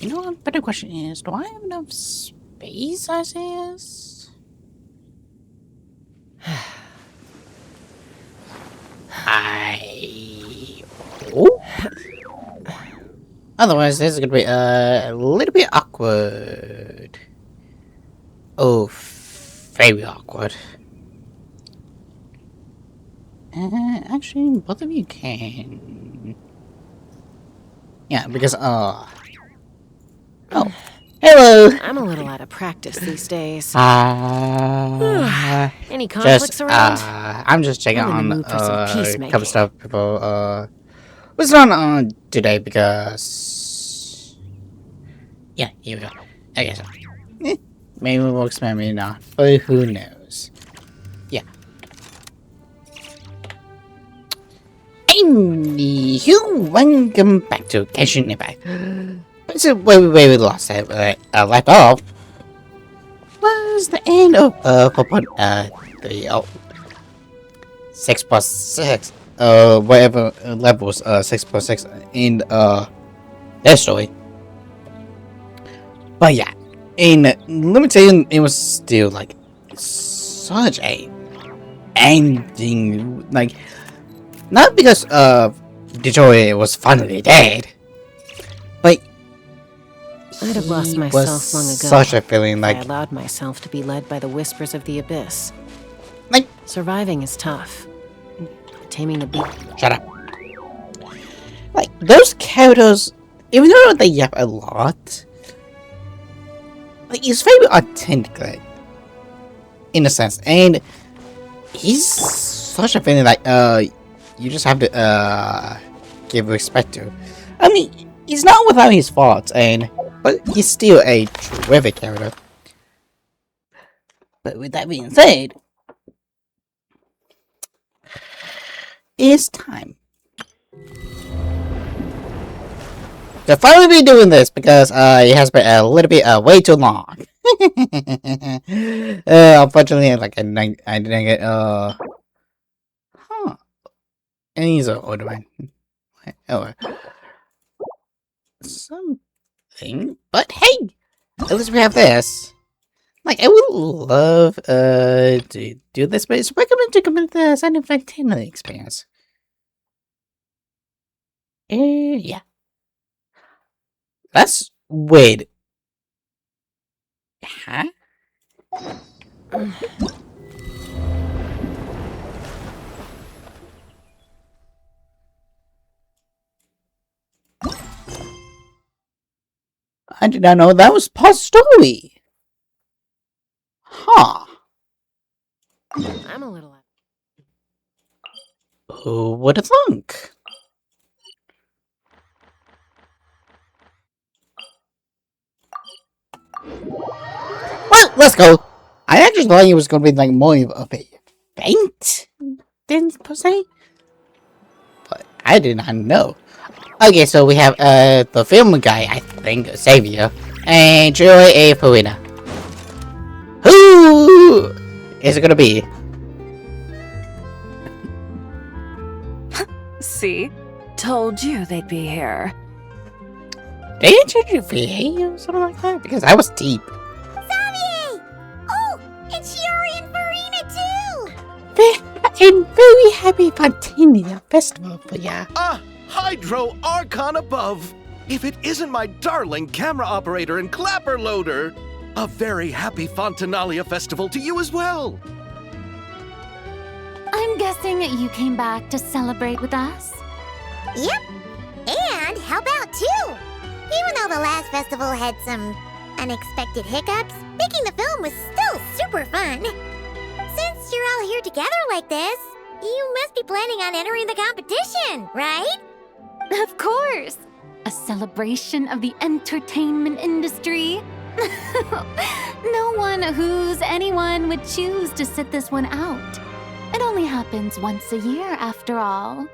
You know, a better question is, do I have enough space as is? Oh. Otherwise, this is gonna be a little bit awkward. Oh, very awkward. Actually, both of you can. Yeah, because oh, hello. I'm a little out of practice these days. Any Just conflicts around? I'm just checking I'm in the on mood for some peacemaking. couple stuff people what's going on today because yeah, here we go. Okay, so maybe we'll expand, maybe not, but who knows? Yeah. Anywho, welcome back to Genshin Impact. So where we lost it, left off was the end of the 6+6 whatever levels 6+6 in their story. But yeah, in limitation it was still like such a ending, like not because Detroit was finally dead, but I'd have lost myself long ago. Such a feeling like I allowed myself to be led by the whispers of the abyss. Like surviving is tough. Taming the beast. Shut up. Like those characters, even though they yap a lot, like he's very authentic, like, in a sense, and he's such a feeling like you just have to give respect to. I mean, he's not without his faults, but he's still a terrific character. But with that being said, it's time to finally be doing this because it has been a little bit way too long. Unfortunately, like I didn't get and he's an older man. Oh, something. But hey, at least we have this. Like I would love to do this, but it's recommended to commit the Sandrona Fontinalia experience. Yeah. That's weird. Huh? I did not know that was Paul's story. Huh. I'm a little. Who would have thunk? Well, let's go. I actually thought it was going to be like more of a feint than per se, but I did not know. Okay, so we have the film guy, I think, Xavier, and Joy A. Farina. Who is it going to be? See? Told you they'd be here. They interview or something like that? Because I was deep. Xavier! Oh, and Shiori and Farina too! I'm very happy Fontinalia Festival for ya. Hydro Archon above! If it isn't my darling camera operator and clapper loader! A very happy Fontinalia Festival to you as well! I'm guessing you came back to celebrate with us? Yep, and help out too! Even though the last festival had some unexpected hiccups, making the film was still super fun. Since you're all here together like this, you must be planning on entering the competition, right? Of course! A celebration of the entertainment industry. No one who's anyone would choose to sit this one out. It only happens once a year, after all.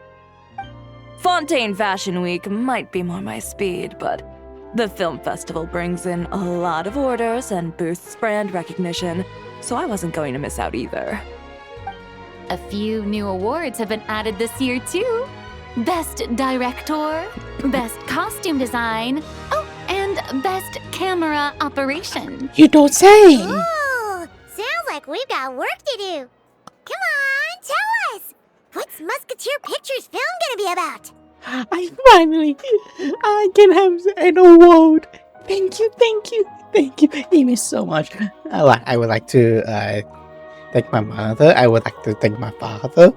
Fontaine Fashion Week might be more my speed, but the film festival brings in a lot of orders and boosts brand recognition, so I wasn't going to miss out either. A few new awards have been added this year, too. Best Director, Best Costume Design, oh, and and Best Camera Operation. You don't say! Ooh, sounds like we've got work to do. Come on, tell us. What's Musketeer Pictures film gonna be about? I can have an award. Thank you. Thank you so much. I would like to thank my mother. I would like to thank my father.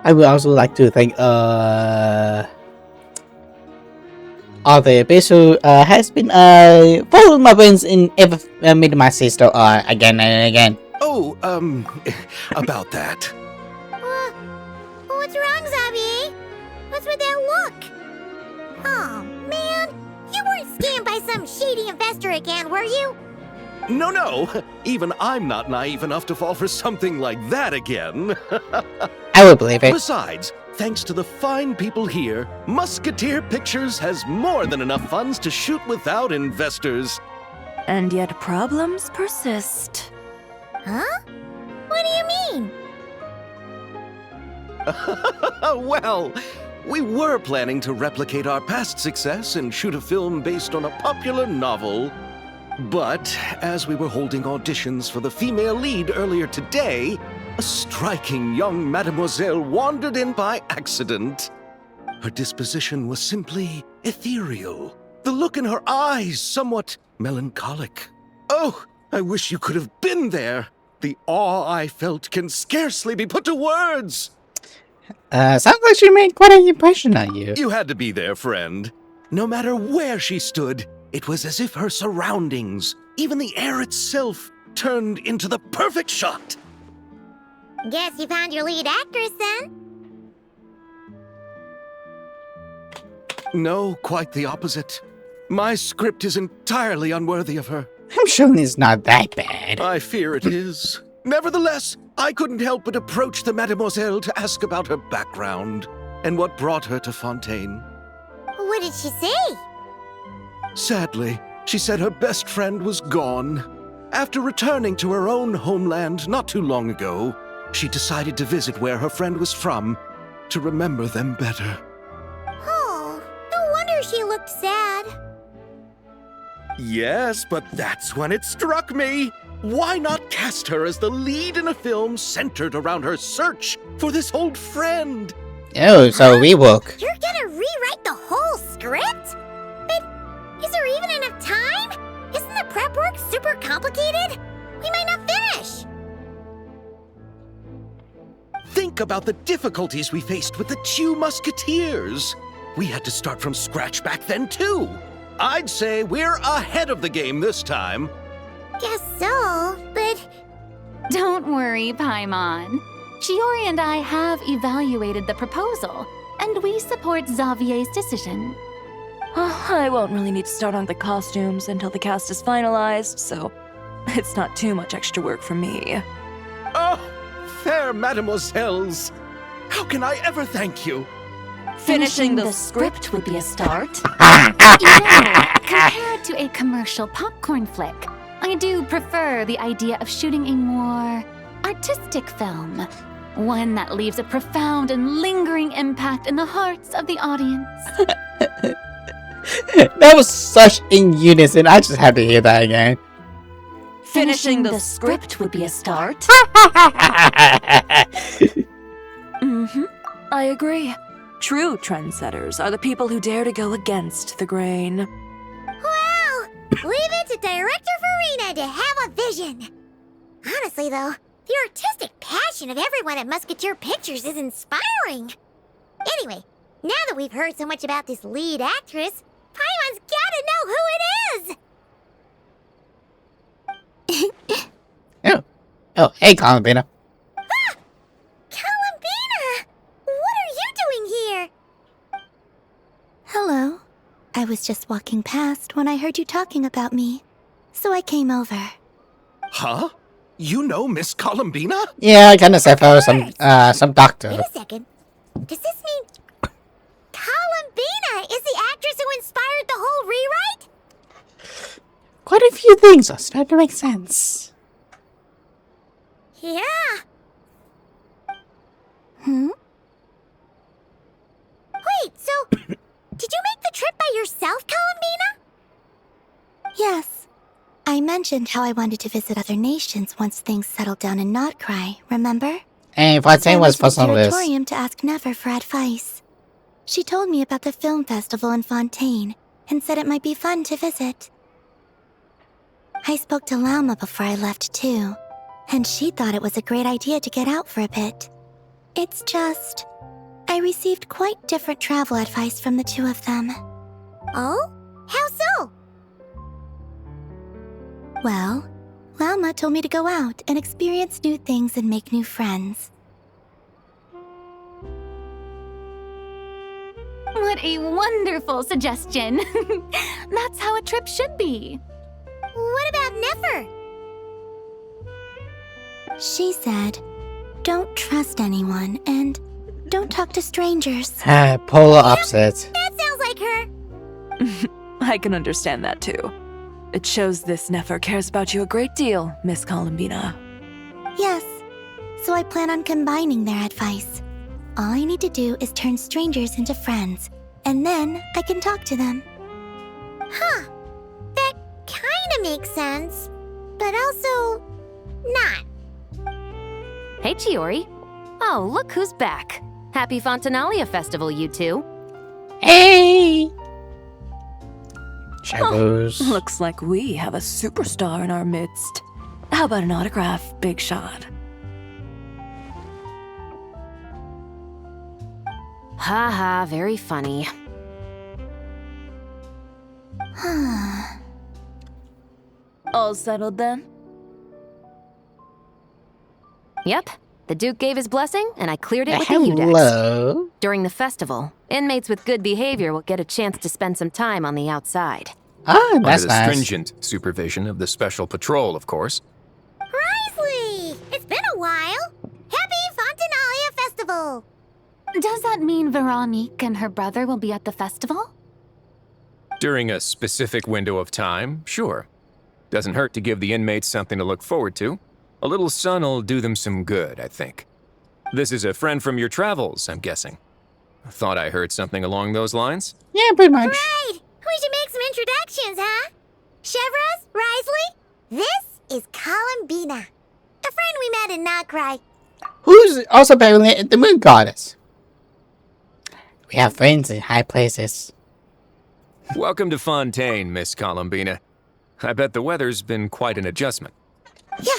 I would also like to thank all the bitch who has been following my friends in ever made my sister again and again. Oh, about that. What's wrong, Xavier? What's with that look? Oh, man. You weren't scammed by some shady investor again, were you? No. Even I'm not naive enough to fall for something like that again. I would believe it. Besides, thanks to the fine people here, Musketeer Pictures has more than enough funds to shoot without investors. And yet problems persist. Huh? What do you mean? Well, we were planning to replicate our past success and shoot a film based on a popular novel. But as we were holding auditions for the female lead earlier today, a striking young mademoiselle wandered in by accident. Her disposition was simply ethereal, the look in her eyes somewhat melancholic. Oh, I wish you could have been there. The awe I felt can scarcely be put to words. Sounds like she made quite an impression on you. You had to be there, friend. No matter where she stood, it was as if her surroundings, even the air itself, turned into the perfect shot. Guess you found your lead actress then? No, quite the opposite. My script is entirely unworthy of her. I'm sure it's not that bad. I fear it is. Nevertheless, I couldn't help but approach the mademoiselle to ask about her background and what brought her to Fontaine. What did she say? Sadly, she said her best friend was gone. After returning to her own homeland not too long ago, she decided to visit where her friend was from to remember them better. Oh, no wonder she looked sad. Yes, but that's when it struck me. Why not cast her as the lead in a film centered around her search for this old friend? Oh, so rework. You're gonna rewrite the whole script? But is there even enough time? Isn't the prep work super complicated? We might not finish. Think about the difficulties we faced with the Two Musketeers. We had to start from scratch back then, too. I'd say we're ahead of the game this time. Guess so, but... Don't worry, Paimon. Shiori and I have evaluated the proposal, and we support Xavier's decision. I won't really need to start on the costumes until the cast is finalized, so it's not too much extra work for me. Oh, fair mademoiselles. How can I ever thank you? Finishing the script would be a start. Compared to a commercial popcorn flick, I do prefer the idea of shooting a more artistic film. One that leaves a profound and lingering impact in the hearts of the audience. That was such in unison. I just had to hear that again. Finishing the script would be a start. I agree. True trendsetters are the people who dare to go against the grain. Wow! Leave it to Director Farina to have a vision. Honestly, though, the artistic passion of everyone at Musketeer Pictures is inspiring. Anyway, now that we've heard so much about this lead actress, Paimon's gotta know who it is! Oh, hey, Columbina. Ah! Columbina! What are you doing here? Hello. I was just walking past when I heard you talking about me, so I came over. Huh? You know Miss Columbina? Yeah, I kind of said her some doctor. Wait a second. Does this mean Columbina is the actress who inspired the whole rewrite? Quite a few things are starting to make sense. Yeah. Wait, so did you make the trip by yourself, Columbina? I mentioned how I wanted to visit other nations once things settled down in Notcry, remember? And I Fontaine went was to the first on the list. Curatorium to ask Never for advice. She told me about the film festival in Fontaine and said it might be fun to visit. I spoke to Lauma before I left too, and she thought it was a great idea to get out for a bit. It's just, I received quite different travel advice from the two of them. Oh? How so? Well, Lauma told me to go out and experience new things and make new friends. What a wonderful suggestion. That's how a trip should be. What about Nefer? She said, don't trust anyone and don't talk to strangers. Polar opposite. That sounds like her. I can understand that too. It shows this Nefer cares about you a great deal, Miss Columbina. Yes, so I plan on combining their advice. All I need to do is turn strangers into friends, and then I can talk to them. Huh. That kinda makes sense, but also not. Hey, Chiori. Oh, look who's back. Happy Fontinalia Festival, you two. Hey! Shadows. Looks like we have a superstar in our midst. How about an autograph, Big Shot? Haha, very funny. All settled then? Yep, the Duke gave his blessing, and I cleared it with the Udex. Hello. During the festival, inmates with good behavior will get a chance to spend some time on the outside. Ah, that's Under the nice. stringent supervision of the Special Patrol, of course. Risley! It's been a while. Happy Fontinalia Festival! Does that mean Veronique and her brother will be at the festival? During a specific window of time, sure. Doesn't hurt to give the inmates something to look forward to. A little sun'll do them some good, I think. This is a friend from your travels, I'm guessing. Thought I heard something along those lines? Yeah, pretty much. Right! We should make some introductions, huh? Chevros, Risley, this is Columbina. A friend we met in Notcry. Who's also apparently the moon goddess. We have friends in high places. Welcome to Fontaine, Miss Columbina. I bet the weather's been quite an adjustment. Yeah.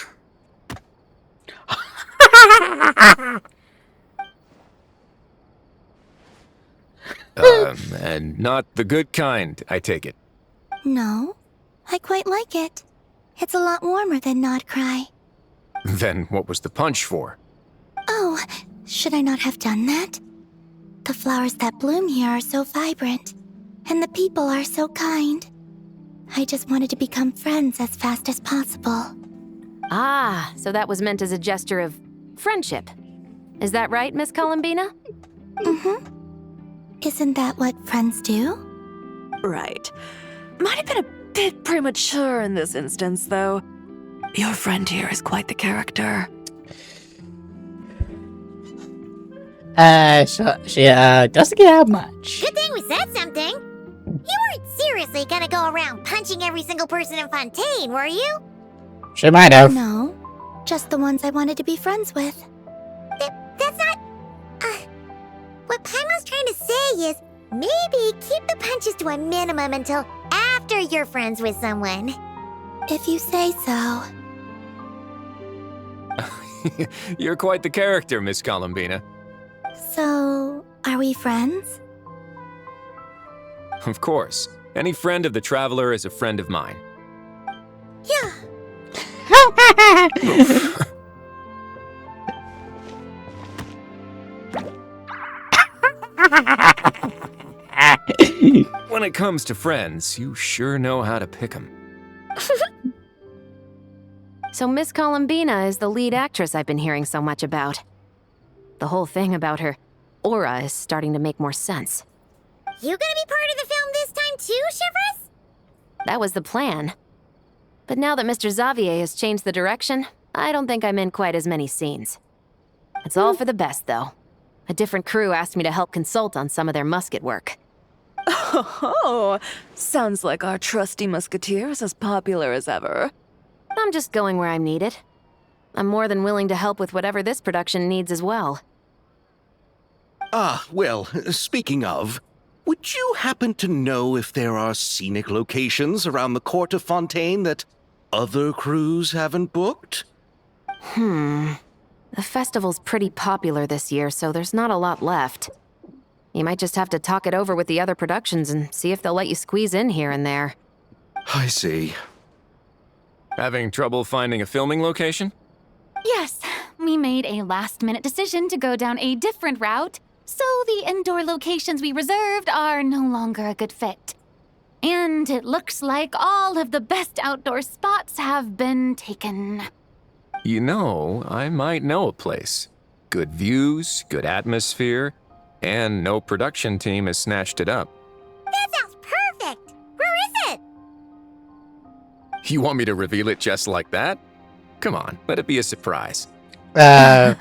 And not the good kind, I take it. No, I quite like it. It's a lot warmer than Notcry. Then what was the punch for? Oh, should I not have done that? The flowers that bloom here are so vibrant, and the people are so kind. I just wanted to become friends as fast as possible. Ah, so that was meant as a gesture of friendship. Is that right, Miss Columbina? Mm-hmm. Isn't that what friends do? Right. Might have been a bit premature in this instance, though. Your friend here is quite the character. She doesn't get out much. Good thing we said something. You weren't seriously gonna go around punching every single person in Fontaine, were you? She might have. No, just the ones I wanted to be friends with. That's not... what Paimon's trying to say is, maybe keep the punches to a minimum until after you're friends with someone. If you say so. You're quite the character, Miss Columbina. So, are we friends? Of course. Any friend of the Traveler is a friend of mine. Yeah. When it comes to friends, you sure know how to pick 'em. So Miss Columbina is the lead actress I've been hearing so much about. The whole thing about her aura is starting to make more sense. You gonna be part of the film this time too, Chevros? That was the plan. But now that Mr. Xavier has changed the direction, I don't think I'm in quite as many scenes. It's all for the best, though. A different crew asked me to help consult on some of their musket work. Oh, sounds like our trusty musketeer is as popular as ever. I'm just going where I'm needed. I'm more than willing to help with whatever this production needs as well. Ah, well, speaking of, would you happen to know if there are scenic locations around the court of Fontaine that other crews haven't booked? The festival's pretty popular this year, so there's not a lot left. You might just have to talk it over with the other productions and see if they'll let you squeeze in here and there. I see. Having trouble finding a filming location? Yes, we made a last-minute decision to go down a different route, so the indoor locations we reserved are no longer a good fit. And it looks like all of the best outdoor spots have been taken. You know, I might know a place. Good views, good atmosphere, and no production team has snatched it up. That sounds perfect! Where is it? You want me to reveal it just like that? Come on, let it be a surprise. The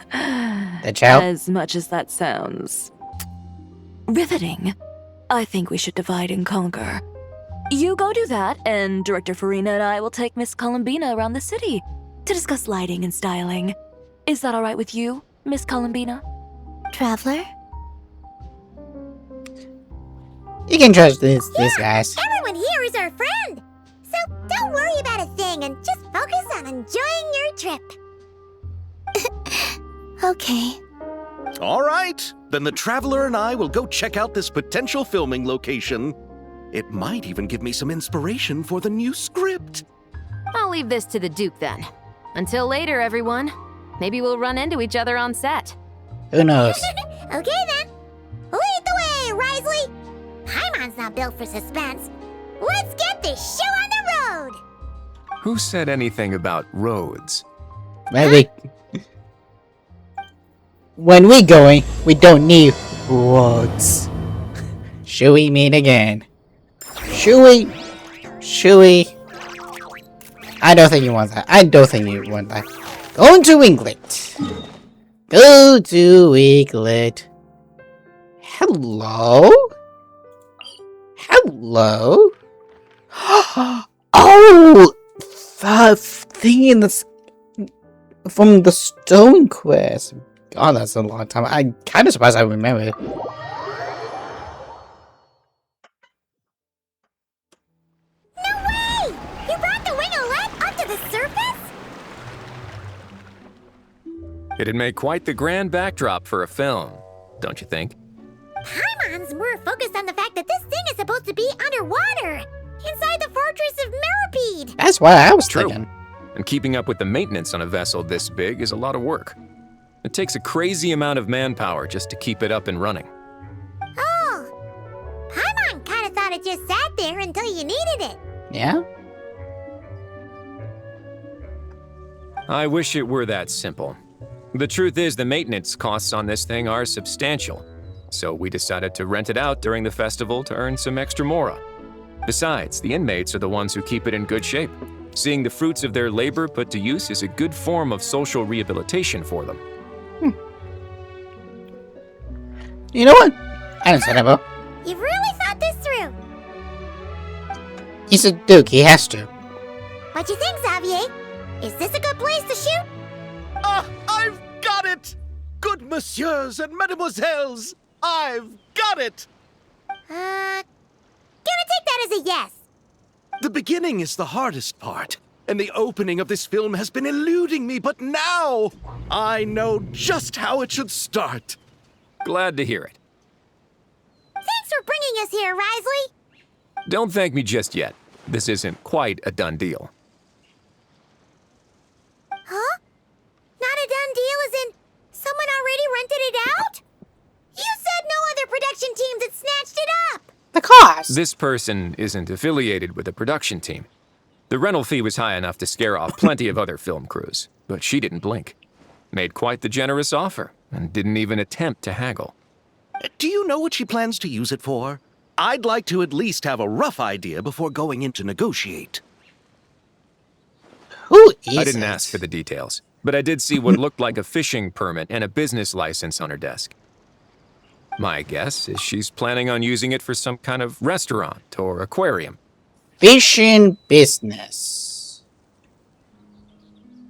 child? As much as that sounds riveting, I think we should divide and conquer. You go do that, and Director Farina and I will take Miss Columbina around the city to discuss lighting and styling. Is that all right with you, Miss Columbina? Traveler? You can trust these guys. Everyone here is our friend! So don't worry about a thing and just focus on enjoying your trip. Okay. All right, then the Traveler and I will go check out this potential filming location. It might even give me some inspiration for the new script. I'll leave this to the Duke then. Until later, everyone. Maybe we'll run into each other on set. Who knows? Okay then. Lead the way, Risley! Paimon's not built for suspense. Let's get this show on the road! Who said anything about roads? Maybe. When we going, we don't need roads. Should we meet again? Should we? I don't think you want that. I don't think you want that. Go to England. Go to England. Hello? Hello? Oh! The thing in the... From the Stone Quest. God, that's a long time. I'm kind of surprised I remember. No way! You brought the winglet up to the surface? It'd make quite the grand backdrop for a film, don't you think? Paimon's more focused on the fact that this thing is supposed to be underwater, inside the fortress of Mirapede. That's what I was True. thinking. And keeping up with the maintenance on a vessel this big is a lot of work. It takes a crazy amount of manpower just to keep it up and running. Oh, Paimon kind of thought it just sat there until you needed it. Yeah? I wish it were that simple. The truth is the maintenance costs on this thing are substantial, so we decided to rent it out during the festival to earn some extra mora. Besides, the inmates are the ones who keep it in good shape. Seeing the fruits of their labor put to use is a good form of social rehabilitation for them. You know what? I didn't say that, bro. You've really thought this through. He's a Duke, he has to. What you think, Xavier? Is this a good place to shoot? Ah, I've got it! Good messieurs and mesdemoiselles, I've got it! Gonna take that as a yes. The beginning is the hardest part, and the opening of this film has been eluding me, but now I know just how it should start. Glad to hear it. Thanks for bringing us here, Risley. Don't thank me just yet. This isn't quite a done deal. Huh? Not a done deal as in someone already rented it out? You said no other production teams had snatched it up. The cost! This person isn't affiliated with a production team. The rental fee was high enough to scare off plenty of other film crews, but she didn't blink. Made quite the generous offer, and didn't even attempt to haggle. Do you know what she plans to use it for? I'd like to at least have a rough idea before going in to negotiate. Who is I didn't it? ask for the details, but I did see what looked like a fishing permit and a business license on her desk. My guess is she's planning on using it for some kind of restaurant or aquarium. Fishing business.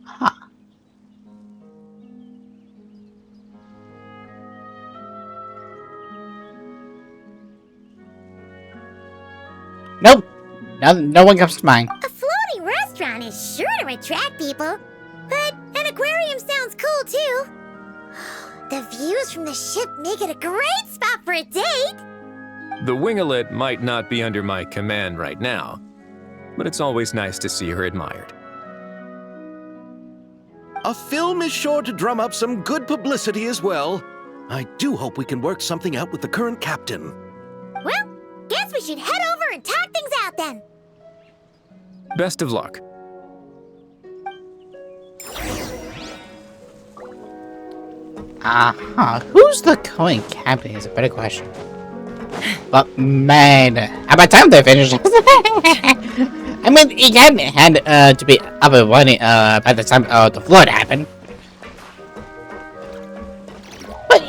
Huh. Nope. No one comes to mind. A floating restaurant is sure to attract people. But an aquarium sounds cool too. The views from the ship make it a great spot for a date. The winglet might not be under my command right now, but it's always nice to see her admired. A film is sure to drum up some good publicity as well. I do hope we can work something out with the current captain. Well, guess we should head over and talk things out then. Best of luck. Who's the current captain is a better question. But man, by the time they finish, I mean, it can had to be up and running by the time the flood happened. But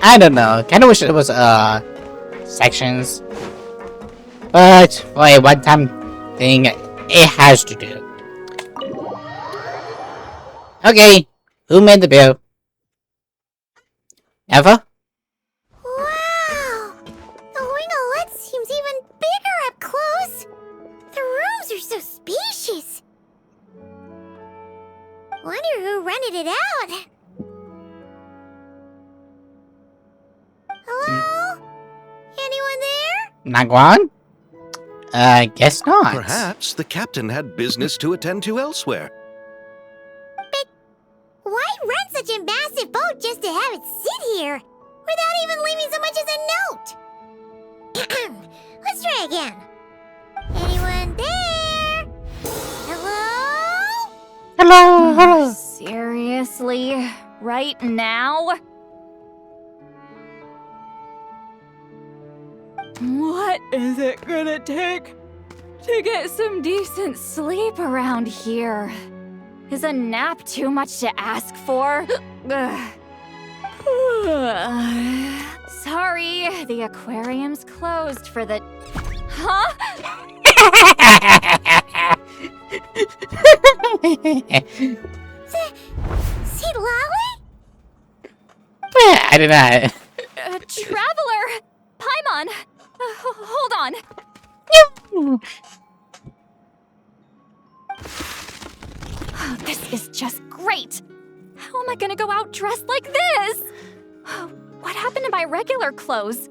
I don't know. Kind of wish it was sections, but for a one-time thing, it has to do. Okay. Who made the bill? Eva? Wow! The winglet seems even bigger up close. The rooms are so spacious. Wonder who rented it out. Hello? Anyone there? Nagwan? Guess not. Perhaps the captain had business to attend to elsewhere. Why rent such a massive boat just to have it sit here, without even leaving so much as a note? Let's try again. Anyone there? Hello? Hello. Seriously? Right now? What is it gonna take to get some decent Sleep around here. Is a nap too much to ask for? Ugh. Sorry, the aquarium's closed for the... Huh? See Lolly? I did not. Traveler! Paimon! Hold on. Oh, this is just great! How am I gonna go out dressed like this? What happened to my regular clothes?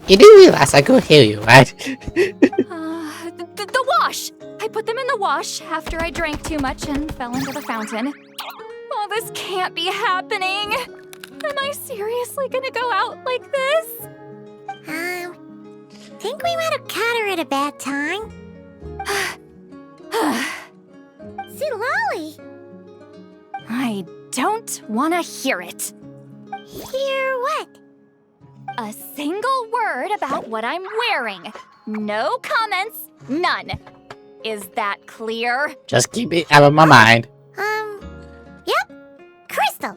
You do realize I could hear you, right? The wash! I put them in the wash after I drank too much and fell into the fountain. Oh, this can't be happening! Am I seriously gonna go out like this? Think we might have caught her at a bad time. See Lolly? I don't want to hear it. Hear what? A single word about what I'm wearing. No comments, none. Is that clear? Just keep it out of my mind. Yep. Crystal.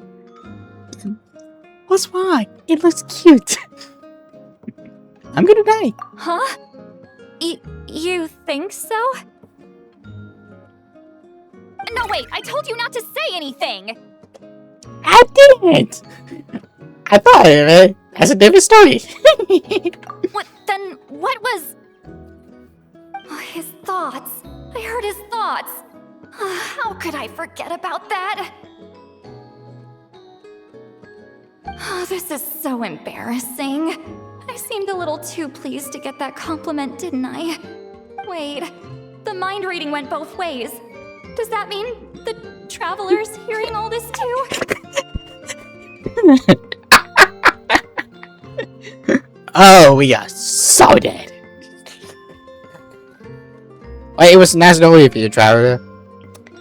What's wrong? It looks cute. I'm gonna die. Huh? You think so? No, wait, I told you not to say anything! I didn't! I thought of it as a different story. What was... Oh, his thoughts. I heard his thoughts. How could I forget about that? Oh, this is so embarrassing. I seemed a little too pleased to get that compliment, didn't I? Wait, the mind reading went both ways. Does that mean the traveler's hearing all this too? Oh, we are so dead. Wait, it was nice knowing you, traveler.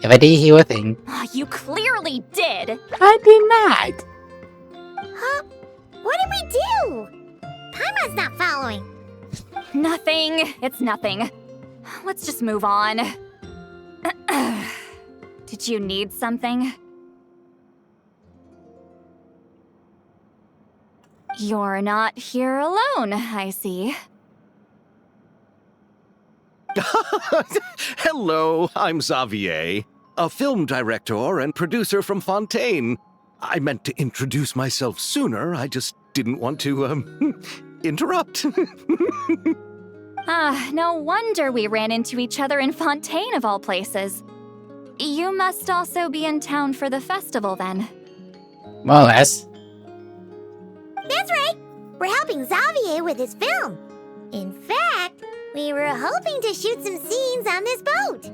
If I did hear a thing. You clearly did. I did not. Huh? What did we do? Paimon's not following. Nothing. It's nothing. Let's just move on. Did you need something? You're not here alone, I see. Hello, I'm Xavier, a film director and producer from Fontaine. I meant to introduce myself sooner, I just didn't want to, interrupt. No wonder we ran into each other in Fontaine of all places. You must also be in town for the festival then. More or less. That's right. We're helping Xavier with his film. In fact, we were hoping to shoot some scenes on this boat.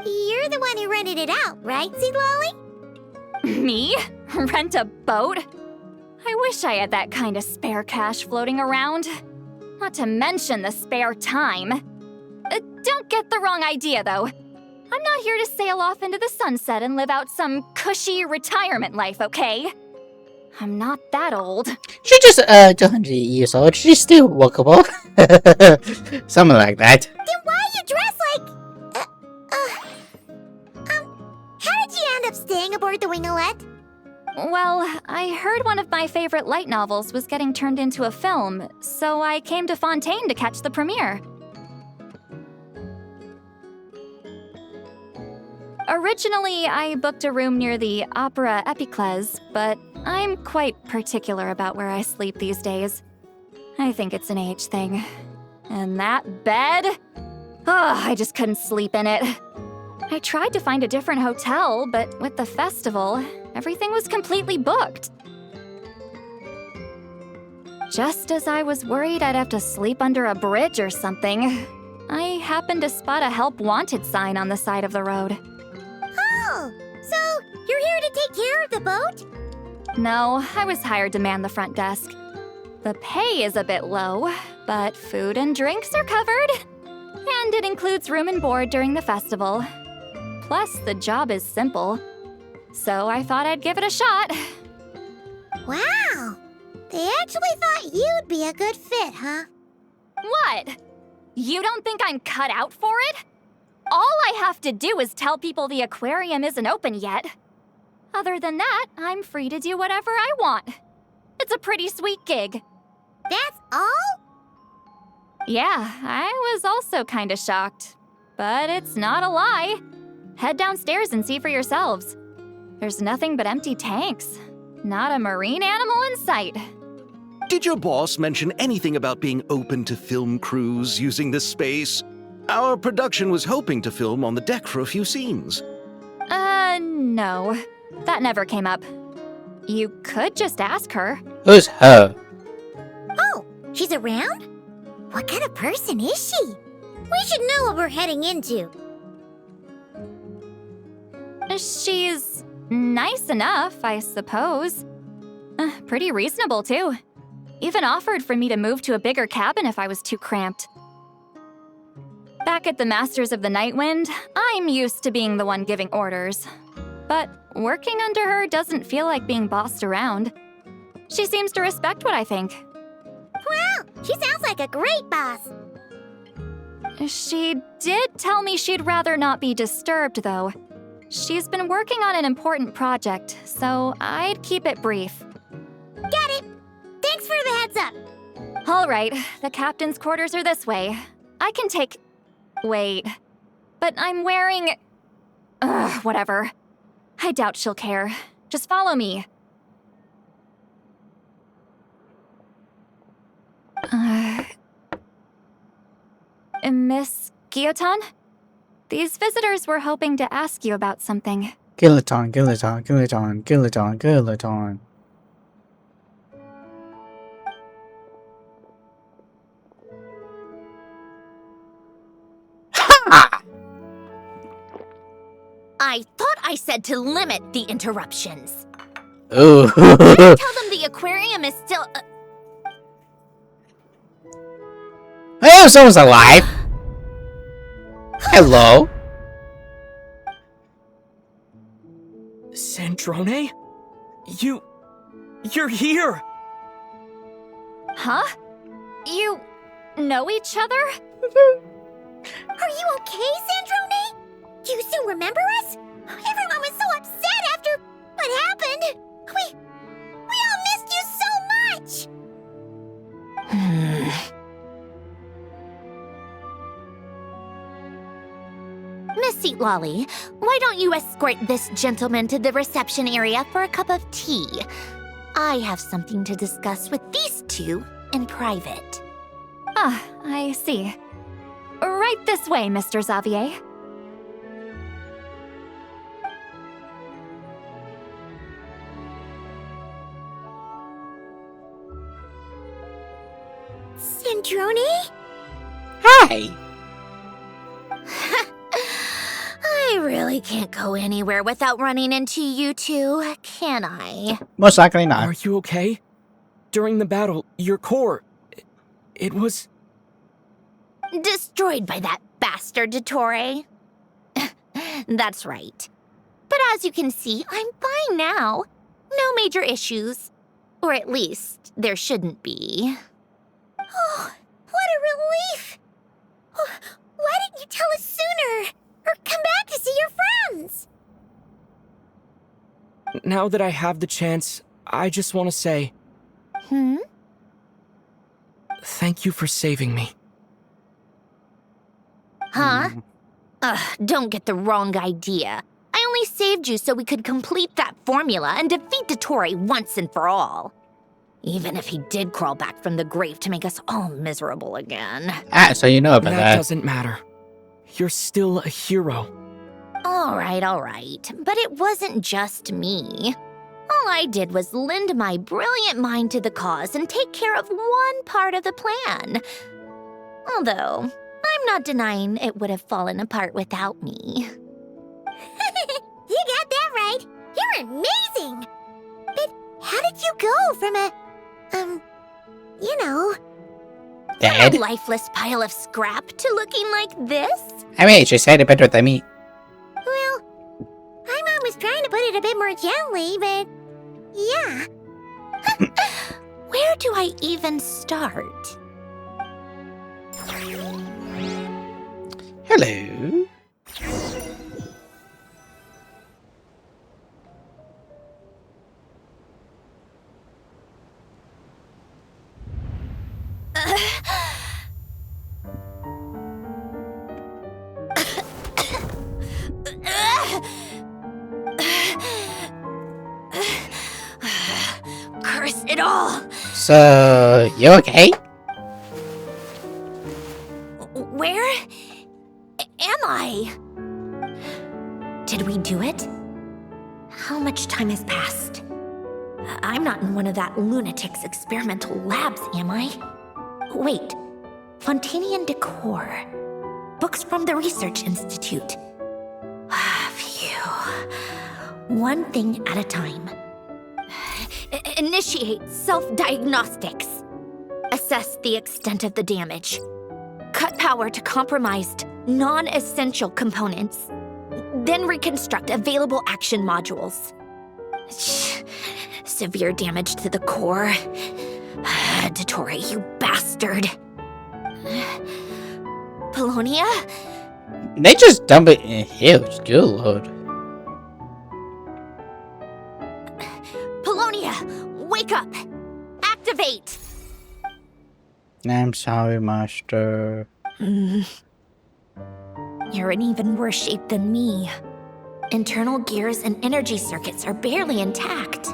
You're the one who rented it out, right, Seed Lolly? Me? Rent a boat? I wish I had that kind of spare cash floating around. Not to mention the spare time. Don't get the wrong idea, though. I'm not here to sail off into the sunset and live out some cushy retirement life, okay? I'm not that old. She's just 200 years old. She's still walkable. Something like that. Then why you dress like... how did you end up staying aboard the Winglet? Well, I heard one of my favorite light novels was getting turned into a film, so I came to Fontaine to catch the premiere. Originally, I booked a room near the Opera Epiclese, but I'm quite particular about where I sleep these days. I think it's an age thing. And that bed? I just couldn't sleep in it. I tried to find a different hotel, but with the festival, everything was completely booked. Just as I was worried I'd have to sleep under a bridge or something, I happened to spot a help wanted sign on the side of the road. Oh, so you're here to take care of the boat? No, I was hired to man the front desk. The pay is a bit low, but food and drinks are covered. And it includes room and board during the festival. Plus, the job is simple. So I thought I'd give it a shot. Wow, they actually thought you'd be a good fit, huh? What? You don't think I'm cut out for it? All I have to do is tell people the aquarium isn't open yet. Other than that, I'm free to do whatever I want. It's a pretty sweet gig. That's all? Yeah, I was also kinda shocked. But it's not a lie. Head downstairs and see for yourselves. There's nothing but empty tanks. Not a marine animal in sight. Did your boss mention anything about being open to film crews using this space? Our production was hoping to film on the deck for a few scenes. No. That never came up. You could just ask her. Who's her? Oh, she's around? What kind of person is she? We should know what we're heading into. She's nice enough, I suppose. Pretty reasonable, too. Even offered for me to move to a bigger cabin if I was too cramped. Back at the Masters of the Nightwind, I'm used to being the one giving orders. But working under her doesn't feel like being bossed around. She seems to respect what I think. Wow, she sounds like a great boss. She did tell me she'd rather not be disturbed, though. She's been working on an important project, so I'd keep it brief. Got it. Thanks for the heads up. All right, the captain's quarters are this way. I can take... Wait. But I'm wearing... whatever. I doubt she'll care. Just follow me. Miss Guillotin? These visitors were hoping to ask you about something. Guillotin, Guillotin, Guillotin, Guillotin, Guillotin. Ha! I thought I said to limit the interruptions. Ooh. Tell them the aquarium is still... Hey, someone's alive. Hello. Sandrona? You're here! Huh? You know each other? Are you okay, Sandrona? Do you still remember us? Everyone was so upset after what happened. seat, Lolly. Why don't you escort this gentleman to the reception area for a cup of tea? I have something to discuss with these two in private. Ah, I see. Right this way, Mr. Xavier. Sandrona? Hi! I really can't go anywhere without running into you two, can I? Most likely not. Are you okay? During the battle, your core... It was... Destroyed by that bastard Dottore. That's right. But as you can see, I'm fine now. No major issues. Or at least, there shouldn't be. Oh, what a relief! Oh, why didn't you tell us sooner? Or come back to see your friends? Now that I have the chance, I just want to say... Thank you for saving me. Huh? Don't get the wrong idea. I only saved you so we could complete that formula and defeat Dottore once and for all. Even if he did crawl back from the grave to make us all miserable again. Ah, so you know about That that. doesn't matter. You're still a hero. All right. But it wasn't just me. All I did was lend my brilliant mind to the cause and take care of one part of the plan. Although, I'm not denying it would have fallen apart without me. You got that right. You're amazing. But how did you go from a, Dead? A lifeless pile of scrap to looking like this? I mean, she said it better than me. Well, my mom was trying to put it a bit more gently, but yeah. Where do I even start? Hello. Curse it all! So, you okay? Where am I? Did we do it? How much time has passed? I'm not in one of that lunatic's experimental labs, am I? Wait, Fontanian decor. Books from the Research Institute. Phew. One thing at a time. Initiate self-diagnostics. Assess the extent of the damage. Cut power to compromised, non-essential components. Then reconstruct available action modules. Severe damage to the core. Dottore, you bastard. Polonia? They just dump it in a huge good lord. Polonia, wake up! Activate! I'm sorry, Master. You're in even worse shape than me. Internal gears and energy circuits are barely intact.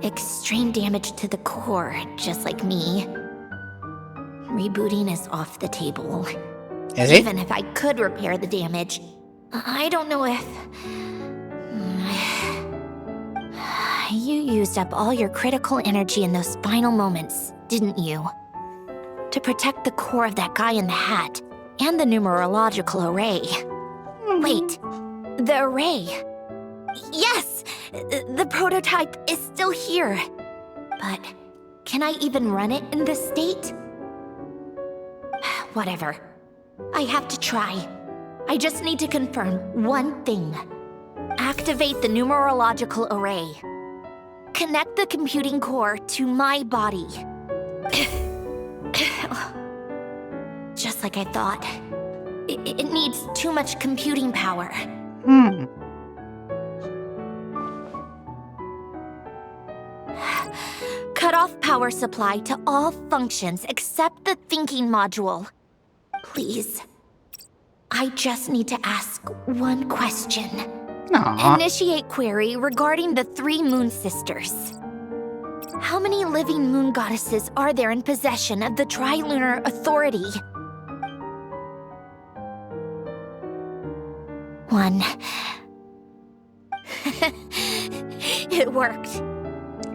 Extreme damage to the core, just like me. Rebooting is off the table. Is it? Even if I could repair the damage, I don't know if... You used up all your critical energy in those final moments, didn't you? To protect the core of that guy in the hat, and the numerological array. Wait, the array. Yes! The prototype is still here. But can I even run it in this state? Whatever. I have to try. I just need to confirm one thing. Activate the numerological array. Connect the computing core to my body. Just like I thought. It needs too much computing power. Cut off power supply to all functions except the thinking module. Please. I just need to ask one question. Aww. Initiate query regarding the 3 moon sisters. How many living moon goddesses are there in possession of the Trilunar Authority? 1. It worked.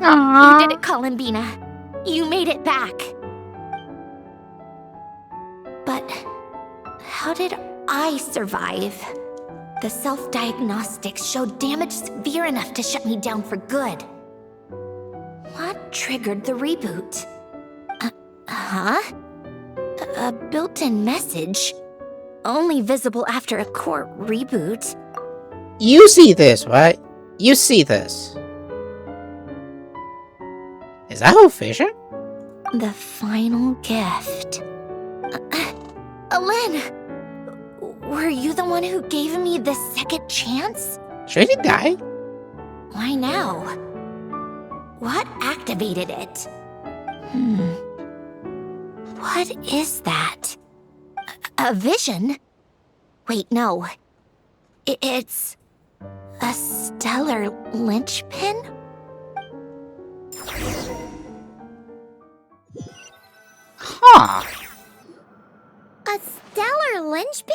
Aww. You did it, Columbina. You made it back. But how did I survive? The self-diagnostics showed damage severe enough to shut me down for good. What triggered the reboot? A built-in message? Only visible after a core reboot? You see this, right? You see this. Is that whole vision? The final gift. Alen! Were you the one who gave me the second chance? Should he die? Why now? What activated it? What is that? A vision? Wait, no. It's a stellar linchpin? Huh. A stellar linchpin?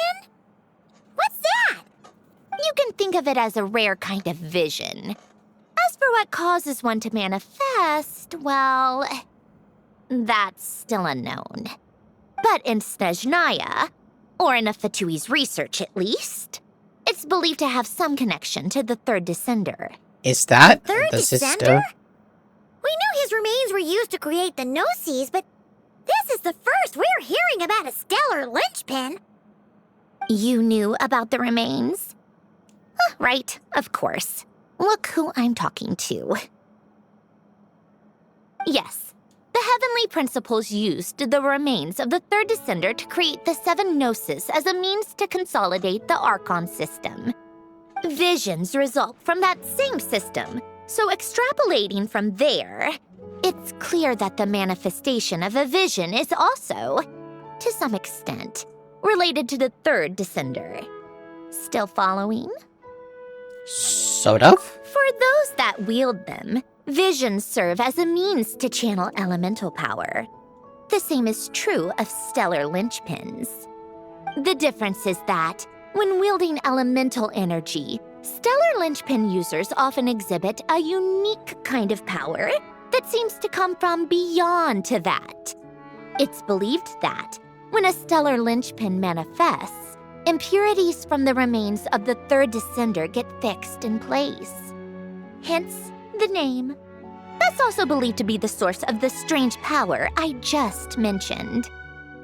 What's that? You can think of it as a rare kind of vision. As for what causes one to manifest, well, that's still unknown. But in Snezhnaya, or in Afatui's research at least, it's believed to have some connection to the third descender. Is that Third the descender? sister? We knew his remains were used to create the Gnosis, but this is the first we're hearing about a stellar linchpin. You knew about the remains? Right, of course. Look who I'm talking to. Yes, the Heavenly Principles used the remains of the third descender to create the 7 Gnosis as a means to consolidate the Archon system. Visions result from that same system, so extrapolating from there, it's clear that the manifestation of a vision is also, to some extent, related to the third descender. Still following? Sort of? For those that wield them, visions serve as a means to channel elemental power. The same is true of stellar linchpins. The difference is that, when wielding elemental energy, stellar linchpin users often exhibit a unique kind of power that seems to come from beyond to that. It's believed that, when a stellar linchpin manifests, impurities from the remains of the third descender get fixed in place. Hence, the name. That's also believed to be the source of the strange power I just mentioned.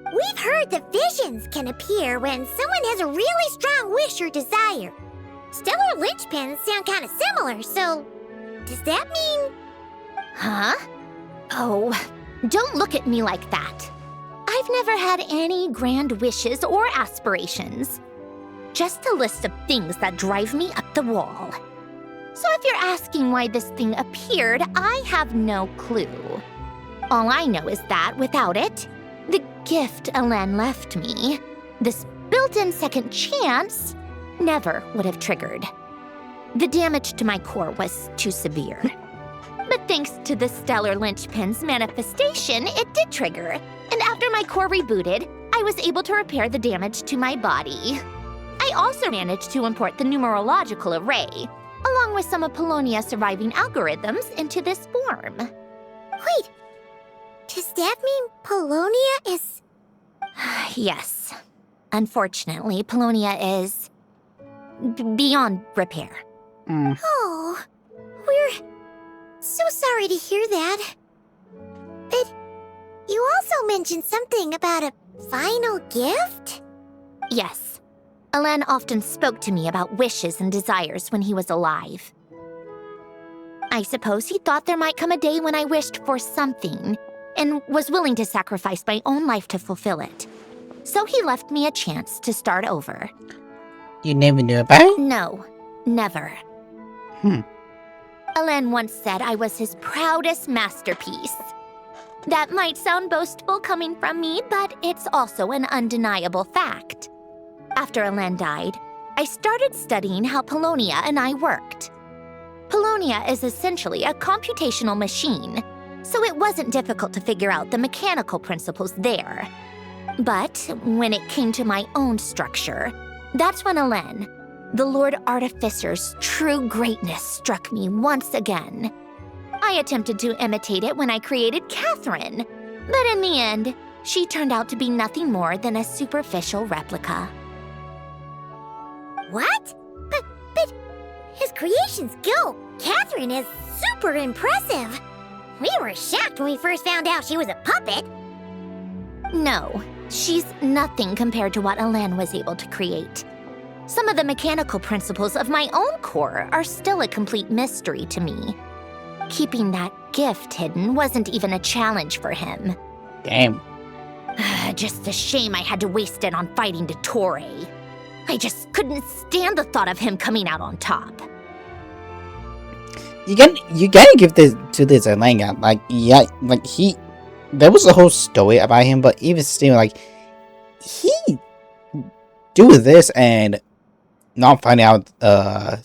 We've heard that visions can appear when someone has a really strong wish or desire. Stellar linchpins sound kind of similar, so does that mean... Huh? Oh, don't look at me like that. I've never had any grand wishes or aspirations. Just a list of things that drive me up the wall. So if you're asking why this thing appeared, I have no clue. All I know is that without it, the gift Alen left me, this built-in second chance, never would have triggered. The damage to my core was too severe. But thanks to the stellar linchpin's manifestation, it did trigger. And after my core rebooted, I was able to repair the damage to my body. I also managed to import the numerological array, along with some of Polonia's surviving algorithms, into this form. Wait, does that mean Polonia is... Yes. Unfortunately, Polonia is... beyond repair. Oh, we're so sorry to hear that. But you also mentioned something about a final gift? Yes. Alen often spoke to me about wishes and desires when he was alive. I suppose he thought there might come a day when I wished for something, and was willing to sacrifice my own life to fulfill it. So he left me a chance to start over. You never knew about it? No, never. Alen once said I was his proudest masterpiece. That might sound boastful coming from me, but it's also an undeniable fact. After Alen died, I started studying how Polonia and I worked. Polonia is essentially a computational machine, so it wasn't difficult to figure out the mechanical principles there. But when it came to my own structure, that's when Alen, the Lord Artificer's true greatness, struck me once again. I attempted to imitate it when I created Catherine, but in the end, she turned out to be nothing more than a superficial replica. What? But his creation skill, Catherine, is super impressive. We were shocked when we first found out she was a puppet. No, she's nothing compared to what Alen was able to create. Some of the mechanical principles of my own core are still a complete mystery to me. Keeping that gift hidden wasn't even a challenge for him. Damn. Just a shame I had to waste it on fighting Dottore. I just couldn't stand the thought of him coming out on top. You gotta give this to this Elanga. Like, yeah, like there was a whole story about him, but even still, like, he do this and not finding out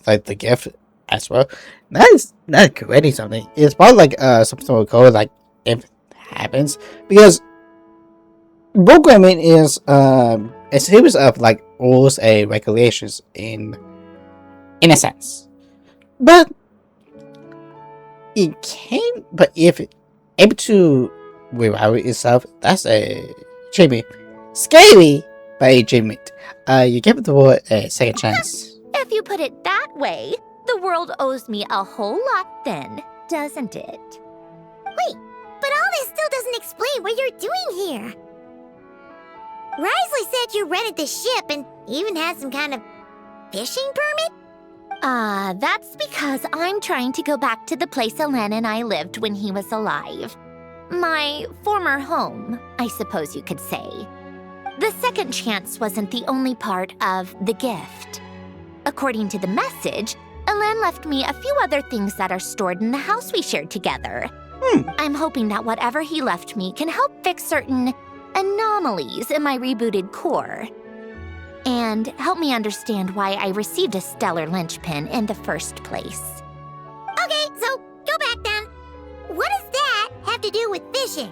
like the gift as well. That's creating something. It's probably like something we call like if it happens, because programming is a series of like rules and regulations in a sense, but it can. But if it able to rewrite itself, that's a achievement. Scary, but a achievement. You give the world a second chance. If you put it that way, the world owes me a whole lot then, doesn't it? Wait, but all this still doesn't explain what you're doing here. Risley said you rented the ship and even had some kind of fishing permit? That's because I'm trying to go back to the place Alen and I lived when he was alive. My former home, I suppose you could say. The second chance wasn't the only part of the gift. According to the message, Alen left me a few other things that are stored in the house we shared together. I'm hoping that whatever he left me can help fix certain anomalies in my rebooted core. And help me understand why I received a stellar linchpin in the first place. Okay, so go back then. What does that have to do with fishing?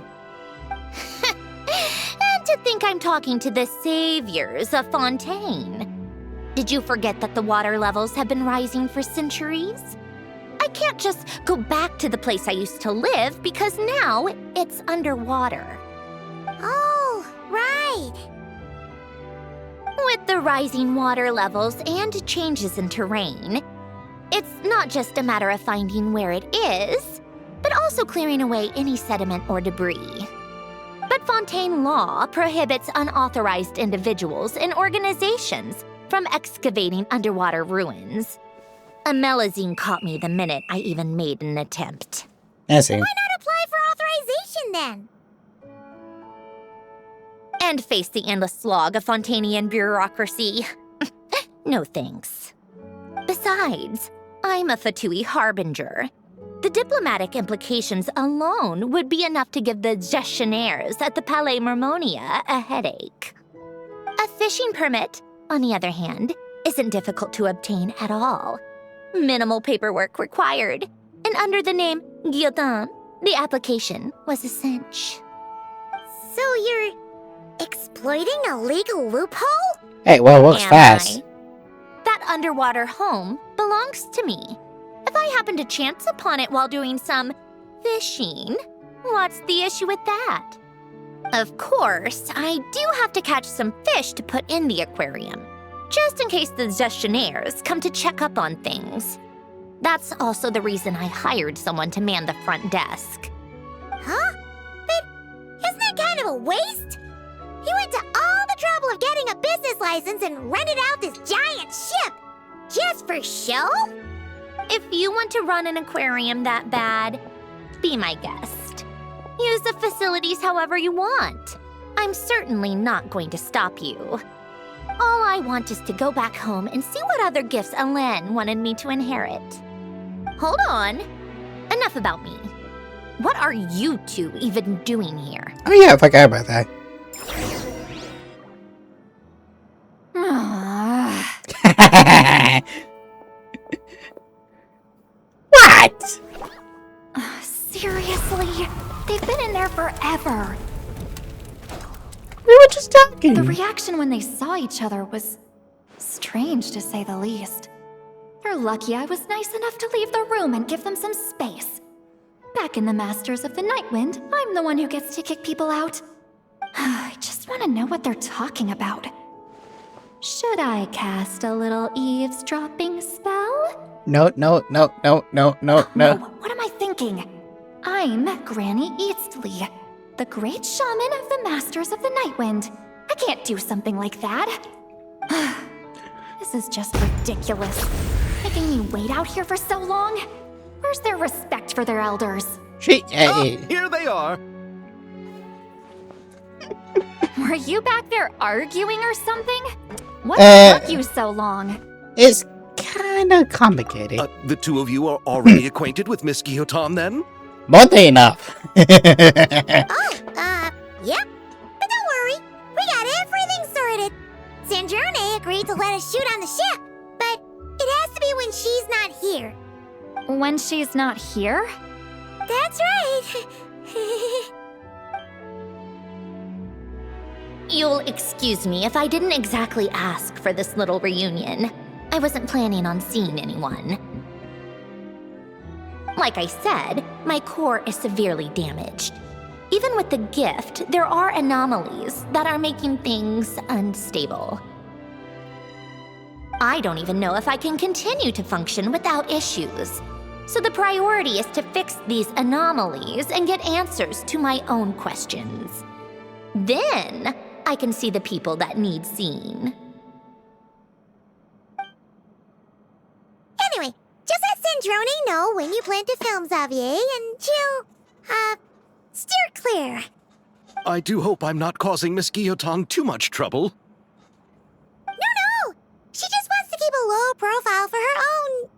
And to think I'm talking to the saviors of Fontaine. Did you forget that the water levels have been rising for centuries? I can't just go back to the place I used to live because now it's underwater. Oh, right. With the rising water levels and changes in terrain, it's not just a matter of finding where it is, but also clearing away any sediment or debris. But Fontaine law prohibits unauthorized individuals and organizations from excavating underwater ruins. A Melazine caught me the minute I even made an attempt. I see. Why not apply for authorization then? And face the endless slog of Fontanian bureaucracy. No thanks. Besides, I'm a Fatui harbinger. The diplomatic implications alone would be enough to give the gestionnaires at the Palais Mermonia a headache. A fishing permit, on the other hand, isn't difficult to obtain at all. Minimal paperwork required, and under the name Guillotin, the application was a cinch. So you're exploiting a legal loophole? Hey, well, it works Am fast. I? That underwater home belongs to me. If I happen to chance upon it while doing some fishing, what's the issue with that? Of course, I do have to catch some fish to put in the aquarium, just in case the gestionnaires come to check up on things. That's also the reason I hired someone to man the front desk. Huh? But isn't that kind of a waste? You went to all the trouble of getting a business license and rented out this giant ship, just for show? If you want to run an aquarium that bad, be my guest. Use the facilities however you want. I'm certainly not going to stop you. All I want is to go back home and see what other gifts Alen wanted me to inherit. Hold on. Enough about me. What are you two even doing here? Oh yeah, I forgot about that. What? Seriously? They've been in there forever. We were just talking. The reaction when they saw each other was strange, to say the least. They're lucky I was nice enough to leave the room and give them some space. Back in the Masters of the Nightwind, I'm the one who gets to kick people out. I just want to know what they're talking about. Should I cast a little eavesdropping spell? No. What am I thinking? I'm Granny Eastley, the great shaman of the Masters of the Nightwind. I can't do something like that. This is just ridiculous. Making me wait out here for so long? Where's their respect for their elders? Here they are. Were you back there arguing or something? What took you so long? It's kind of complicated. The two of you are already acquainted with Miss Guillotin, then? More than enough. Yep. But don't worry, we got everything sorted. Sandrona agreed to let us shoot on the ship, but it has to be when she's not here. When she's not here? That's right. You'll excuse me if I didn't exactly ask for this little reunion. I wasn't planning on seeing anyone. Like I said, my core is severely damaged. Even with the gift, there are anomalies that are making things unstable. I don't even know if I can continue to function without issues. So the priority is to fix these anomalies and get answers to my own questions. Then, I can see the people that need seeing. Anyway, just let Sandrona know when you plan to film Xavier, and she'll, steer clear. I do hope I'm not causing Miss Guillotin too much trouble. No! She just wants to keep a low profile for her own,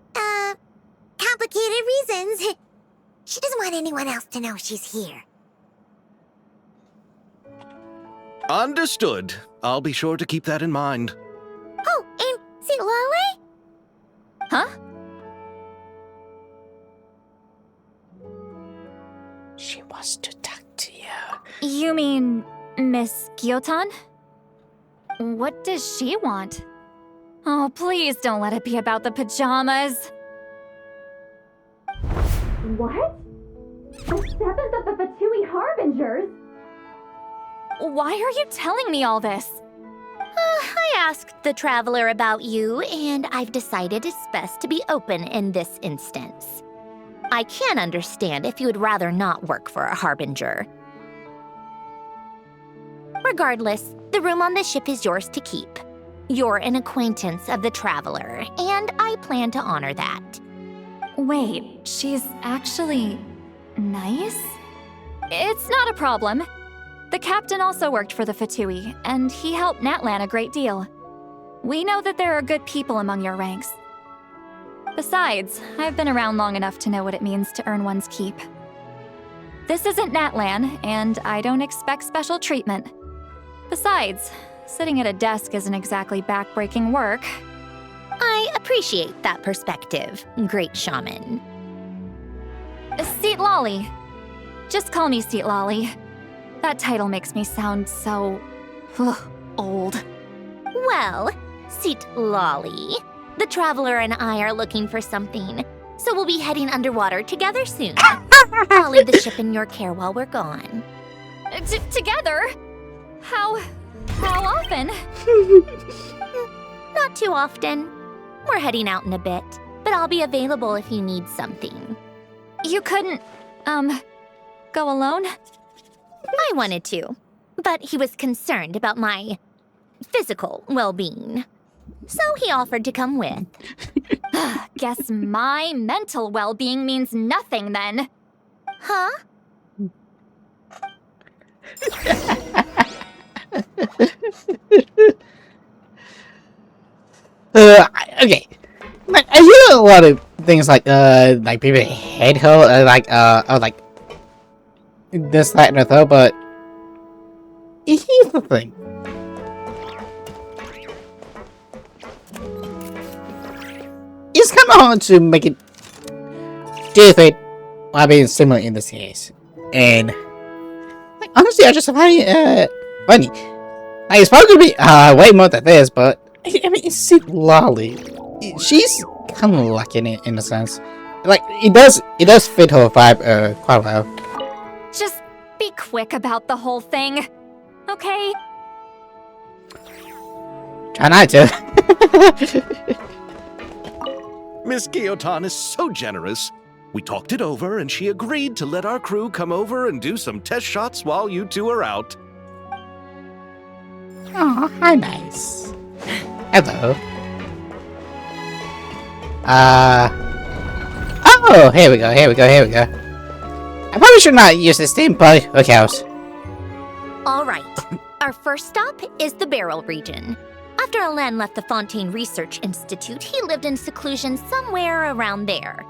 complicated reasons. She doesn't want anyone else to know she's here. Understood. I'll be sure to keep that in mind. Oh, and see Lale? Huh? She wants to talk to you. You mean Miss Guillotin? What does she want? Oh, please don't let it be about the pajamas. What? The 7th of the Fatui Harbingers? Why are you telling me all this? I asked the Traveler about you, and I've decided it's best to be open in this instance. I can understand if you would rather not work for a Harbinger. Regardless, the room on the ship is yours to keep. You're an acquaintance of the Traveler, and I plan to honor that. Wait, she's actually nice? It's not a problem. The captain also worked for the Fatui, and he helped Natlan a great deal. We know that there are good people among your ranks. Besides, I've been around long enough to know what it means to earn one's keep. This isn't Natlan, and I don't expect special treatment. Besides, sitting at a desk isn't exactly backbreaking work. I appreciate that perspective, great shaman. Seat Lolly. Just call me Seat Lolly. That title makes me sound so... old. Well, Seat Lolly, the Traveler and I are looking for something, so we'll be heading underwater together soon. I'll leave the ship in your care while we're gone. Together? How often? Not too often. We're heading out in a bit, but I'll be available if you need something. You couldn't, go alone? I wanted to, but he was concerned about my physical well-being. So he offered to come with. Guess my mental well-being means nothing then. Huh? Okay. Like, I hear a lot of things like people hate her, like this, that, and the third, but here's the thing. it's kind of hard to make it different while being similar in this case. And like, honestly, I just find it funny. Like, it's probably gonna be way more than this, but I mean, it's so Lolly. She's kind of lucky in a sense. Like, it does fit her vibe quite well. Just be quick about the whole thing, okay? Try not to. Miss Guillotin is so generous. We talked it over, and she agreed to let our crew come over and do some test shots while you two are out. Oh, how nice. Hello. Oh, here we go. I probably should not use this thing, but okay. All right. Our first stop is the Barrel region. After Alain left the Fontaine Research Institute, he lived in seclusion somewhere around there.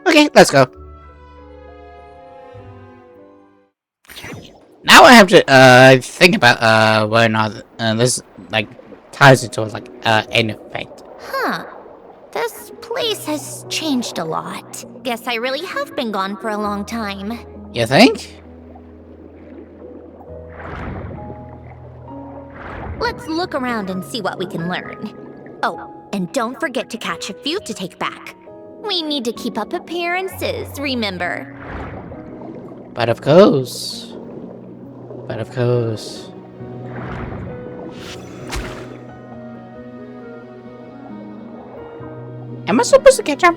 Okay, let's go. Now I have to think about whether or not this like ties into like anything. Huh. This place has changed a lot. Guess I really have been gone for a long time. You think? Let's look around and see what we can learn. Oh, and don't forget to catch a few to take back. We need to keep up appearances, remember? But of course. Am I supposed to catch him?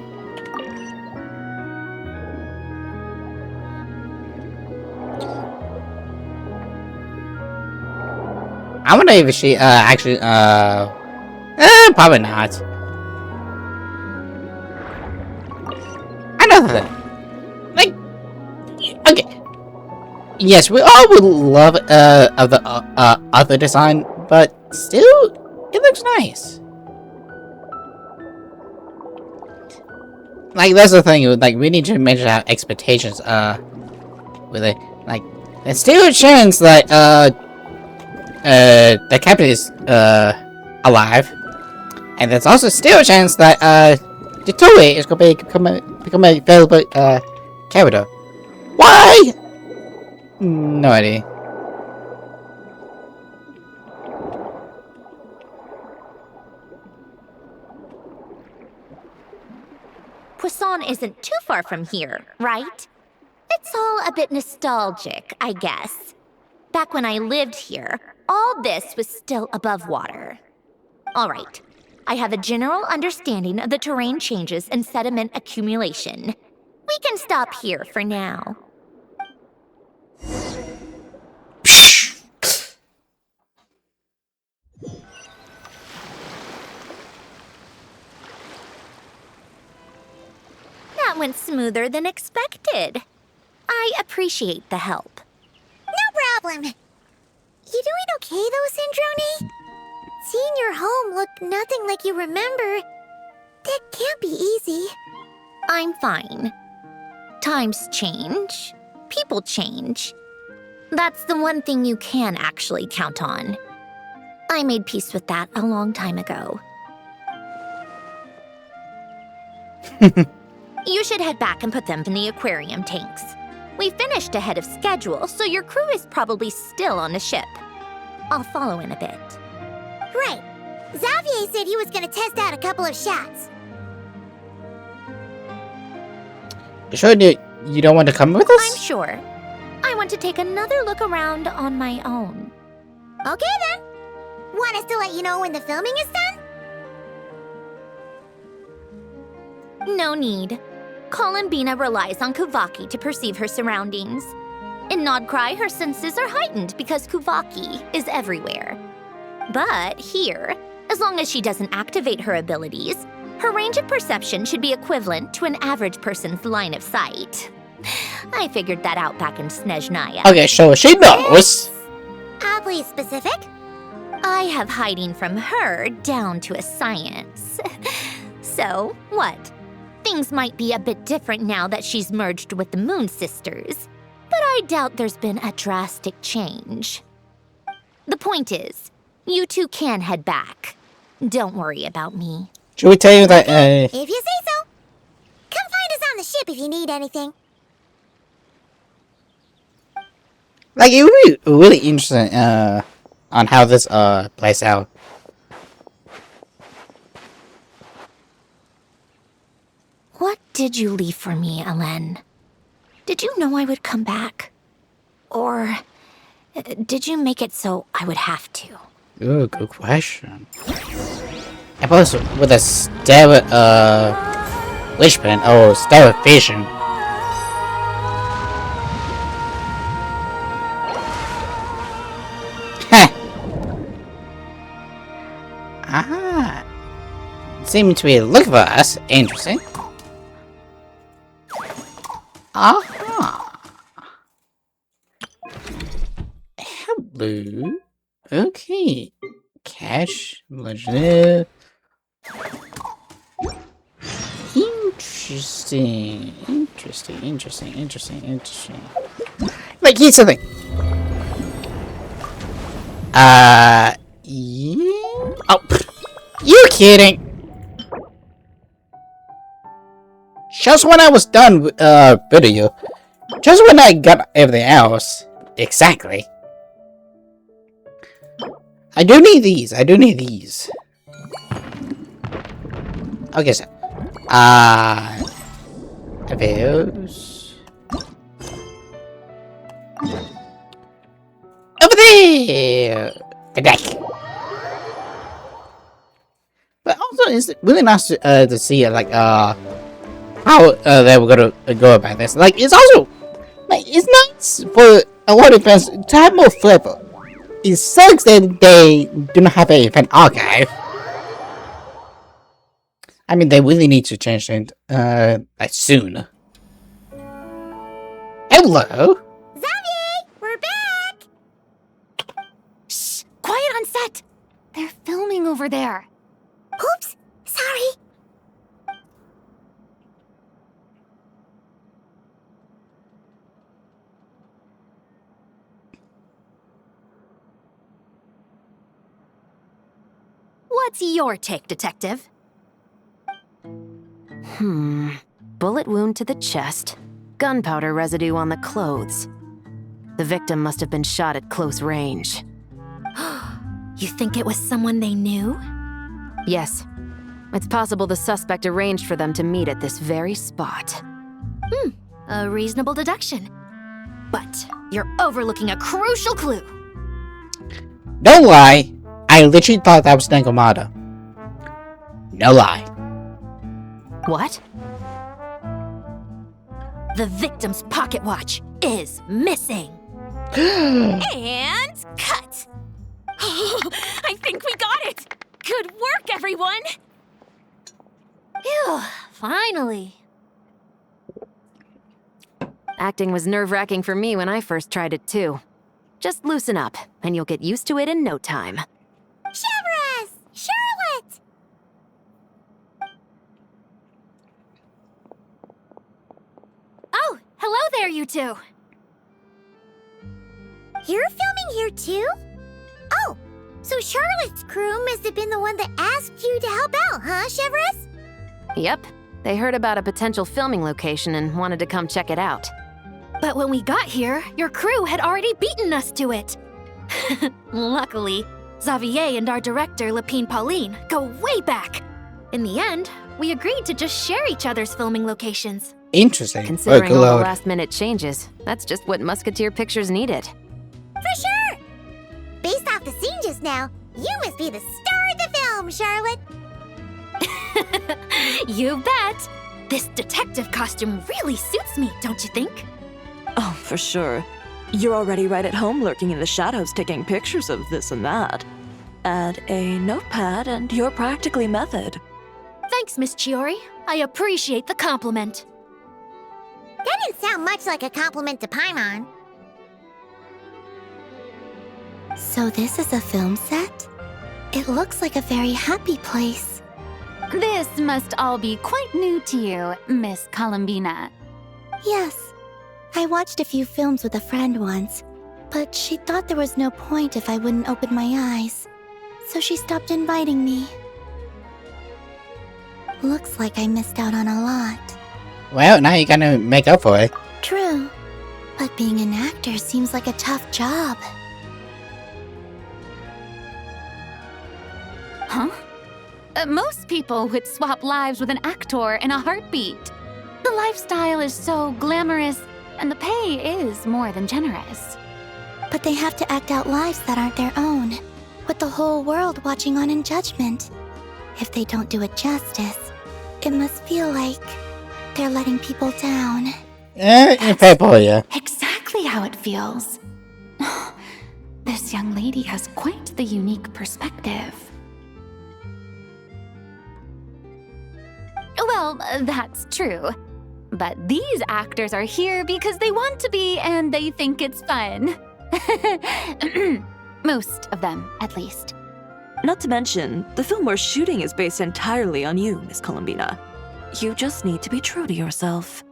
I wonder if she actually probably not. Another thing. Like, okay. Yes, we all would love of the other design, but still, it looks nice. Like, that's the thing. Like, we need to manage our expectations. With it, like, there's still a chance that the captain is alive, and there's also still a chance that the toy is going to become a valuable character. Why? No idea. Poisson isn't too far from here, right? It's all a bit nostalgic, I guess. Back when I lived here, all this was still above water. All right, I have a general understanding of the terrain changes and sediment accumulation. We can stop here for now. That went smoother than expected. I appreciate the help. No problem. You doing okay though, Sandrona? Seeing your home look nothing like you remember, that can't be easy. I'm fine. Times change. People change. That's the one thing you can actually count on. I made peace with that a long time ago. You should head back and put them in the aquarium tanks. We finished ahead of schedule, so your crew is probably still on the ship. I'll follow in a bit. Right. Xavier said he was gonna test out a couple of shots. You sure you don't want to come with us? I'm sure. I want to take another look around on my own. Okay then. Want us to let you know when the filming is done? No need. Columbina relies on Kuvaki to perceive her surroundings. In Nodcry, her senses are heightened because Kuvaki is everywhere. But here, as long as she doesn't activate her abilities, her range of perception should be equivalent to an average person's line of sight. I figured that out back in Snezhnaya. Okay, so she knows. Oddly specific. I have hiding from her down to a science. So, what? Things might be a bit different now that she's merged with the Moon Sisters, but I doubt there's been a drastic change. The point is, you two can head back. Don't worry about me. Should we tell you that, If you say so. Come find us on the ship if you need anything. like, it would be really interesting, on how this, plays out. What did you leave for me, Alen? Did you know I would come back? Or did you make it so I would have to? Ooh, good question. I suppose with a stellar, wishbone or stellar vision. Heh. Ah. Seem to be looking for us. Interesting. Aha. Hello. Okay. Cash. Legend. Interesting. Interesting. Like, here's the thing. Yeah. Oh, you kidding? Just when I was done with video. Just when I got everything else. Exactly. I do need these. Okay, so. Those. Over there! The deck. But also, it's really nice to see, like, how they were gonna go about this. Like, it's also, like, it's nice for a lot of fans to have more flavor. It sucks that they do not have a fan archive. I mean, they really need to change it, like, soon. Hello? Xavier, we're back! Shh! Quiet on set! They're filming over there. Oops, sorry. What's your take, Detective? Bullet wound to the chest. Gunpowder residue on the clothes. The victim must have been shot at close range. You think it was someone they knew? Yes. It's possible the suspect arranged for them to meet at this very spot. A reasonable deduction. But you're overlooking a crucial clue. Don't lie. I literally thought that was Nagomata. No lie. What? The victim's pocket watch is missing. And cut! I think we got it! Good work, everyone! Phew, finally. Acting was nerve-wracking for me when I first tried it too. Just loosen up, and you'll get used to it in no time. Severus! Charlotte! Oh, hello there, you two. You're filming here too? Oh, so Charlotte's crew must have been the one that asked you to help out, huh, Severus? Yep. They heard about a potential filming location and wanted to come check it out. But when we got here, your crew had already beaten us to it. Luckily, Xavier and our director, Lapine Pauline, go way back. In the end, we agreed to just share each other's filming locations. Interesting. Considering all the last-minute changes, that's just what Musketeer Pictures needed. For sure! Based off the scene just now, you must be the star of the film, Charlotte! You bet! This detective costume really suits me, don't you think? Oh, for sure. You're already right at home lurking in the shadows taking pictures of this and that. Add a notepad and you're practically method. Thanks, Miss Chiori. I appreciate the compliment. That didn't sound much like a compliment to Paimon. So this is a film set? It looks like a very happy place. This must all be quite new to you, Miss Columbina. Yes. I watched a few films with a friend once, but she thought there was no point if I wouldn't open my eyes. So she stopped inviting me. Looks like I missed out on a lot. Well, now you're gonna make up for it. True. But being an actor seems like a tough job. Huh? Most people would swap lives with an actor in a heartbeat. The lifestyle is so glamorous, and the pay is more than generous. But they have to act out lives that aren't their own, with the whole world watching on in judgment. If they don't do it justice, it must feel like they're letting people down. In paper, yeah. Exactly how it feels. This young lady has quite the unique perspective. Well, that's true. But these actors are here because they want to be and they think it's fun. Most of them, at least. Not to mention, the film we're shooting is based entirely on you, Miss Columbina. You just need to be true to yourself.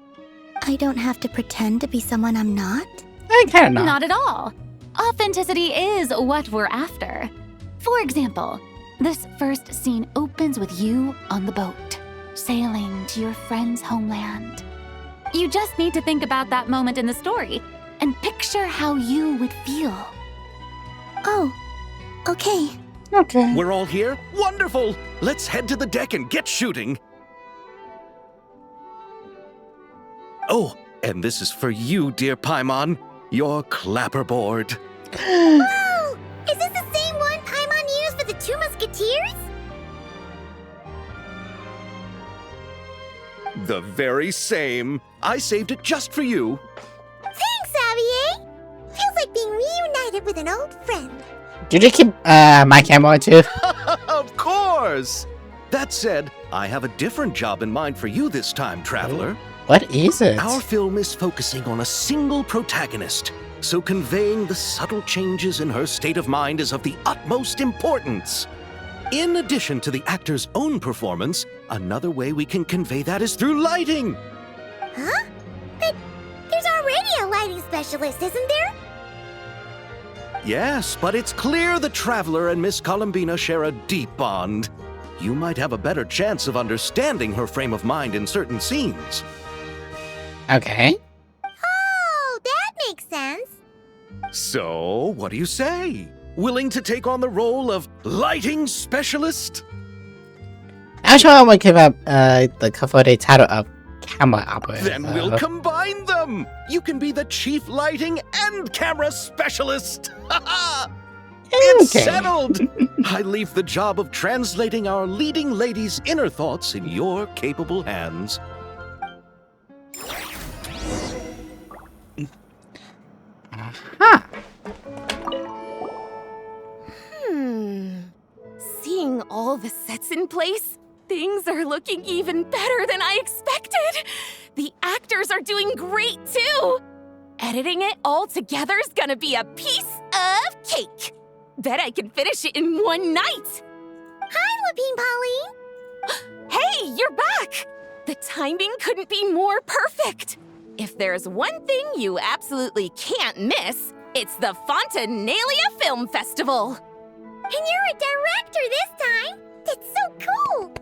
I don't have to pretend to be someone I'm not? I kinda not. Not at all. Authenticity is what we're after. For example, this first scene opens with you on the boat, sailing to your friend's homeland. You just need to think about that moment in the story and picture how you would feel. Oh, okay. Okay. We're all here? Wonderful! Let's head to the deck and get shooting. Oh, and this is for you, dear Paimon. Your clapperboard. Whoa! Is this the same one Paimon used for the Two Musketeers? The very same. I saved it just for you. Thanks, Xavier! Feels like being reunited with an old friend. Did you keep my camera too? Of course! That said, I have a different job in mind for you this time, Traveler. What is it? Our film is focusing on a single protagonist, so conveying the subtle changes in her state of mind is of the utmost importance. In addition to the actor's own performance, another way we can convey that is through lighting. Huh? But there's already a lighting specialist, isn't there? Yes, but it's clear the Traveler and Miss Columbina share a deep bond. You might have a better chance of understanding her frame of mind in certain scenes. Okay. Oh, that makes sense. So, what do you say? Willing to take on the role of lighting specialist? Actually, I would give up the cover the title of camera operator. Then we'll combine them! You can be the chief lighting and camera specialist! It's Okay. settled! I leave the job of translating our leading lady's inner thoughts in your capable hands. Huh. Seeing all the sets in place, things are looking even better than I expected. The actors are doing great too. Editing it all together is gonna be a piece of cake. Bet I can finish it in one night. Hi, Lupine Pauline. Hey, you're back! The timing couldn't be more perfect. If there's one thing you absolutely can't miss, it's the Fontinalia Film Festival. And you're a director this time. That's so cool.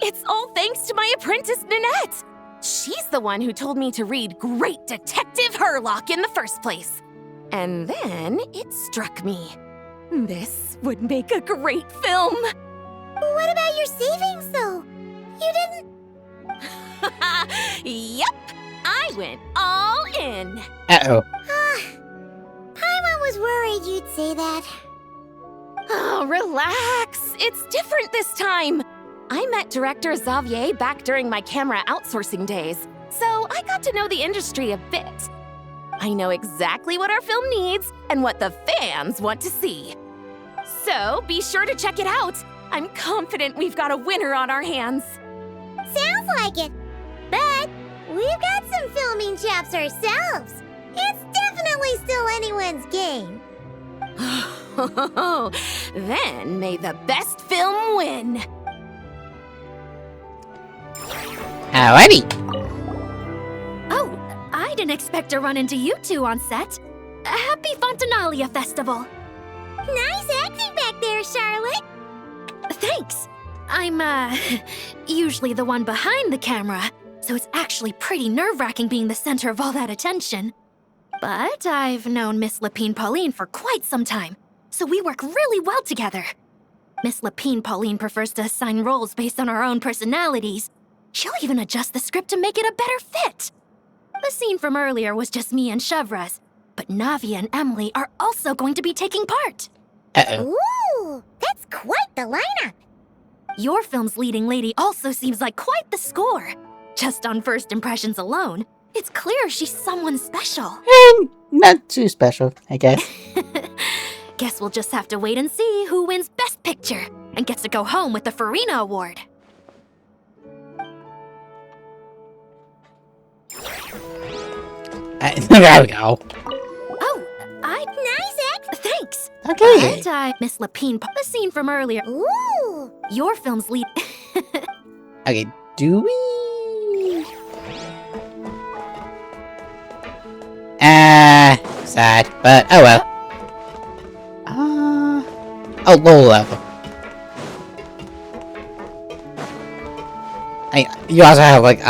It's all thanks to my apprentice, Nanette. She's the one who told me to read Great Detective Herlock in the first place. And then it struck me. This would make a great film. What about your savings, though? You didn't... Yep, I went all in. Uh-oh. Paimon was worried you'd say that. Oh, relax. It's different this time. I met director Xavier back during my camera outsourcing days, so I got to know the industry a bit. I know exactly what our film needs and what the fans want to see. So be sure to check it out. I'm confident we've got a winner on our hands. Sounds like it. But we've got some filming chops ourselves. It's definitely still anyone's game. Then may the best film win. Alrighty. Oh, I didn't expect to run into you two on set. Happy Fontinalia Festival. Nice acting back there, Charlotte. Thanks. I'm, usually the one behind the camera, so it's actually pretty nerve-wracking being the center of all that attention. But I've known Miss Lapine Pauline for quite some time, so we work really well together. Miss Lapine Pauline prefers to assign roles based on our own personalities. She'll even adjust the script to make it a better fit. The scene from earlier was just me and Chevres, but Navia and Emily are also going to be taking part. Uh-oh. Ooh, that's quite the lineup. Your film's leading lady also seems like quite the score. Just on first impressions alone, it's clear she's someone special. And not too special, I guess. Guess we'll just have to wait and see who wins Best Picture and gets to go home with the Farina Award. There we go. Oh, nice, X. Thanks. Okay. But Miss Lapine, the scene from earlier. Ooh. Your film's lead. Okay, do we? Sad, but oh well. Oh, low level. You also have like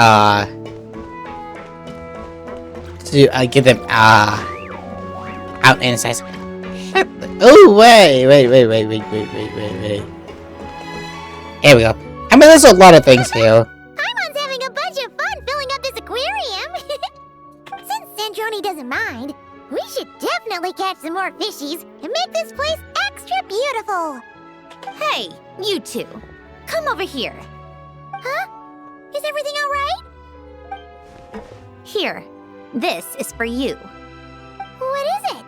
to get them out and says, oh wait. Here we go. I mean, there's a lot of things here. Paimon's having a bunch of fun filling up this aquarium. Since Sandrona doesn't mind, we should definitely catch some more fishies and make this place extra beautiful. Hey, you two. Come over here. Huh? Is everything all right? Here. This is for you. What is it?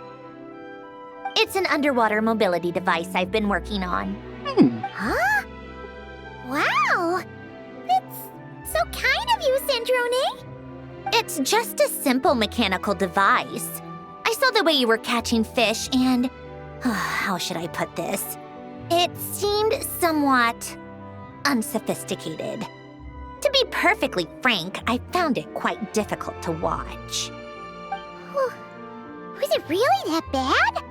It's an underwater mobility device I've been working on. Huh? Wow! It's so kind of you, Sandrona. It's just a simple mechanical device. I saw the way you were catching fish and... how should I put this? It seemed somewhat... unsophisticated. To be perfectly frank, I found it quite difficult to watch. Was it really that bad?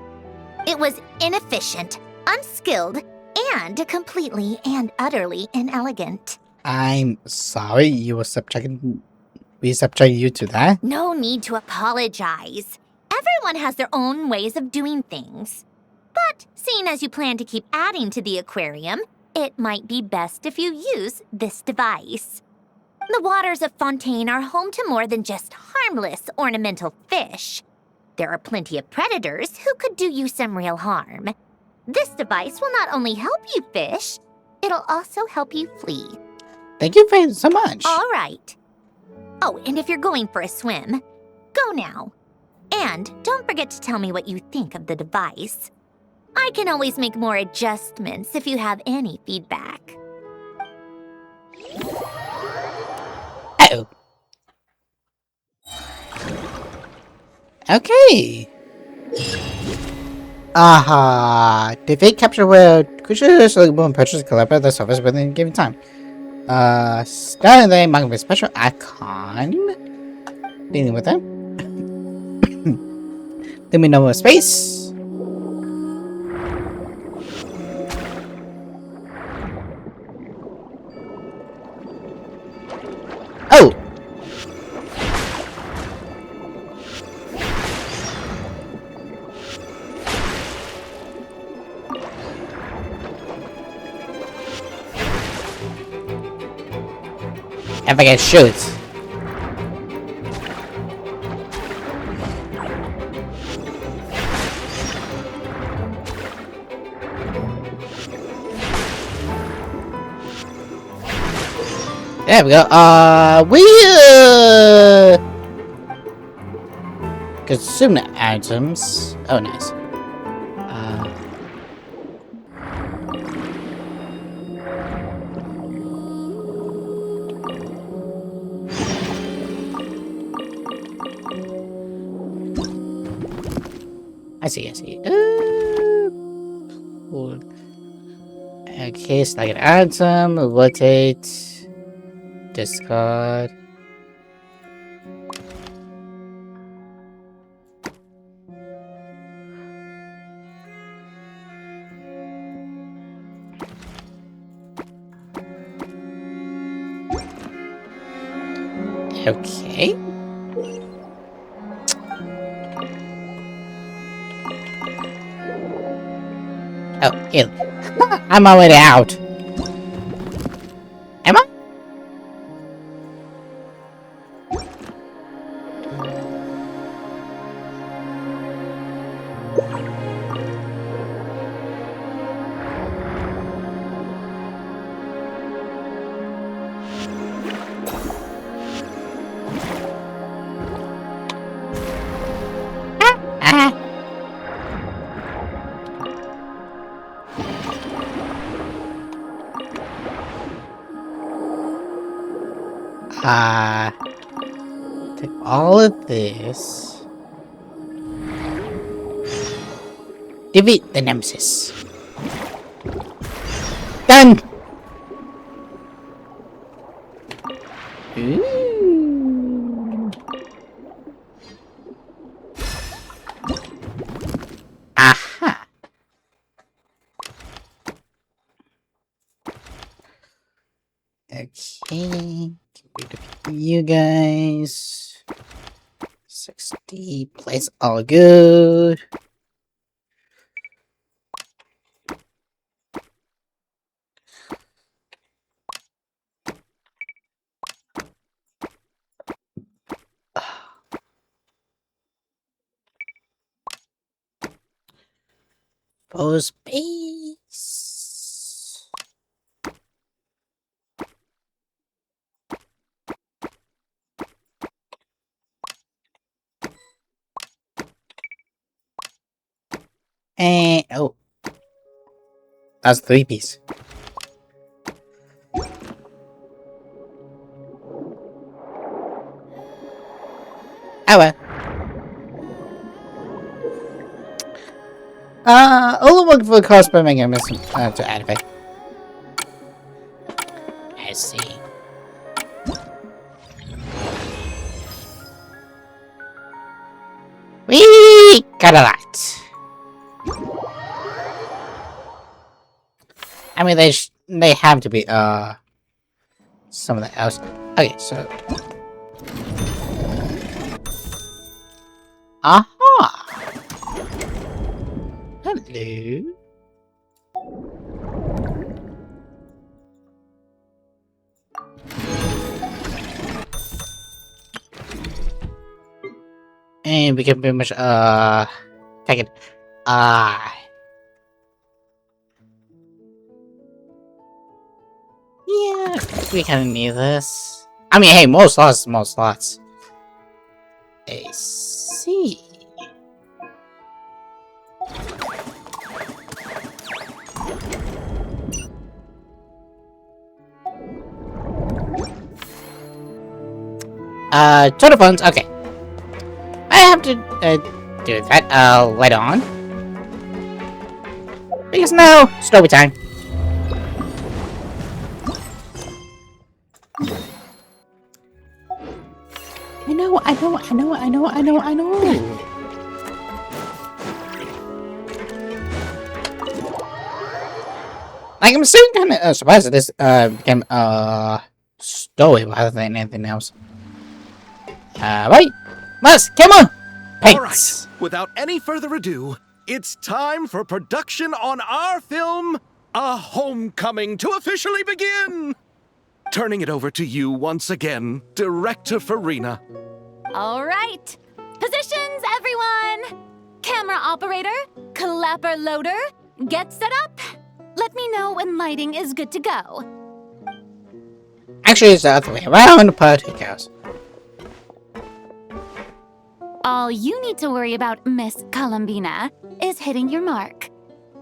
It was inefficient, unskilled, and completely and utterly inelegant. I'm sorry we subjected you to that. No need to apologize. Everyone has their own ways of doing things. But seeing as you plan to keep adding to the aquarium, it might be best if you use this device. The waters of Fontaine are home to more than just harmless ornamental fish. There are plenty of predators who could do you some real harm. This device will not only help you fish, it'll also help you flee. Thank you so much. All right. Oh, and if you're going for a swim, go now. And don't forget to tell me what you think of the device. I can always make more adjustments if you have any feedback. Uh-oh. Okay. Aha. Defeat capture where creatures will purchase a collector the surface within a given time. Starting the mark with a special icon. Dealing with them. Let me know more space. Oh! If I can shoot. There we go. Consume the items. Oh, nice. I see. Cool. Okay, select an item, rotate, discard. Okay. Oh, here. I'm already out. Am I? Ah. Take all of this. Defeat the Nemesis. Done! Ooh. Aha! Okay. Get rid of you guys. 60 plays all good. Pose base. And oh, that's 3 piece. Oh well. I'll look for cosplay mechanism to activate. I see. We got a lot. I mean, they have to be some of the else. Okay, so aha. Hello. And we can pretty much take it. Yeah, we kind of need this. I mean, hey, more slots is more slots. I see. Total funds, okay. I have to do that later on. Because now, story time. I know. Like, I'm still kind of surprised that this became story rather than anything else. Right, let's come on. All right, without any further ado, it's time for production on our film, A Homecoming, to officially begin. Turning it over to you once again, Director Farina. All right. Positions, everyone. Camera operator, clapper loader, get set up. Let me know when lighting is good to go. Actually, it's the other way around, but who cares? All you need to worry about, Miss Columbina, is hitting your mark.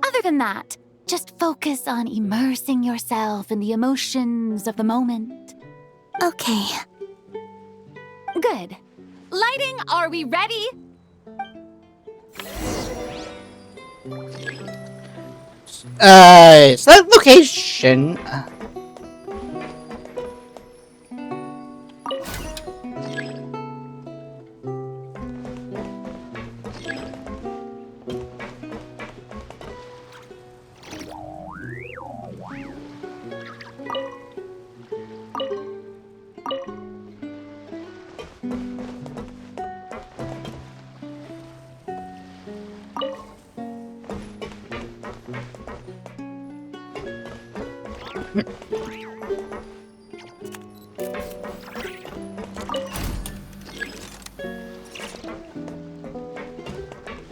Other than that, just focus on immersing yourself in the emotions of the moment. Okay. Good. Lighting, are we ready? Select location.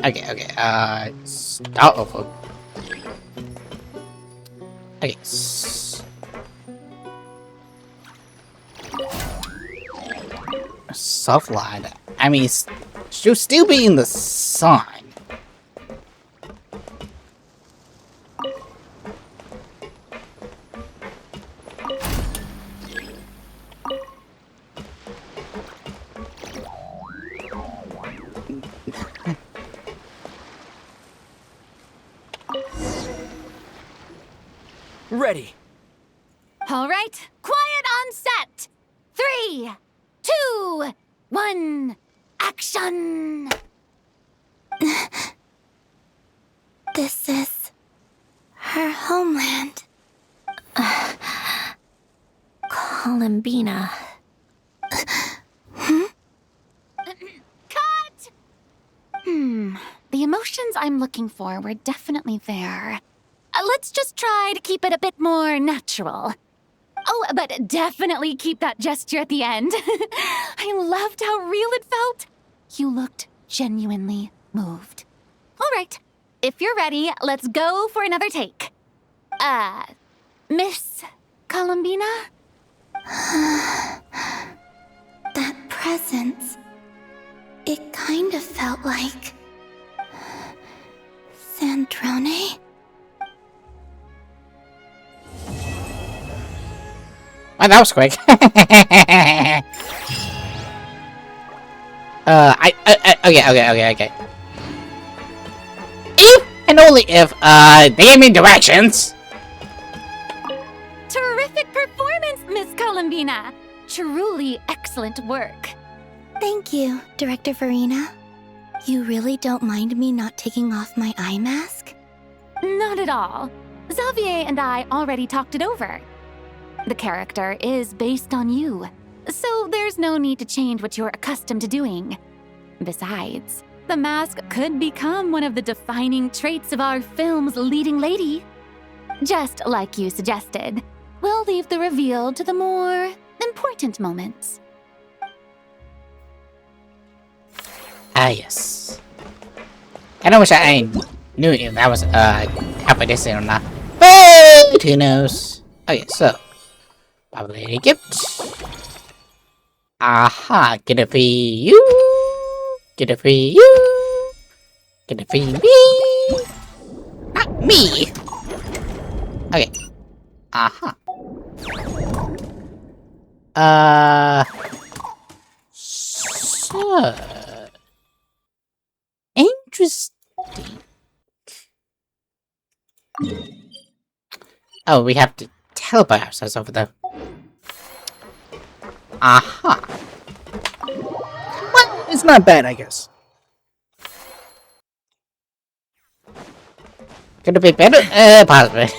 Okay, start over. Okay. Soft light. I mean, she'll still be in the sun. Ready. All right, quiet on set. 3, 2, 1, action! This is her homeland. Columbina. Cut! The emotions I'm looking for were definitely there. Let's just try to keep it a bit more natural. Oh, but definitely keep that gesture at the end. I loved how real it felt. You looked genuinely moved. All right, if you're ready, let's go for another take. Miss Columbina? That presence. It kind of felt like Sandrona. Well, that was quick. Okay. If and only if, they give me directions. Terrific performance, Miss Columbina. Truly excellent work. Thank you, Director Farina. You really don't mind me not taking off my eye mask? Not at all. Xavier and I already talked it over. The character is based on you, so there's no need to change what you're accustomed to doing. Besides, the mask could become one of the defining traits of our film's leading lady. Just like you suggested, we'll leave the reveal to the more important moments. Yes. I wish I knew if that was halfway decent or not. But who knows? Okay, so probably gift. Aha, get it for you. Get it for you. Get it for me. Not me. Okay. Aha. So interesting. Oh, we have to teleport ourselves over there. Aha. Well, it's not bad, I guess. Could it be better? Possibly.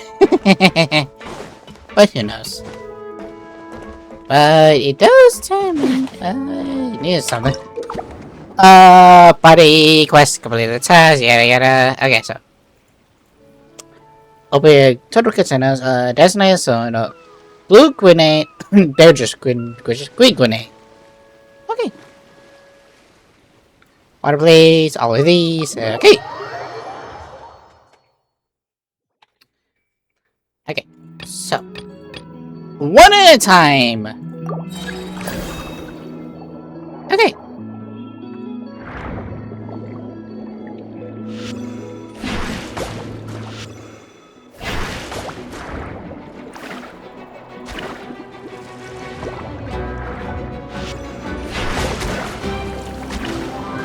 But who knows? But it does tell me it needs something. Buddy, quest completed, task, yada yada. Okay, so. Open total containers, designated zone, blue grenade, just green grenade. Okay. Water blaze, all of these, okay. Okay, so. One at a time! Okay.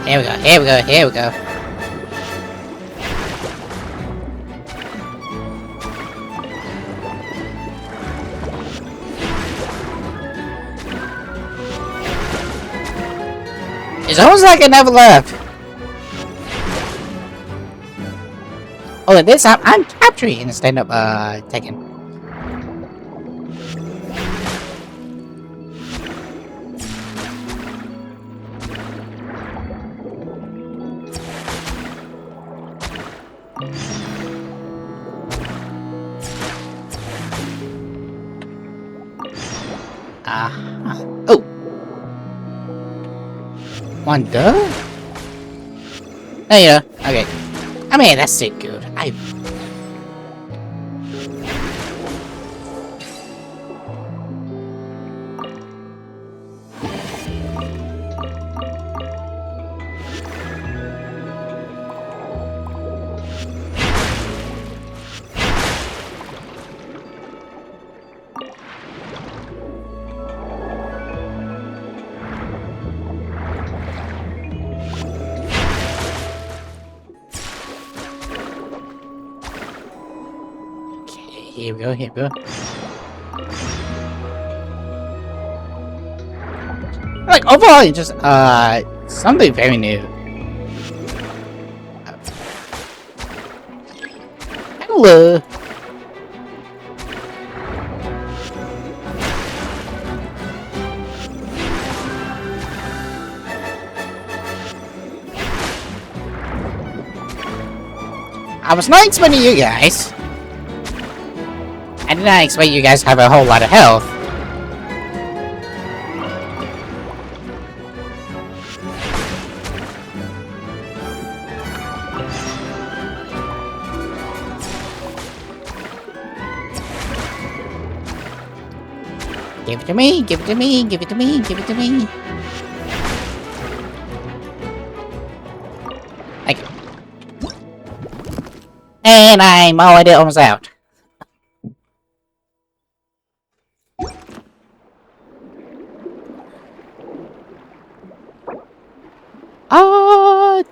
Here we go. It's almost like I never left. Oh, this I'm capturing instead of taking. Oh! Wonder? There you go. Okay. I mean, that's still good. Here we go, here we go. Like, overall, it's just, something very new. Hello! I was not expecting you guys. I did not expect you guys to have a whole lot of health. Give it to me, give it to me, give it to me, give it to me. Thank you. And I'm already almost out.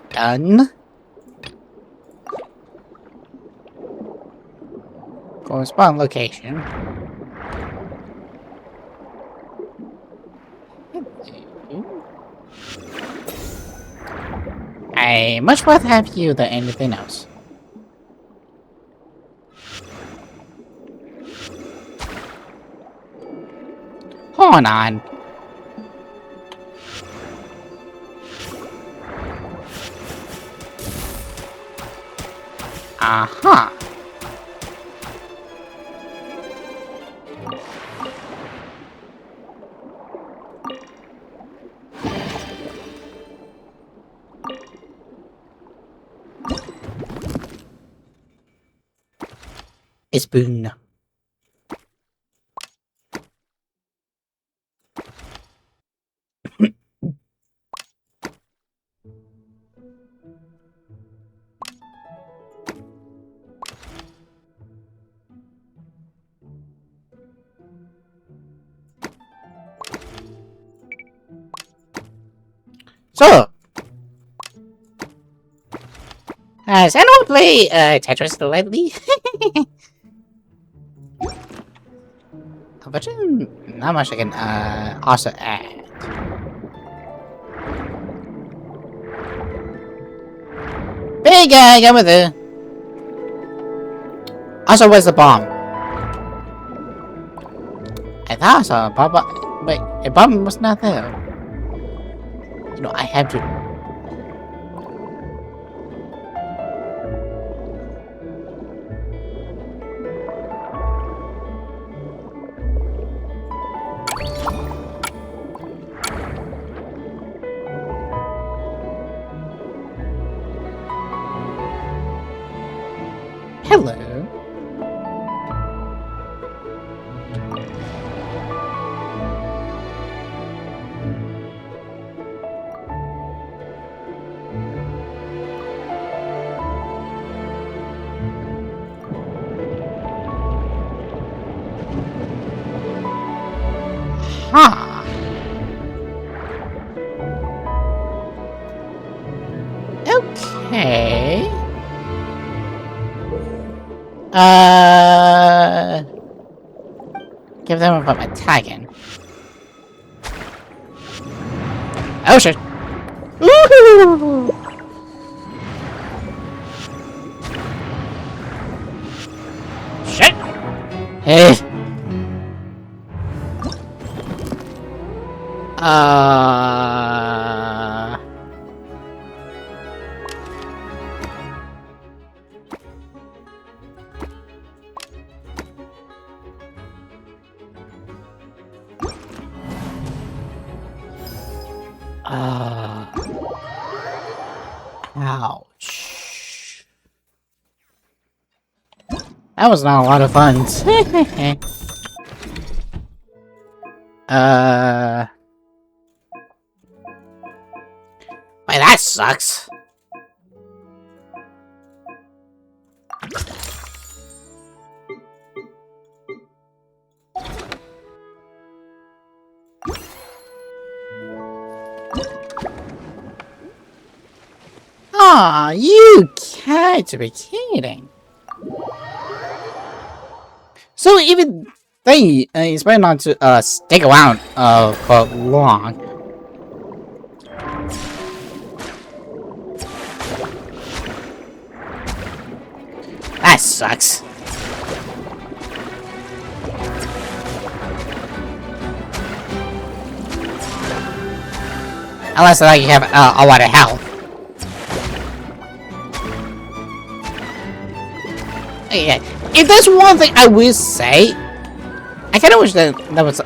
Done. Correspond location. I much rather have you than anything else. Hold on. Aha. Spoon. So, has anyone play Tetris lately? But not much I can also add. Big guy, come with it. Also, where's the bomb? I thought I saw a bomb, but a bomb was not there. You know, I have to. Hello. Ha. Okay. Give them a attacking. Oh shit! Woohoo! Shit! Hey. That was not a lot of fun. Wait, that sucks. Aw, you can't be kidding. So even they expect not to stick around for long. That sucks. Unless like you have a lot of health. Yeah, if there's one thing I will say, I kind of wish that was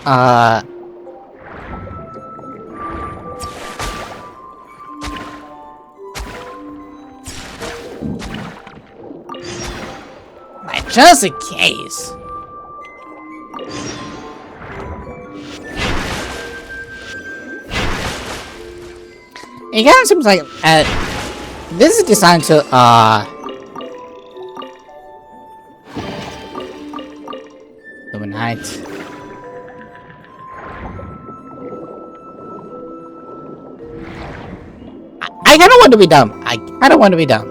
like, just in case. It kind of seems like this is designed to Illuminate. I kind of want to be dumb. I kind of want to be dumb.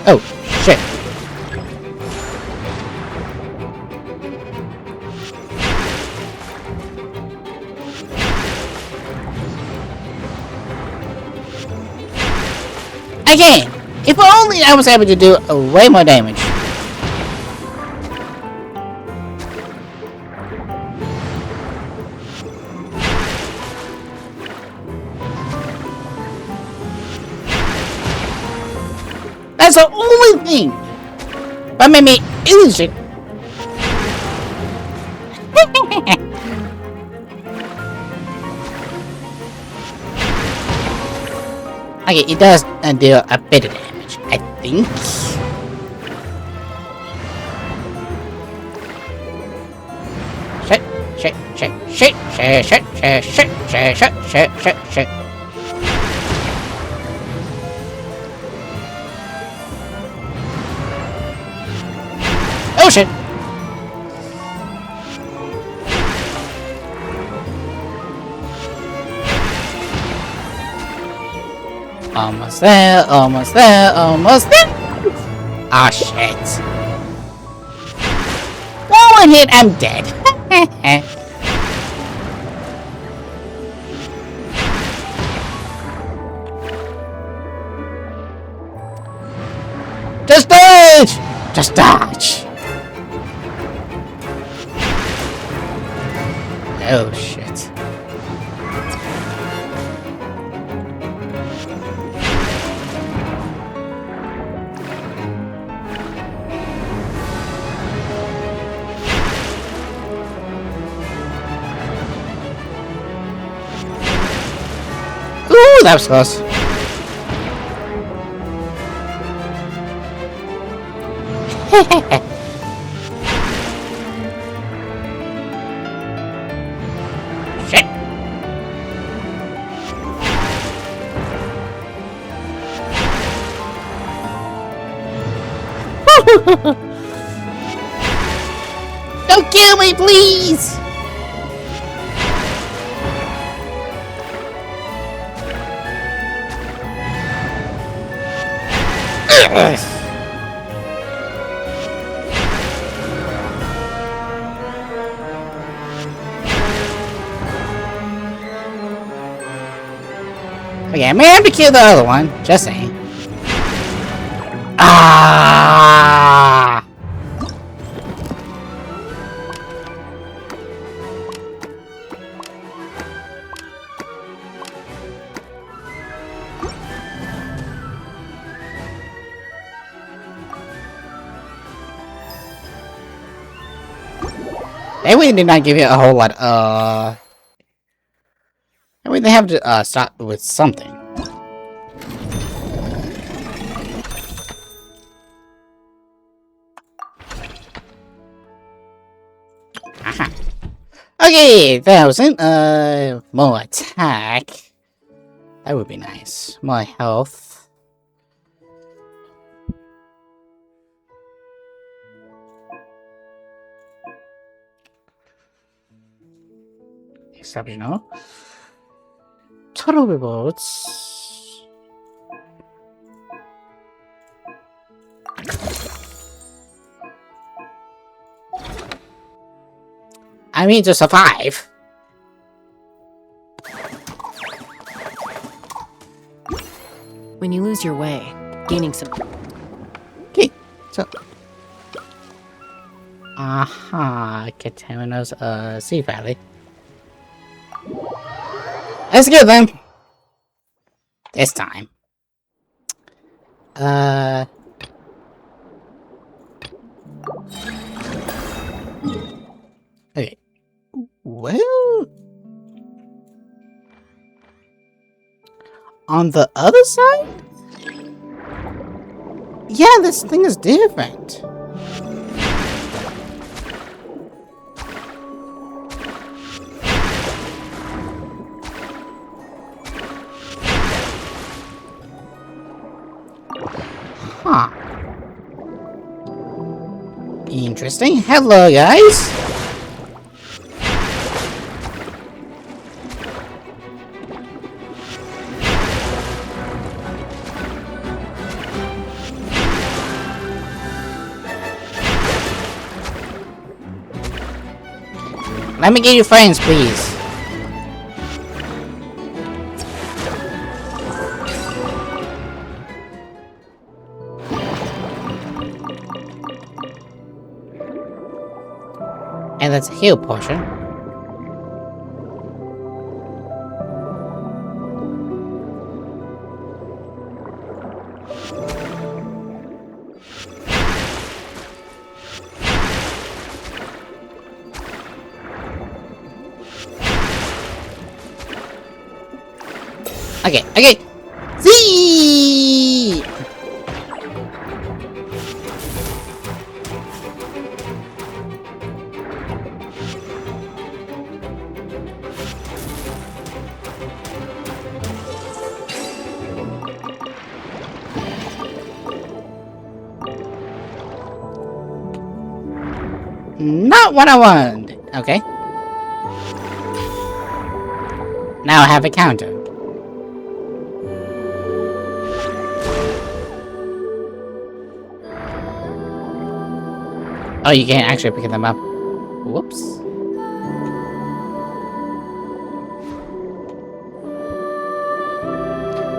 Oh, shit. Again, if only I was able to do way more damage. That's the only thing that made me illusion. Okay, it does do a bit of damage, I think. Shit, shit, shit, shit, shit, shit, shit, shit, shit, shit, shit, shit, shit. Oh shit! Almost there, almost there, almost there! Ah, shit. One hit, I'm dead. Just dodge! Just dodge! Oh shit. Ooh, that was close. Shit. Don't kill me, please! Okay, I may have to kill the other one. Just saying. Ah! They really did not give you a whole lot. I mean, they have to start with something. Aha. Okay, 1,000. More attack. That would be nice. More health. Exceptional. Total rewards. I mean, to survive. When you lose your way, gaining some... Okay, so... Aha, Katana's, Sea Valley. Let's go then! This time. Okay. Well... On the other side? Yeah, this thing is different. Huh. Interesting. Hello, guys. Let me get you friends, please. And that's a heal potion. Okay. See. Not what I want. Okay. Now I have a counter. Oh, you can't actually pick them up. Whoops.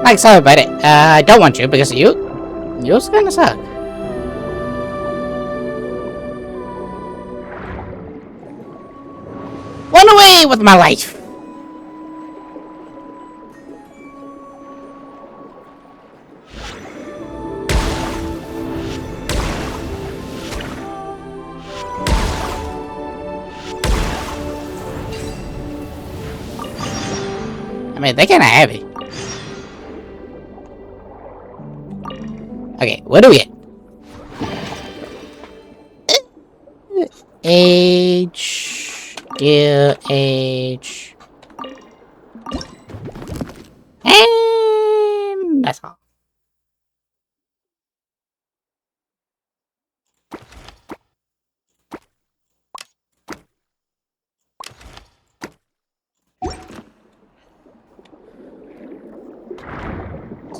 Like, sorry about it. I don't want you because you're gonna suck. Run away with my life. I mean, they're kinda heavy. Okay, what do we get? Age. Skill, age. And that's all.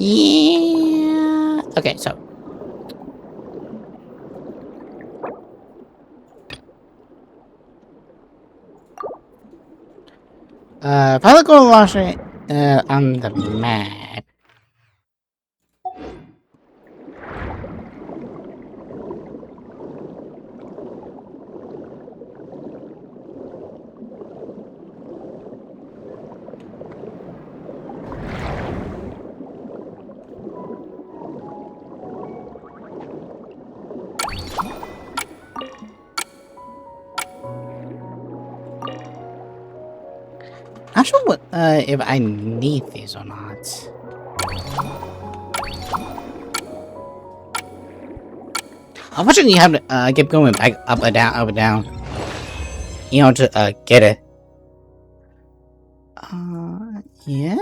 Yeah. Okay, so. If I look over Washington on the map. Not sure what if I need these or not. Unfortunately, you have to keep going back up and down, you know, to get it. Yeah.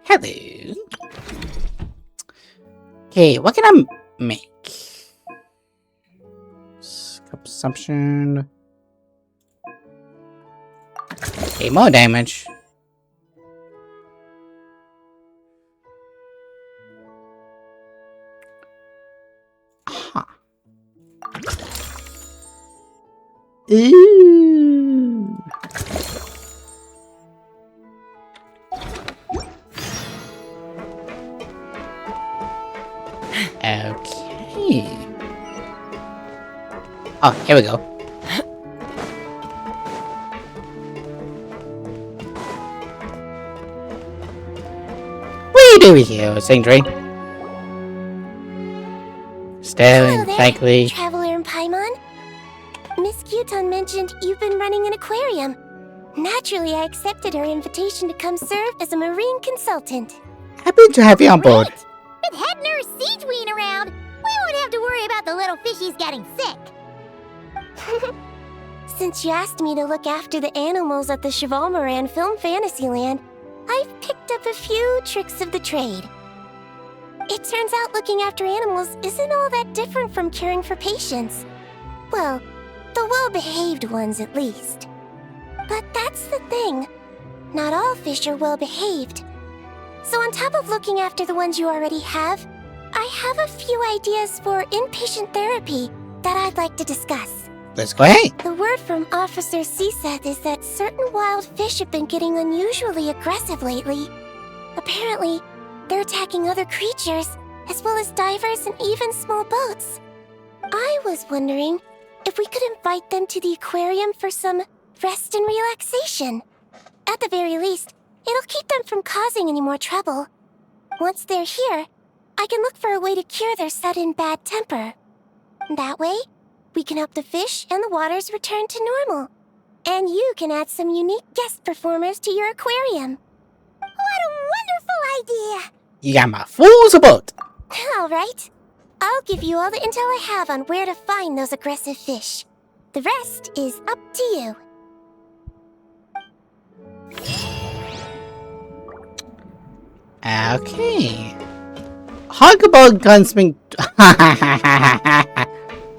Hello. Okay, what can I make? Consumption. Okay, more damage. Huh. Ooh. Okay. Oh, here we go. What are you doing here, Sandrona? Staring blankly. Traveler in Paimon. Miss Kyuton mentioned you've been running an aquarium. Naturally, I accepted her invitation to come serve as a marine consultant. Happy to have you on board. Great. With head nurse Siegeween around, we won't have to worry about the little fishies getting sick. Since you asked me to look after the animals at the Chevalmoran Film Fantasyland, I've picked up a few tricks of the trade. It turns out looking after animals isn't all that different from caring for patients. Well, the well-behaved ones at least. But that's the thing. Not all fish are well-behaved. So on top of looking after the ones you already have, I have a few ideas for inpatient therapy that I'd like to discuss. Let's go ahead. The word from Officer Siseth is that certain wild fish have been getting unusually aggressive lately. Apparently, they're attacking other creatures, as well as divers and even small boats. I was wondering if we could invite them to the aquarium for some rest and relaxation. At the very least, it'll keep them from causing any more trouble. Once they're here, I can look for a way to cure their sudden bad temper. That way, we can help the fish and the waters return to normal. And you can add some unique guest performers to your aquarium. What a wonderful idea! You got my full support. All right. I'll give you all the intel I have on where to find those aggressive fish. The rest is up to you. Okay. Huggable gunsmith.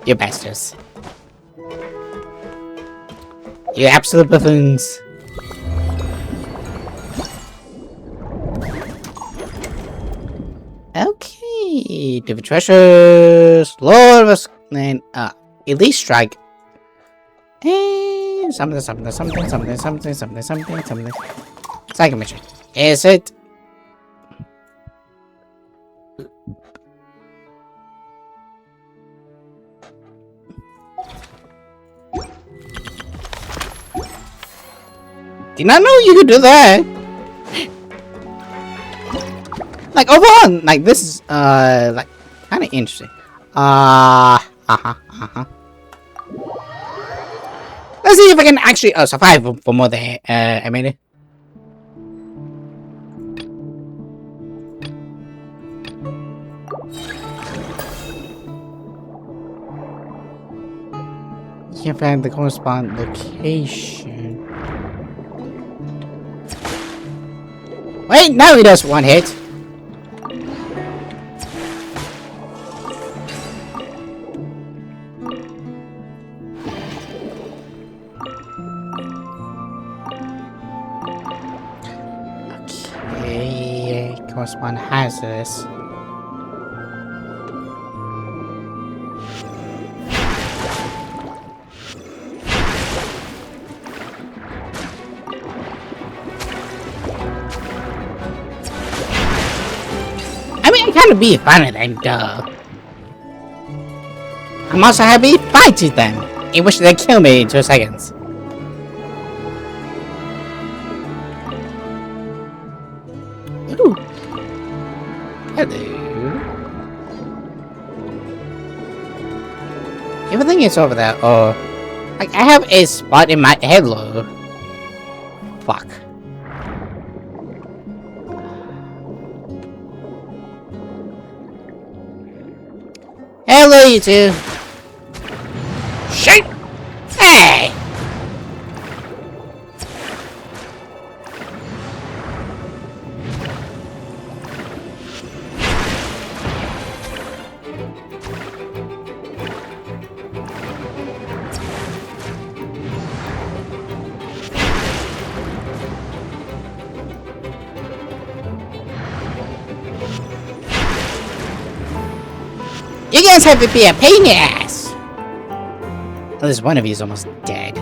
You bastards. You absolute buffoons. Okay. Different treasures. Lord of us. And, Elite Strike. And something. Second mission. Is it? Did not know you could do that. Like overall, like this is like kind of interesting. Let's see if I can actually survive for more than a minute. You can find the corresponding location. Wait, now he does one hit. Okay, correspond hazardous. Kind of be fun with them, duh. I'm also happy fighting them. In which they kill me in 2 seconds. Ooh. Hello. Everything is over there. Oh, like I have a spot in my hello. Fuck. Hello, you two. Shit! Hey! You guys have to be a pain in the ass! At least one of you is almost dead.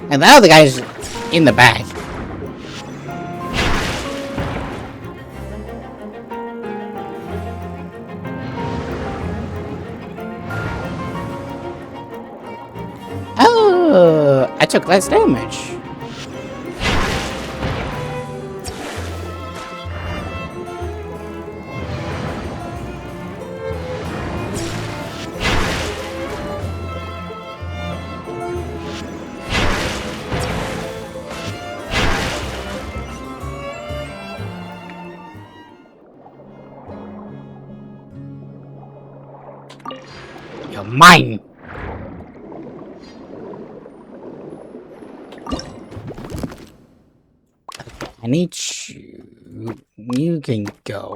And the other guy's in the back. Oh, I took less damage. You're mine! I need you. You can go.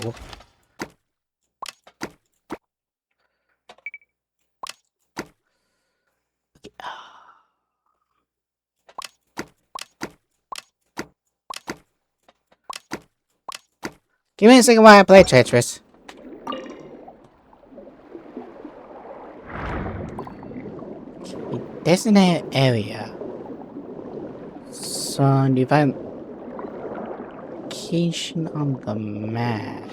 Give me a second while I play Tetris. Designated area. So, if I'm location on the map.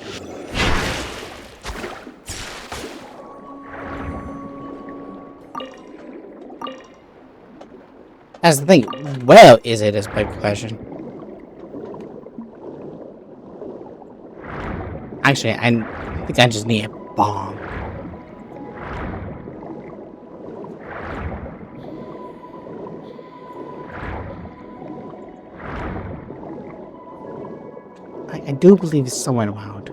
That's the thing. Where is it is my question. Actually, I think I just need a bomb. I do believe it's someone around.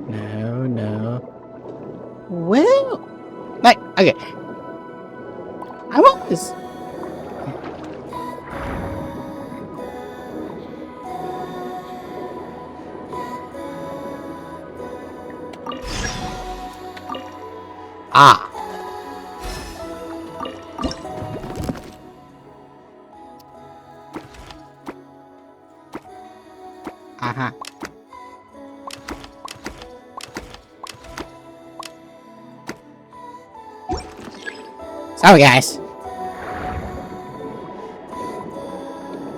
No. Well, like, okay. I want this. Ah. Uh-huh. Sorry, guys.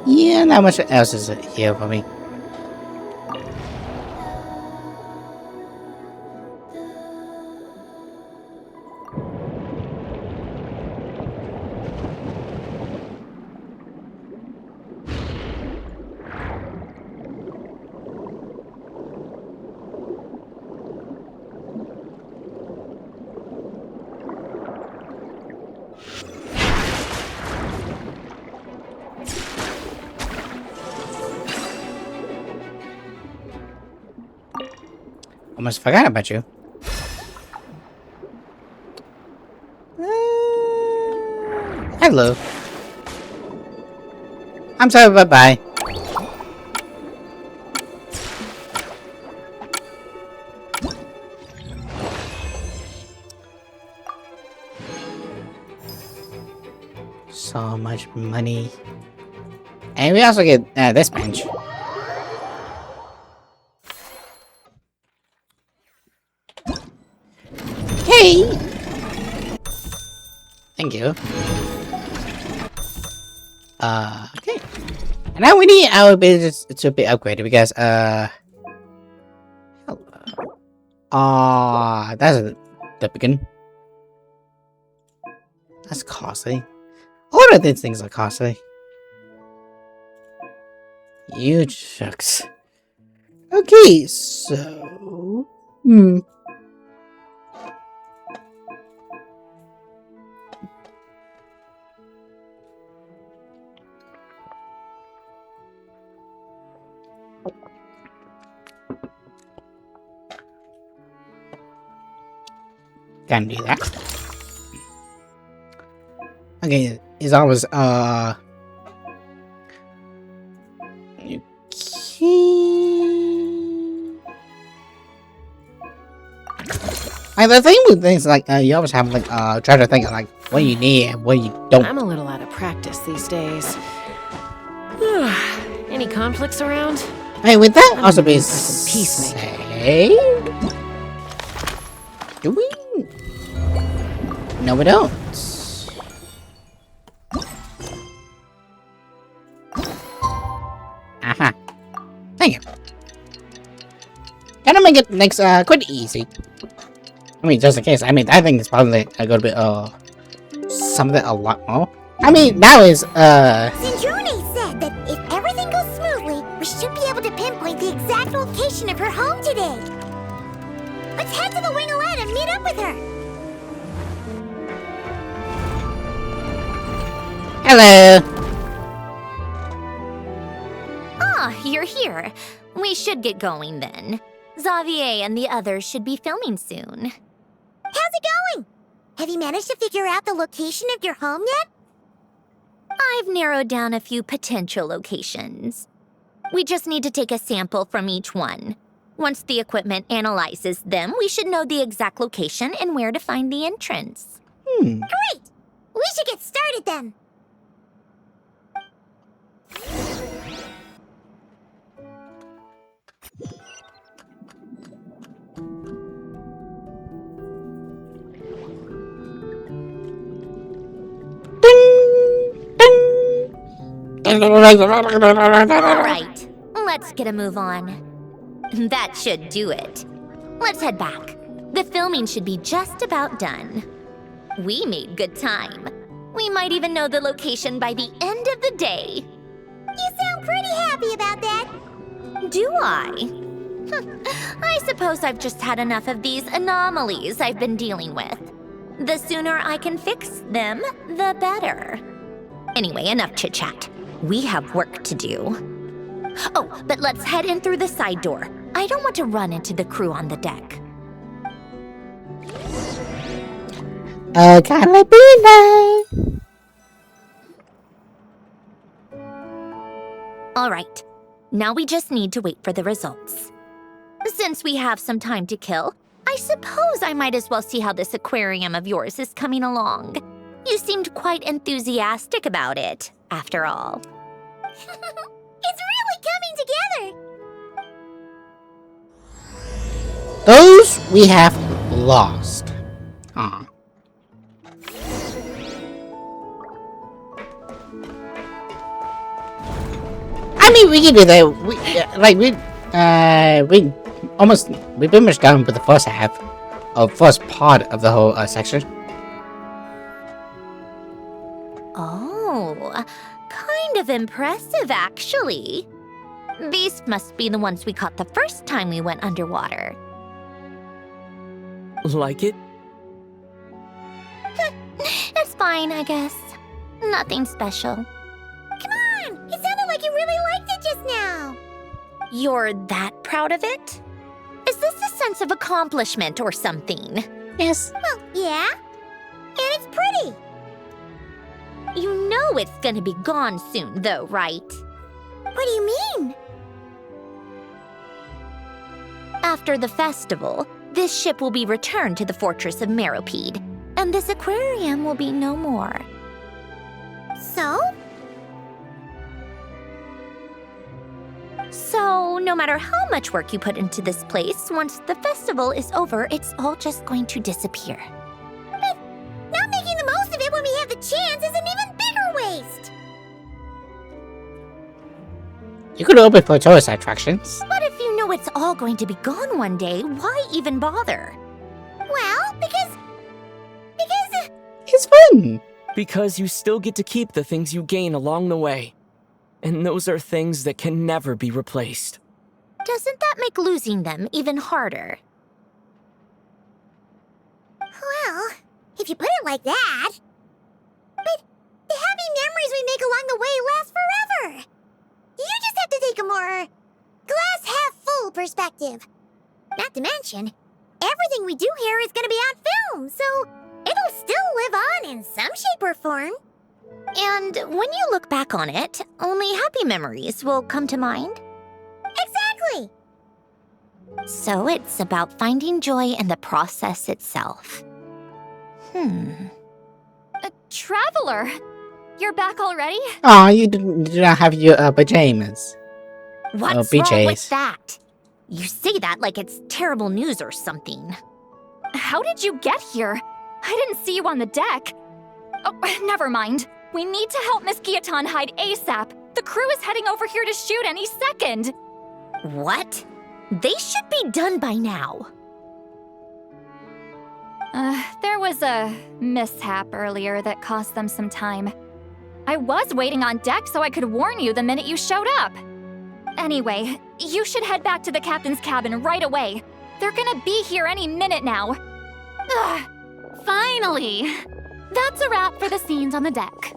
Yeah, not much else is here for me. Almost forgot about you. Hello. I'm sorry, bye-bye. So much money. And we also get this bench. Hey! Thank you. Okay. And now we need our business to be upgraded because, hello. That's the beginning. That's costly. All of these things are costly. You shucks. Okay, so... Can't do that. Okay, it's always, okay. Like, the thing with things like, you always have, like, try to think of, like, what you need and what you don't. I'm a little out of practice these days. Any conflicts around? Hey, with that also being peacemaking. said, do we? No, we don't. Aha. Thank you. Gonna make it next quite easy. I mean, just in case. I mean, I think it's probably gonna be something a lot more. I mean, now is Sandrona said that if everything goes smoothly, we should be able to pinpoint the exact location of her home today. Let's head to the Wing-O-Lad and meet up with her. hello. Ah, you're here. We should get going then. Xavier and the others should be filming soon. How's it going? Have you managed to figure out the location of your home yet? I've narrowed down a few potential locations. We just need to take a sample from each one. Once the equipment analyzes them, we should know the exact location and where to find the entrance. Great! We should get started then. Alright, let's get a move on. That should do it. Let's head back. The filming should be just about done. We made good time. We might even know the location by the end of the day. You sound pretty happy about that. Do I? I suppose I've just had enough of these anomalies I've been dealing with. The sooner I can fix them, the better. Anyway, enough chit-chat. We have work to do. Oh, but let's head in through the side door. I don't want to run into the crew on the deck. Calabina. All right, now we just need to wait for the results. Since we have some time to kill, I suppose I might as well see how this aquarium of yours is coming along. You seemed quite enthusiastic about it, after all. It's really coming together. Those we have lost. Aw. I mean, we can do that. We've pretty much done with the first half, of first part of the whole section. Oh, kind of impressive, actually. These must be the ones we caught the first time we went underwater. Like it? It's fine, I guess. Nothing special. Come on! It sounded like you really liked it just now. You're that proud of it? Is this a sense of accomplishment or something? Yes. Well, yeah. And it's pretty. You know it's gonna be gone soon, though, right? What do you mean? After the festival, this ship will be returned to the fortress of Meropede, and this aquarium will be no more. So? So, no matter how much work you put into this place, once the festival is over, it's all just going to disappear. But not making the most of it when we You could open for tourist attractions. But if you know it's all going to be gone one day, why even bother? Well, because It's fun. Because you still get to keep the things you gain along the way. And those are things that can never be replaced. Doesn't that make losing them even harder? well, if you put it like that. But the happy memories we make along the way last forever. You just have to take a more glass half full perspective. Not to mention, everything we do here is gonna be on film, so it'll still live on in some shape or form. And when you look back on it, only happy memories will come to mind? Exactly! So it's about finding joy in the process itself. Traveler, you're back already? Oh, you did not have your pajamas. What's BJ's. wrong with that? You say that like it's terrible news or something. How did you get here? I didn't see you on the deck. Oh, never mind. We need to help Miss Guillotin hide ASAP. The crew is heading over here to shoot any second. What? They should be done by now. There was a mishap earlier that cost them some time. I was waiting on deck so I could warn you the minute you showed up. Anyway, you should head back to the captain's cabin right away. They're gonna be here any minute now. Finally! That's a wrap for the scenes on the deck.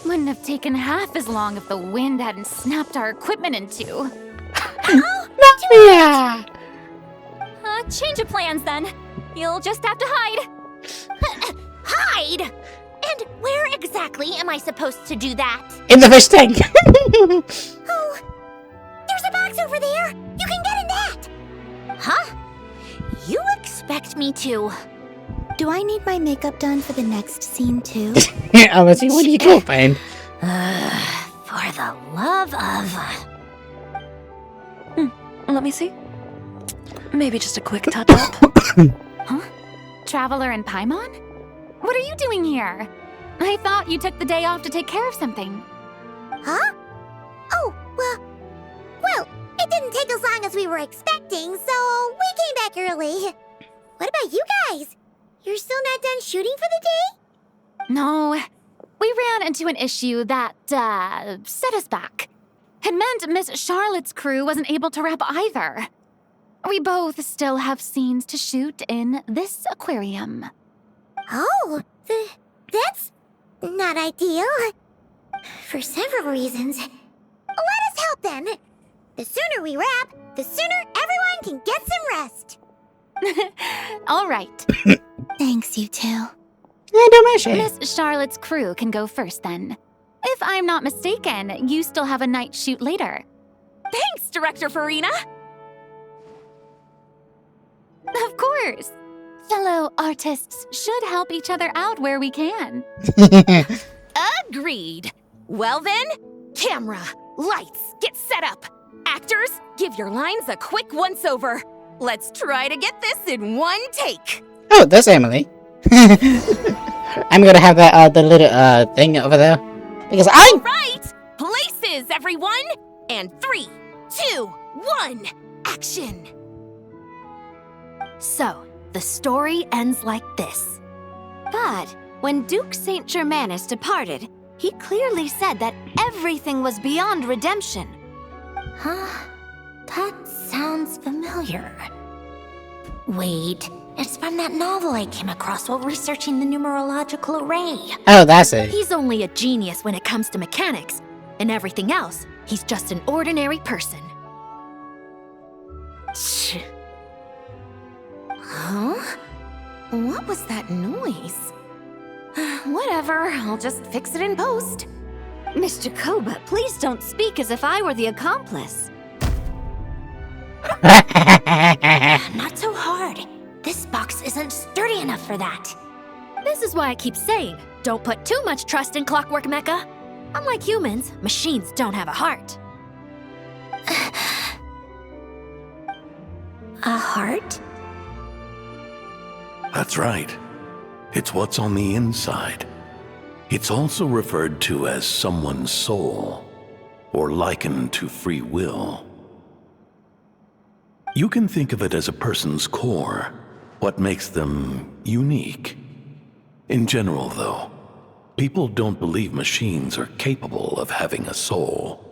Wouldn't have taken half as long if the wind hadn't snapped our equipment in two. Yeah. Change of plans then. You'll just have to hide. Hide? And where exactly am I supposed to do that? In the fish tank. Oh, there's a box over there. You can get in that. Huh? You expect me to? Do I need my makeup done for the next scene too? I was like, what are you doing? For the love of... Let me see. Maybe just a quick touch-up. Huh? Traveler and Paimon? What are you doing here? I thought you took the day off to take care of something. Huh? Oh, well, it didn't take as long as we were expecting, so we came back early. What about you guys? You're still not done shooting for the day? No, we ran into an issue that, set us back. It meant Miss Charlotte's crew wasn't able to wrap either. We both still have scenes to shoot in this aquarium. Oh, that's not ideal. For several reasons. Let us help then. The sooner we wrap, the sooner everyone can get some rest. All right. Thanks, you two. Miss Charlotte's crew can go first then. If I'm not mistaken, you still have a night shoot later. Thanks, Director Farina! Of course. Fellow artists should help each other out where we can. Agreed. Well then, camera, lights, get set up. Actors, give your lines a quick once-over. Let's try to get this in one take. Oh, there's Emily. I'm gonna have that the little thing over there because All right, places, everyone. And 3, 2, 1, action. So, the story ends like this. But when Duke Saint Germanus departed, he clearly said that everything was beyond redemption. Huh? That sounds familiar. Wait, it's from that novel I came across while researching the numerological array. Oh, that's it. He's only a genius when it comes to mechanics, and everything else, he's just an ordinary person. Huh? What was that noise? Whatever, I'll just fix it in post. Miss Jacoba, please don't speak as if I were the accomplice. Not so hard. This box isn't sturdy enough for that. This is why I keep saying, don't put too much trust in Clockwork Mecha. Unlike humans, machines don't have a heart. A heart? That's right. It's what's on the inside. It's also referred to as someone's soul, or likened to free will. You can think of it as a person's core, what makes them unique. In general, though, people don't believe machines are capable of having a soul.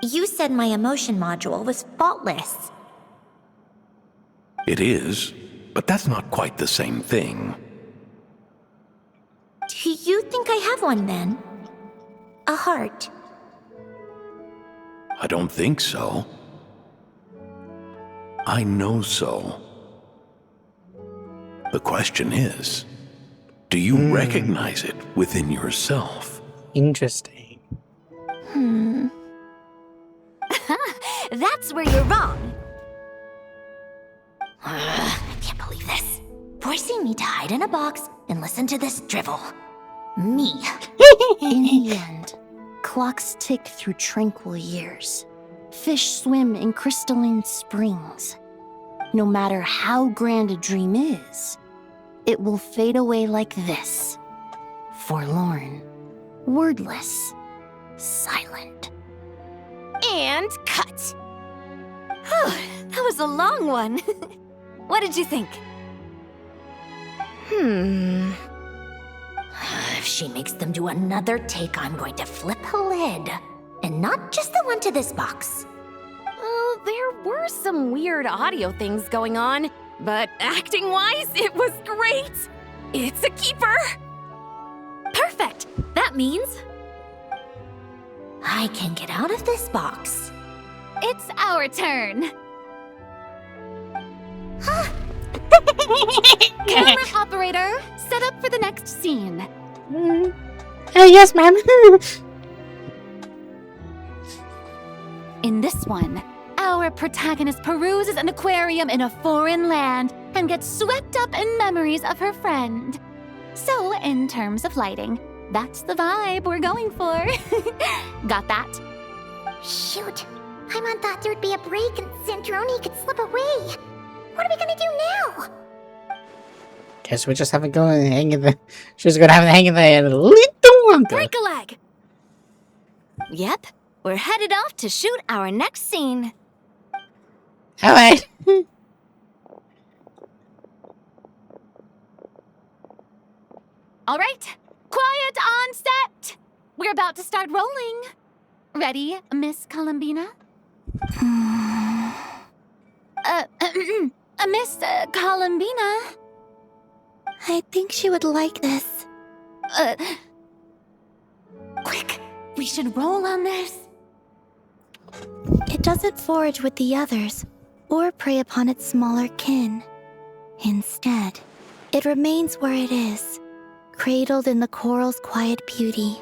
You said my emotion module was faultless. It is, but that's not quite the same thing. Do you think I have one then? A heart? I don't think so. I know so. The question is, do you recognize it within yourself? Interesting. That's where you're wrong. I can't believe this. Forcing me to hide in a box and listen to this drivel. Me. In the end, clocks tick through tranquil years. Fish swim in crystalline springs. No matter how grand a dream is, it will fade away like this. Forlorn, wordless, silent. And cut. That was a long one. What did you think? If she makes them do another take, I'm going to flip a lid. And not just the one to this box. Well, there were some weird audio things going on, but acting-wise, it was great. It's a keeper. Perfect. That means I can get out of this box. It's our turn. Camera operator, set up for the next scene. Yes, ma'am. In this one, our protagonist peruses an aquarium in a foreign land and gets swept up in memories of her friend. So, in terms of lighting, that's the vibe we're going for. Got that? Shoot. Paimon thought there'd be a break and Sandrona could slip away. What are we gonna do now? Guess we just have to go and hang in the... She's gonna have to hang in there a little longer. break a leg. Yep, we're headed off to shoot our next scene. Alright. All right, quiet on set. We're about to start rolling. Ready, Miss Columbina? Miss Columbina? I think she would like this. Quick, we should roll on this. It doesn't forage with the others, or prey upon its smaller kin. Instead, it remains where it is, cradled in the coral's quiet beauty,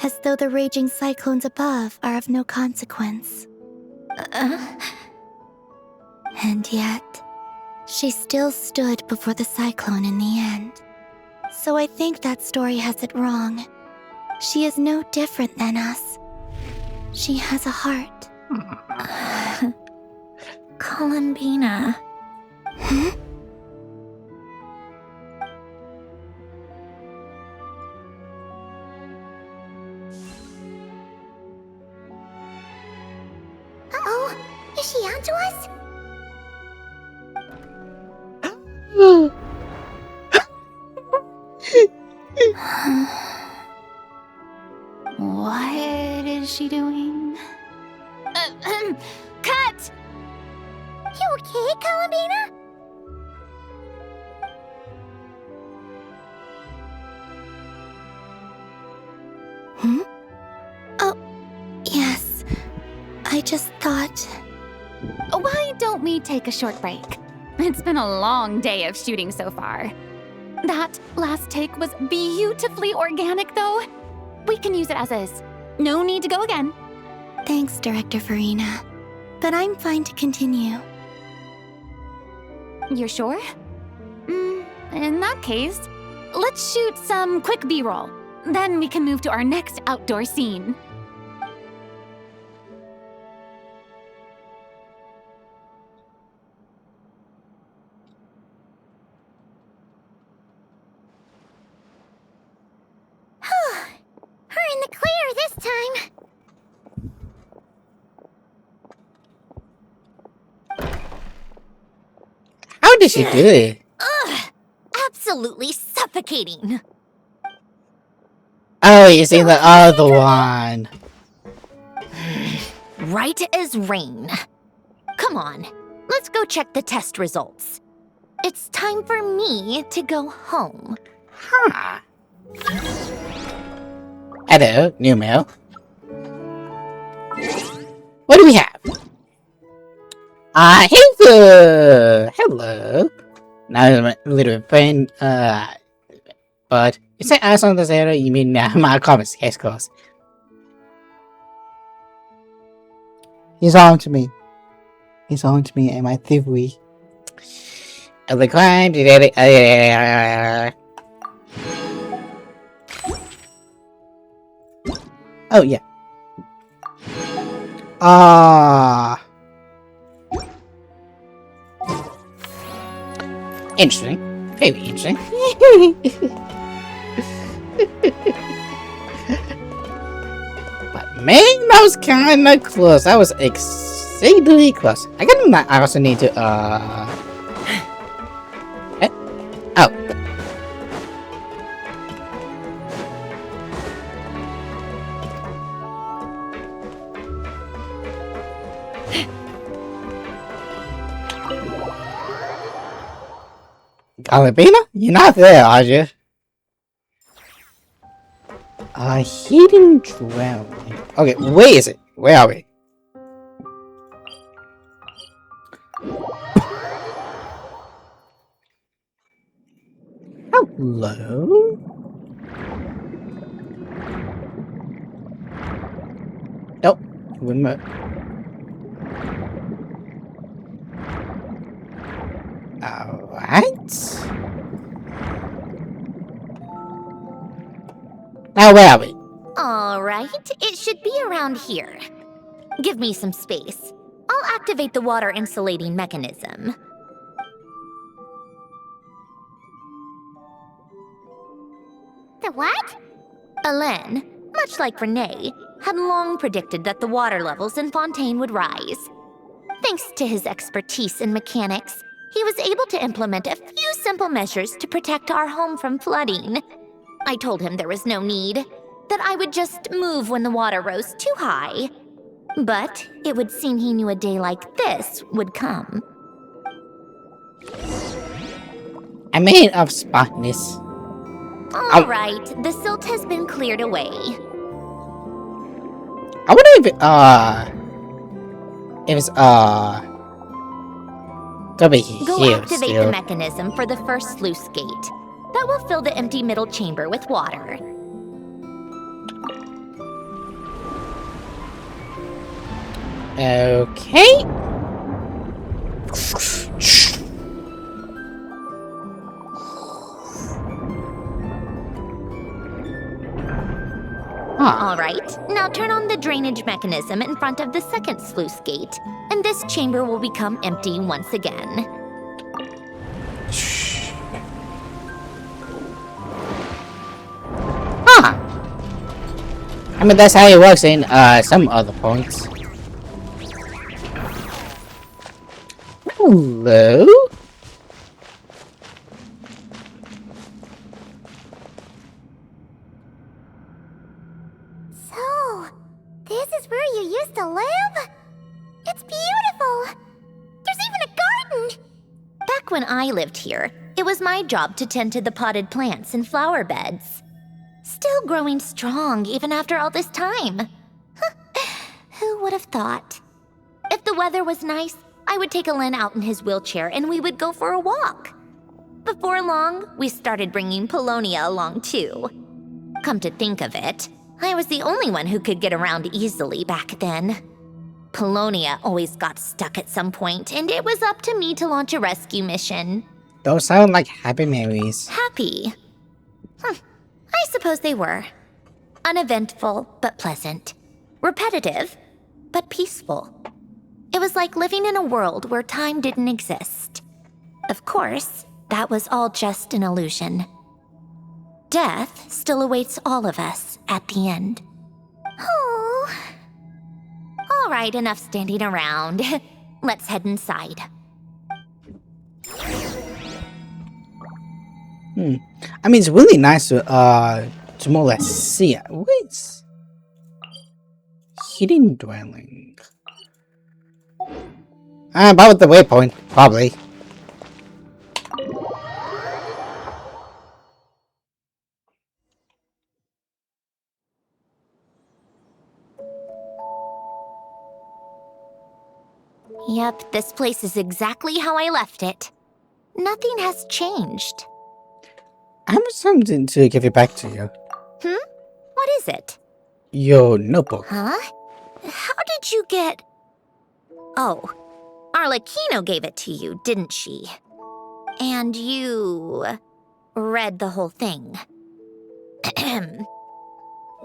as though the raging cyclones above are of no consequence. And yet, she still stood before the cyclone in the end. So I think that story has it wrong. She is no different than us. She has a heart. Columbina. Uh-oh. Is she onto us? What is she doing? Cut! You okay, Columbina? Oh, yes. I just thought... Why don't we take a short break? It's been a long day of shooting so far. That last take was beautifully organic, though. We can use it as is. No need to go again. Thanks, Director Farina. But I'm fine to continue. You're sure? In that case, let's shoot some quick B-roll. Then we can move to our next outdoor scene. We're in the clear! better this time. How did she do it? Ugh! Absolutely suffocating. Oh, you see the other one. Right as rain. Come on, let's go check the test results. It's time for me to go home. Huh. Hello, new mail. What do we have? Hello. Now I'm a little bit pain, but you say I on this area, you mean my comments, yes, of course. He's on to me. He's on to me and my theory. Of the crime, oh, yeah. Interesting. Very interesting. But man, that was kinda close. That was exceedingly close. I also need to, oh. Galabina? You're not there, are you? Hidden drowning. Okay, where is it? Where are we? Hello? Nope. Remote. Alright. Now where are we? Alright, it should be around here. Give me some space. I'll activate the water insulating mechanism. The what? Alain, much like Renee, had long predicted that the water levels in Fontaine would rise. Thanks to his expertise in mechanics, he was able to implement a few simple measures to protect our home from flooding. I told him there was no need, that I would just move when the water rose too high. But it would seem he knew a day like this would come. A man of smartness. Alright, the silt has been cleared away. I wonder if it's gonna be Go here activate still. the mechanism for the first sluice gate. That will fill the empty middle chamber with water. Okay. Alright, now turn on the drainage mechanism in front of the second sluice gate, and this chamber will become empty once again. I mean, that's how it works in some other points. Hello? So, this is where you used to live? It's beautiful! There's even a garden! Back when I lived here, it was my job to tend to the potted plants and flower beds. Still growing strong even after all this time. Who would have thought? If the weather was nice, I would take Alain out in his wheelchair and we would go for a walk. Before long, we started bringing Polonia along too. Come to think of it, I was the only one who could get around easily back then. Polonia always got stuck at some point, and it was up to me to launch a rescue mission. Those sound like happy memories. Happy? I suppose they were. Uneventful, but pleasant. Repetitive, but peaceful. It was like living in a world where time didn't exist. Of course, that was all just an illusion. Death still awaits all of us at the end. Alright, enough standing around. Let's head inside. I mean, it's really nice to more or less see it. Wait. Hidden dwelling. About the waypoint, probably. Yep, this place is exactly how I left it. Nothing has changed. I have something to give it back to you. What is it? Your notebook. Huh? How did you get... Oh, Arlecchino gave it to you, didn't she? And you... read the whole thing.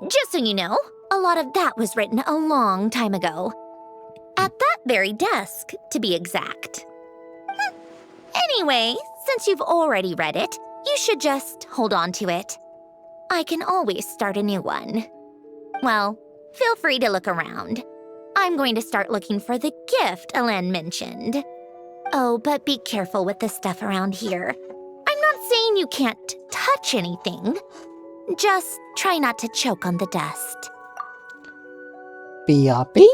Just so you know, a lot of that was written a long time ago. At that very desk, to be exact. Anyway, since you've already read it, you should just hold on to it. I can always start a new one. Well, feel free to look around. I'm going to start looking for the gift Elen mentioned. Oh, but be careful with the stuff around here. I'm not saying you can't touch anything. Just try not to choke on the dust. B.R.B.?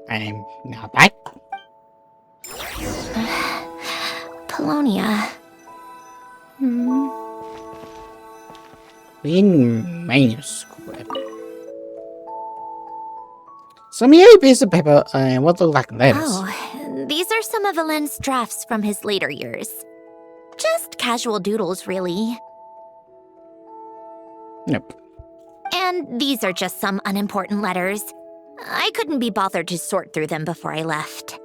I'm now back. Polonia. In manuscript. Some yellow piece of paper and what look like letters. Oh, these are some of Elen's drafts from his later years. Just casual doodles, really. Nope. And these are just some unimportant letters. I couldn't be bothered to sort through them before I left.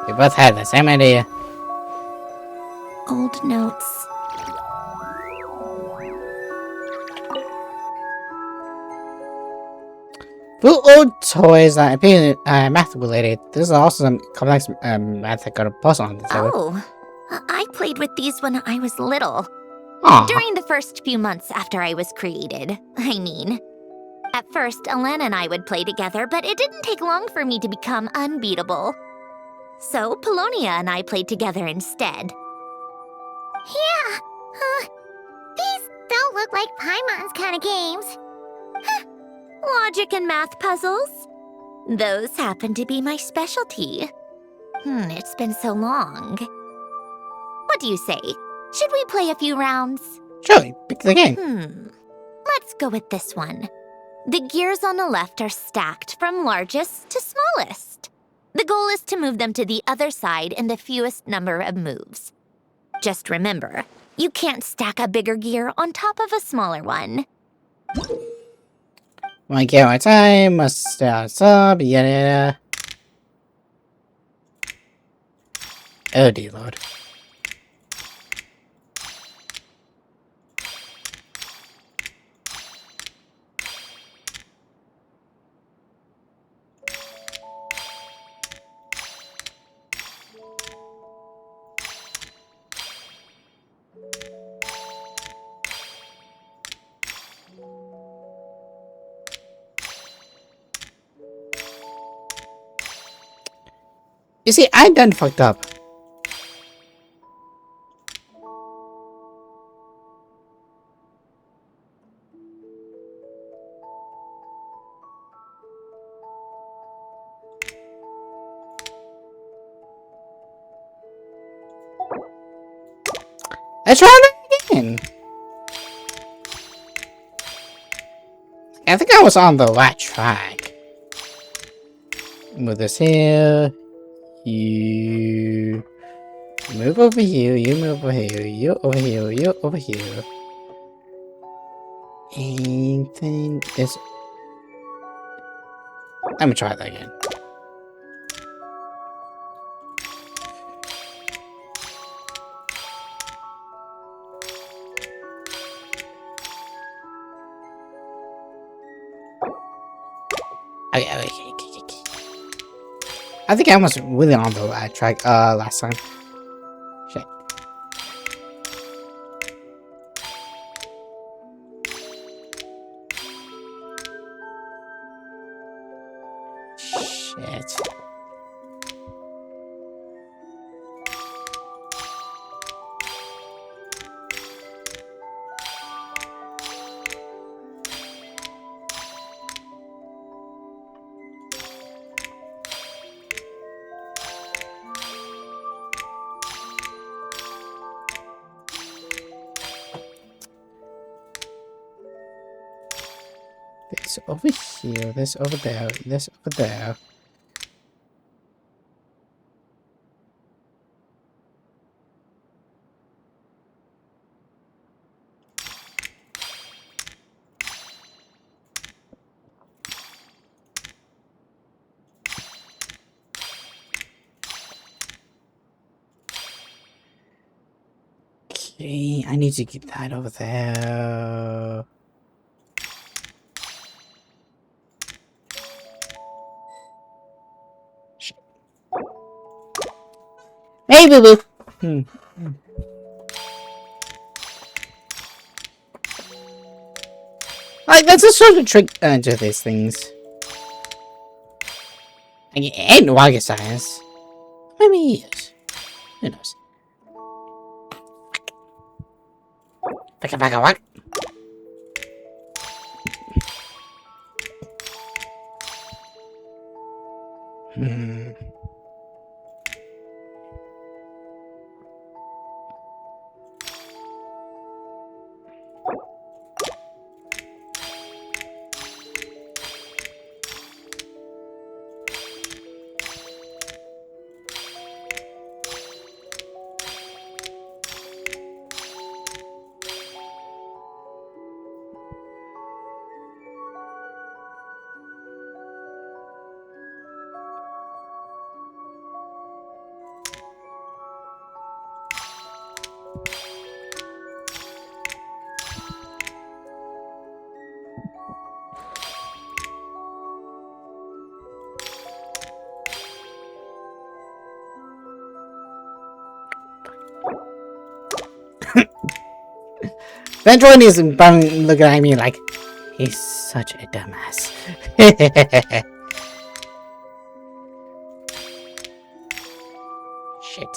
We both had the same idea. Old notes. For old toys that appear math related, there's also some complex math that got a puzzle on the table. Oh, I played with these when I was little. Aww. During the first few months after I was created, I mean. At first, Elen and I would play together, but it didn't take long for me to become unbeatable. So, Polonia and I played together instead. Yeah, these don't look like Paimon's kind of games. Logic and math puzzles? Those happen to be my specialty. It's been so long. What do you say? Should we play a few rounds? Surely, pick the game. Let's go with this one. The gears on the left are stacked from largest to smallest. The goal is to move them to the other side in the fewest number of moves. Just remember, you can't stack a bigger gear on top of a smaller one. My camera time must start up. Yeah. Oh dear lord. You see, I done fucked up. Let's try it again. I think I was on the right track. Move this here. You move over here. You move over here. You over here. You over here. And then this. Let me try that again. Okay. I think I was really on the right track last time. Shit. Shit. This over here, this over there, this over there. Okay, I need to get that over there. Shit. Hey, boo boo. Like, that's a sort of trick to these things. And rocket science. Maybe yes. Who knows? Fuck. Sandrona is looking at me like, he's such a dumbass. Shit.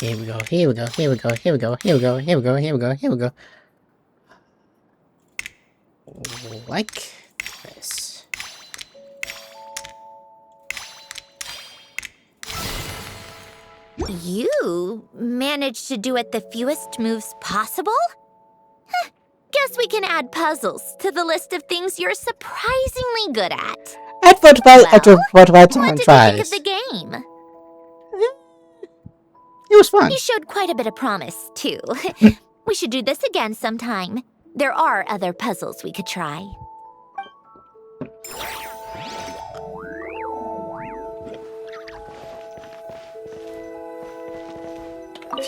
Here we go, here we go, here we go, here we go, here we go, here we go, here we go, here we go. Like this. You managed to do it the fewest moves possible? Huh, guess we can add puzzles to the list of things you're surprisingly good at. At what about What did you think tries? of the game? It was fun. You showed quite a bit of promise, too. We should do this again sometime. There are other puzzles we could try.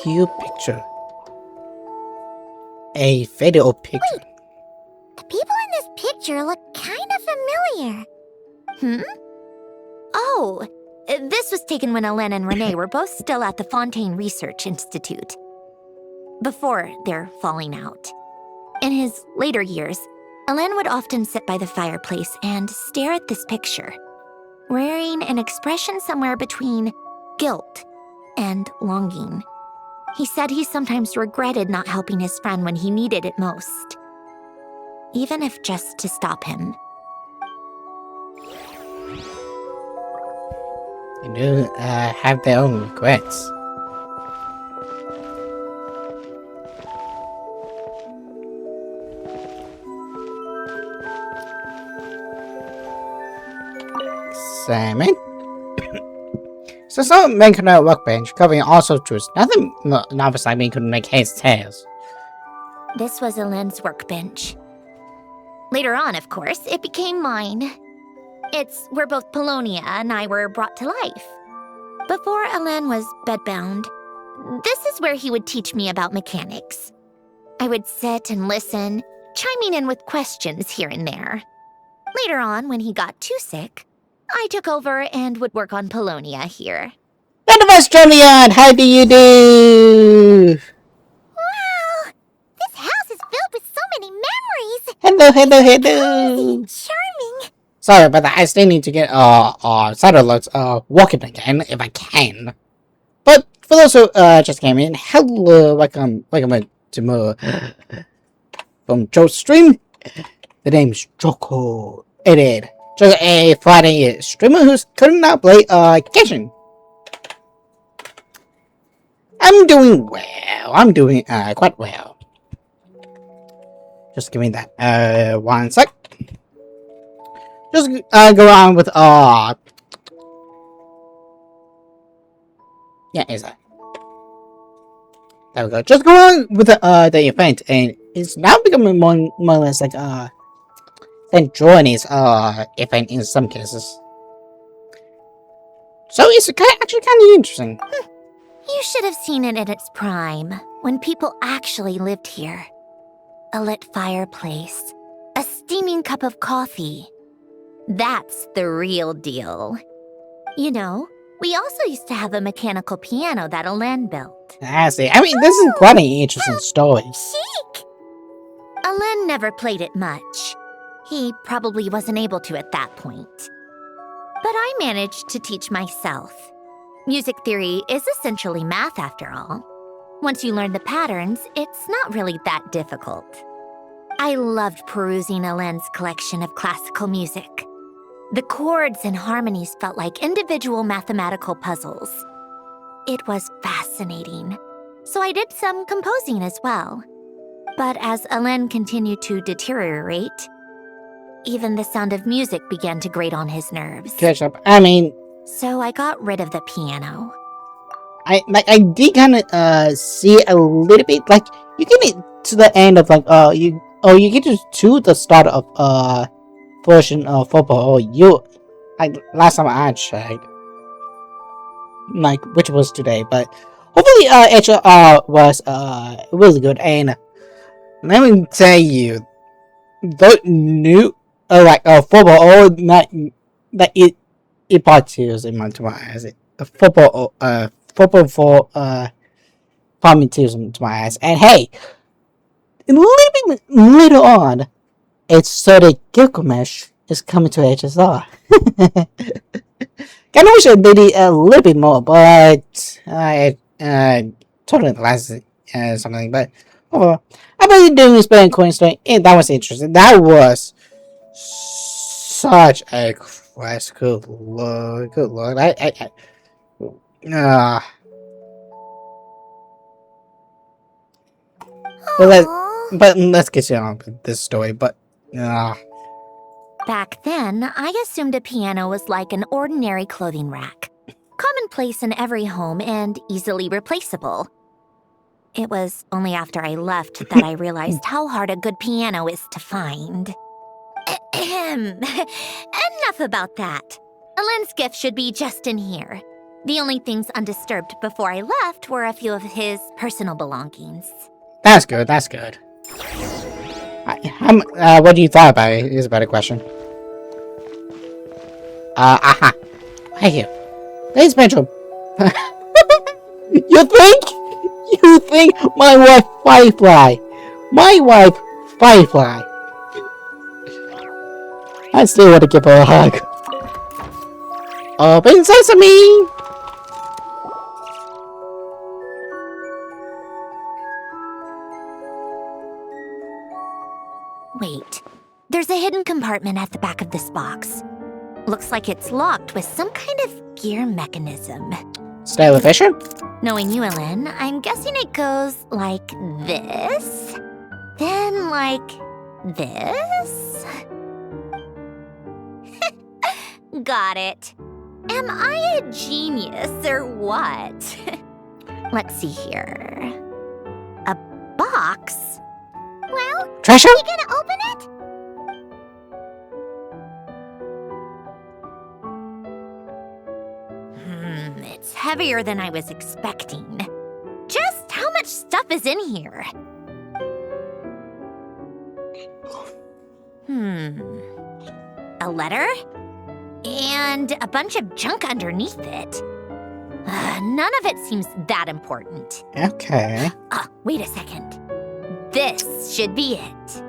View picture. A video picture. Wait, the people in this picture look kind of familiar. Oh, this was taken when Hélène and Renee were both still at the Fontaine Research Institute. Before their falling out. In his later years, Hélène would often sit by the fireplace and stare at this picture, wearing an expression somewhere between guilt and longing. He said he sometimes regretted not helping his friend when he needed it most, even if just to stop him. They do have their own regrets. Simon. So some men could not workbench, covering all sorts of truths. Nothing novice like me could make heads tails. This was Hélène's workbench. Later on, of course, it became mine. It's where both Polonia and I were brought to life. Before Hélène was bedbound, this is where he would teach me about mechanics. I would sit and listen, chiming in with questions here and there. Later on, when he got too sick, I took over and would work on Polonia here. None of us, Julian! How do you do? Wow! This house is filled with so many memories! Hello. Charming! Sorry about that, I still need to get satellites walking again, if I can. But for those who just came in, hello, welcome to more from Joe's stream. The name's Joko. It is just a Friday streamer who's could not play Genshin. I'm doing well. I'm doing quite well. Just give me that 1 sec. Just go on with yeah, is that? There we go. Just go on with the event, and it's now becoming more or less like than Journey's event in some cases. So it's actually kind of interesting. You should have seen it in its prime, when people actually lived here. A lit fireplace, a steaming cup of coffee. That's the real deal. You know, we also used to have a mechanical piano that Hélène built. I see. I mean, this is quite an interesting story. Chic! Hélène never played it much. He probably wasn't able to at that point. But I managed to teach myself. Music theory is essentially math after all. Once you learn the patterns, it's not really that difficult. I loved perusing Hélène's collection of classical music. The chords and harmonies felt like individual mathematical puzzles. It was fascinating, so I did some composing as well. But as Hélène continued to deteriorate, even the sound of music began to grate on his nerves. Catch up. I mean, So I got rid of the piano. I did kind of see a little bit, like you get to the end of like you get to the start of version of football. Like last time I checked, like which was today, but hopefully HR was really good. And let me tell you, the new football not that it parties in my eyes. Football for farming to my eyes. And hey, a little bit later on, it's Sody Gilgamesh is coming to HSR. Kind of wish they did a little bit more, but totally last something, but overall, how about you doing this playing coin story? That was interesting. That was such a quest. Good lord, good lord. But let's get you on with this story. But Back then, I assumed a piano was like an ordinary clothing rack. Commonplace in every home and easily replaceable. It was only after I left that I realized how hard a good piano is to find. Enough about that. Alen's gift should be just in here. The only things undisturbed before I left were a few of his personal belongings. that's good. That's good. What do you thought about it? Is a better question. Aha. Hey, here. Ladies' bedroom. You think? You think my wife Firefly? My wife Firefly. I still want to give her a hug. Open sesame! Wait, there's a hidden compartment at the back of this box. Looks like it's locked with some kind of gear mechanism. Style efficient? Knowing you, Ellen, I'm guessing it goes like this, then like this. Got it. Am I a genius or what? Let's see here. A box? Well, treasure? Are you gonna open it? It's heavier than I was expecting. Just how much stuff is in here? A letter? And a bunch of junk underneath it. None of it seems that important. Okay. Wait a second. This should be it.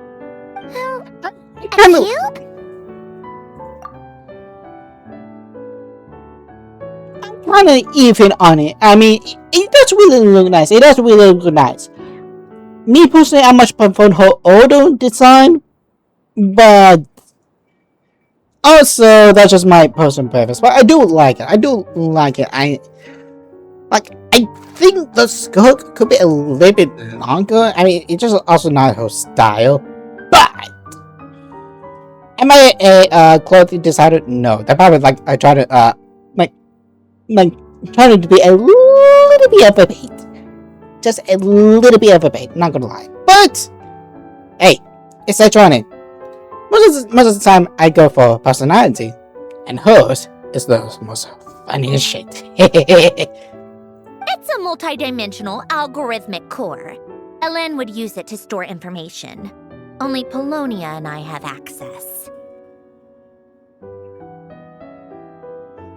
A cube? Kind of even on it. I mean, it does really look nice. It does really look nice. Me personally, I'm much prefer her older design, but also that's just my personal preference. But I do like it. I do like it. I think the skirt could be a little bit longer. I mean, it's just also not her style. But am I a clothing designer? No. That probably I try to trying to be a little bit of a bait. Just a little bit of a bait, not gonna lie. But, hey, it's Sandrona. Most of the time, I go for personality. And hers is the most funniest shit. It's a multi-dimensional algorithmic core. Elen would use it to store information. Only Polonia and I have access.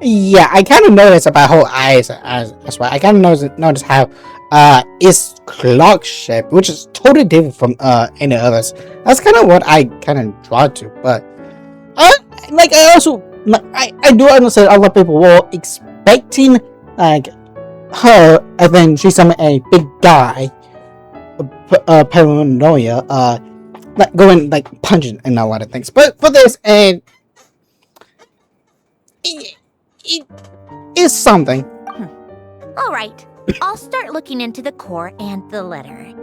Yeah, I kind of noticed about her eyes as well. I kind of noticed how it's clock shaped, which is totally different from any others. That's kind of what I kind of draw to. But I do understand a lot of people were expecting her, and then she's a big guy, paranoia, going punching and a lot of things. But for this, and it is something. All right, I'll start looking into the core and the letter.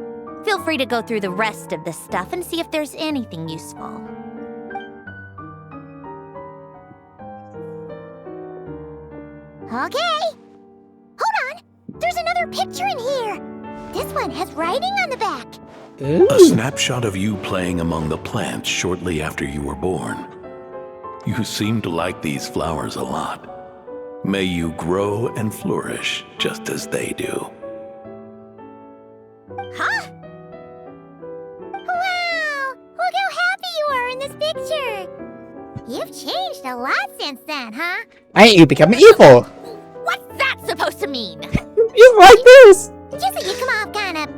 Feel free to go through the rest of the stuff and see if there's anything useful. Okay. Hold on. There's another picture in here. This one has writing on the back. Ooh. A snapshot of you playing among the plants shortly after you were born. You seem to like these flowers a lot. May you grow and flourish just as they do. Huh? Wow! Look how happy you are in this picture. You've changed a lot since then, huh? Hey, you become evil. What's that supposed to mean? You like this? Just that you come off kind of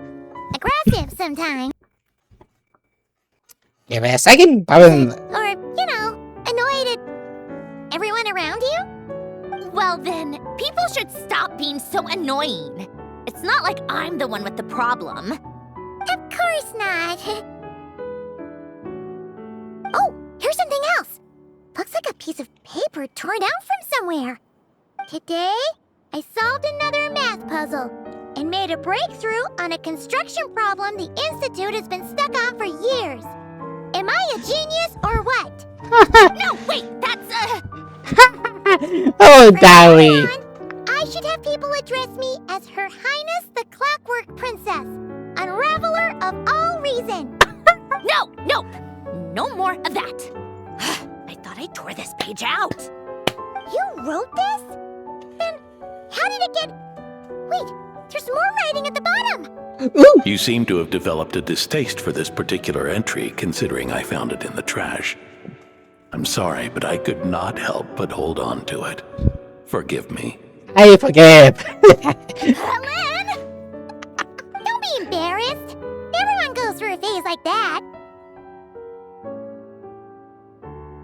aggressive sometimes. Give me a second. Or, annoyed at everyone around you? Well then, people should stop being so annoying. It's not like I'm the one with the problem. Of course not. Oh, here's something else. Looks like a piece of paper torn out from somewhere. Today, I solved another math puzzle and made a breakthrough on a construction problem the Institute has been stuck on for years. Am I a genius or what? No, wait, that's Oh, Dolly. I should have people address me as Her Highness the Clockwork Princess, unraveler of all reason. Nope. No more of that. I thought I tore this page out. You wrote this? Then how did it get... Wait, there's more writing at the bottom. Ooh. You seem to have developed a distaste for this particular entry, considering I found it in the trash. I'm sorry, but I could not help but hold on to it. Forgive me. I forgive. Lynn! Don't be embarrassed. Everyone goes through a phase like that.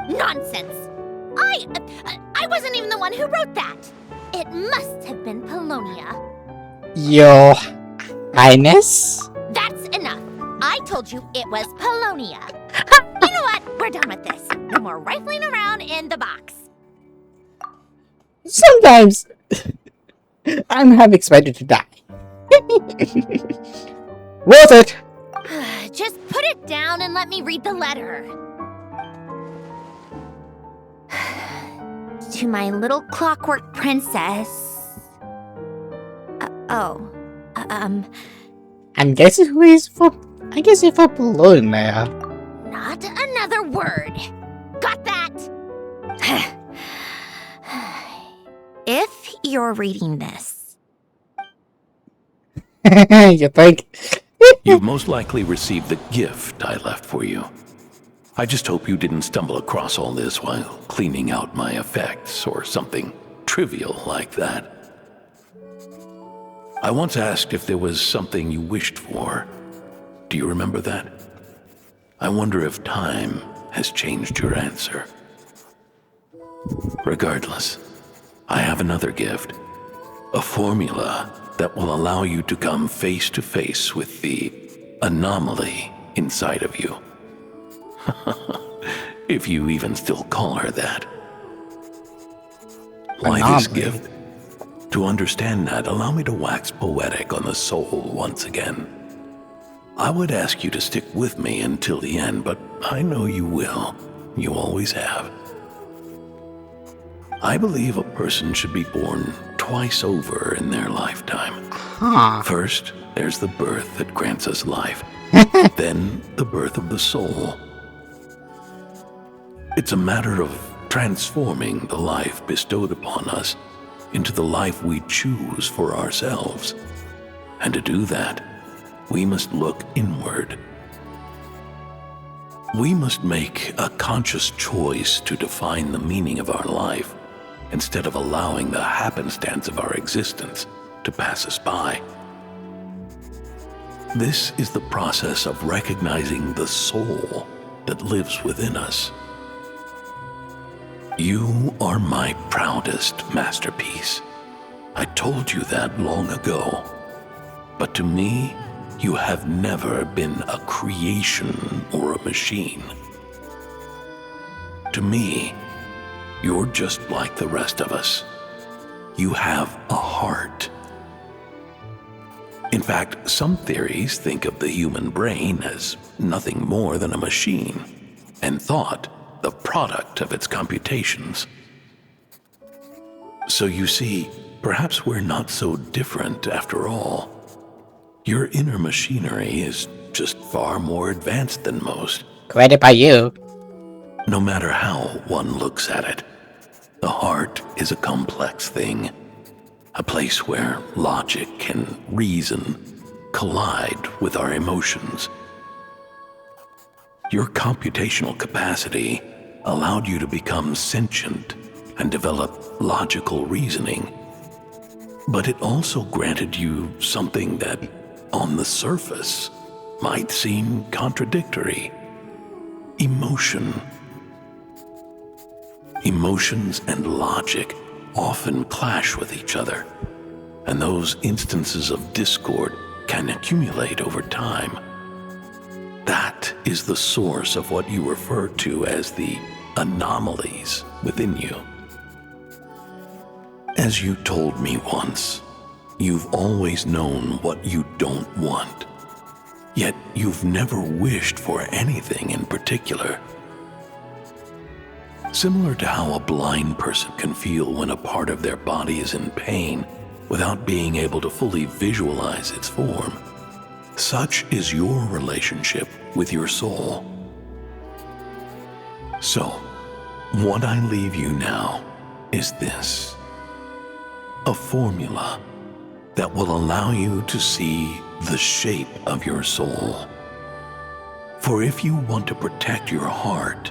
Nonsense. I wasn't even the one who wrote that. It must have been Polonia. Your Highness? That's enough. I told you it was Polonia. You know what? We're done with this. No more rifling around in the box. Sometimes I'm half expected to die. Worth it. Just put it down and let me read the letter. To my little clockwork princess. I'm guessing who is for. I guess you're for Polonia. Not another word. Got that? If you're reading this. You think? You've most likely received the gift I left for you. I just hope you didn't stumble across all this while cleaning out my effects or something trivial like that. I once asked if there was something you wished for. Do you remember that? I wonder if time has changed your answer. Regardless, I have another gift. A formula that will allow you to come face to face with the anomaly inside of you. If you even still call her that. Why this gift? To understand that, allow me to wax poetic on the soul once again. I would ask you to stick with me until the end, but I know you will. You always have. I believe a person should be born twice over in their lifetime. First, there's the birth that grants us life. Then, the birth of the soul. It's a matter of transforming the life bestowed upon us into the life we choose for ourselves. And to do that, we must look inward. We must make a conscious choice to define the meaning of our life instead of allowing the happenstance of our existence to pass us by. This is the process of recognizing the soul that lives within us. You are my proudest masterpiece. I told you that long ago. But to me, you have never been a creation or a machine. To me, you're just like the rest of us. You have a heart. In fact, some theories think of the human brain as nothing more than a machine, and thought the product of its computations. So you see, perhaps we're not so different after all. Your inner machinery is just far more advanced than most. Credit by you. No matter how one looks at it, the heart is a complex thing. A place where logic and reason collide with our emotions. Your computational capacity allowed you to become sentient and develop logical reasoning. But it also granted you something that, on the surface, might seem contradictory. Emotion. Emotions and logic often clash with each other, and those instances of discord can accumulate over time. That is the source of what you refer to as the anomalies within you. As you told me once, you've always known what you don't want, yet you've never wished for anything in particular. Similar to how a blind person can feel when a part of their body is in pain without being able to fully visualize its form, such is your relationship with your soul. So, what I leave you now is this: a formula that will allow you to see the shape of your soul. For if you want to protect your heart,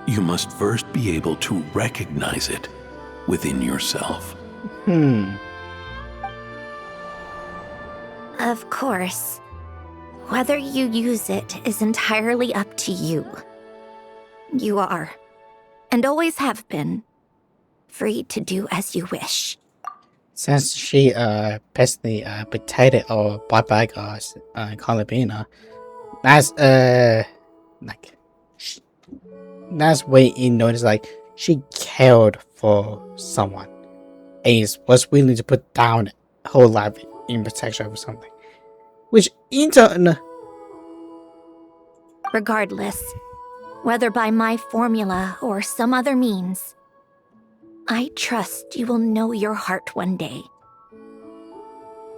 you must first be able to recognize it within yourself. Of course. Whether you use it is entirely up to you. You are, and always have been, free to do as you wish. Since she pressed the potato or buyback Carabina, that's like that's way you notice like she cared for someone and was willing to put down her whole life in protection of something, which in turn. Regardless, whether by my formula or some other means, I trust you will know your heart one day.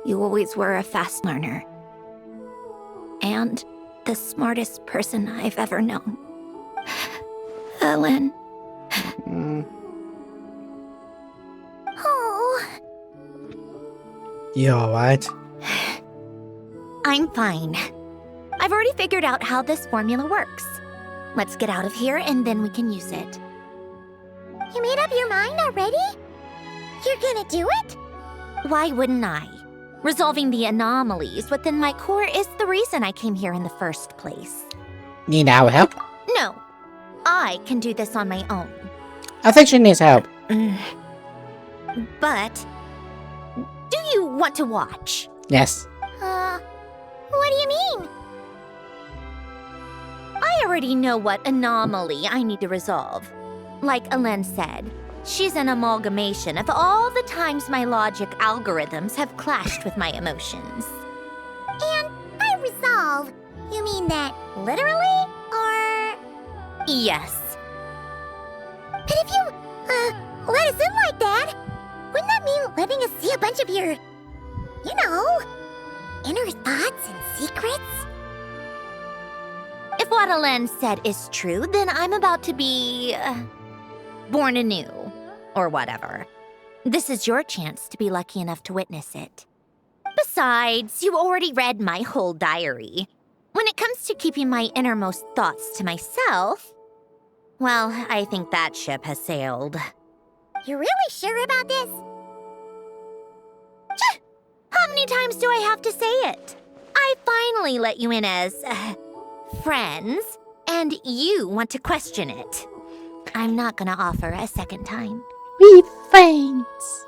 You always were a fast learner, and the smartest person I've ever known. Ellen. Oh. You alright? I'm fine. I've already figured out how this formula works. Let's get out of here and then we can use it. You made up your mind already? You're gonna do it? Why wouldn't I? Resolving the anomalies within my core is the reason I came here in the first place. Need our help? No, I can do this on my own. I think she needs help. But, do you want to watch? Yes. What do you mean? I already know what anomaly I need to resolve. Like Alen said, she's an amalgamation of all the times my logic algorithms have clashed with my emotions. And by resolve, you mean that literally, or...? Yes. But if you, let us in like that, wouldn't that mean letting us see a bunch of your, you know, inner thoughts and secrets? If what Alen said is true, then I'm about to be... born anew, or whatever. This is your chance to be lucky enough to witness it. Besides, you already read my whole diary. When it comes to keeping my innermost thoughts to myself, well, I think that ship has sailed. You're really sure about this? How many times do I have to say it? I finally let you in as, friends, and you want to question it. I'm not gonna offer a second time. We friends.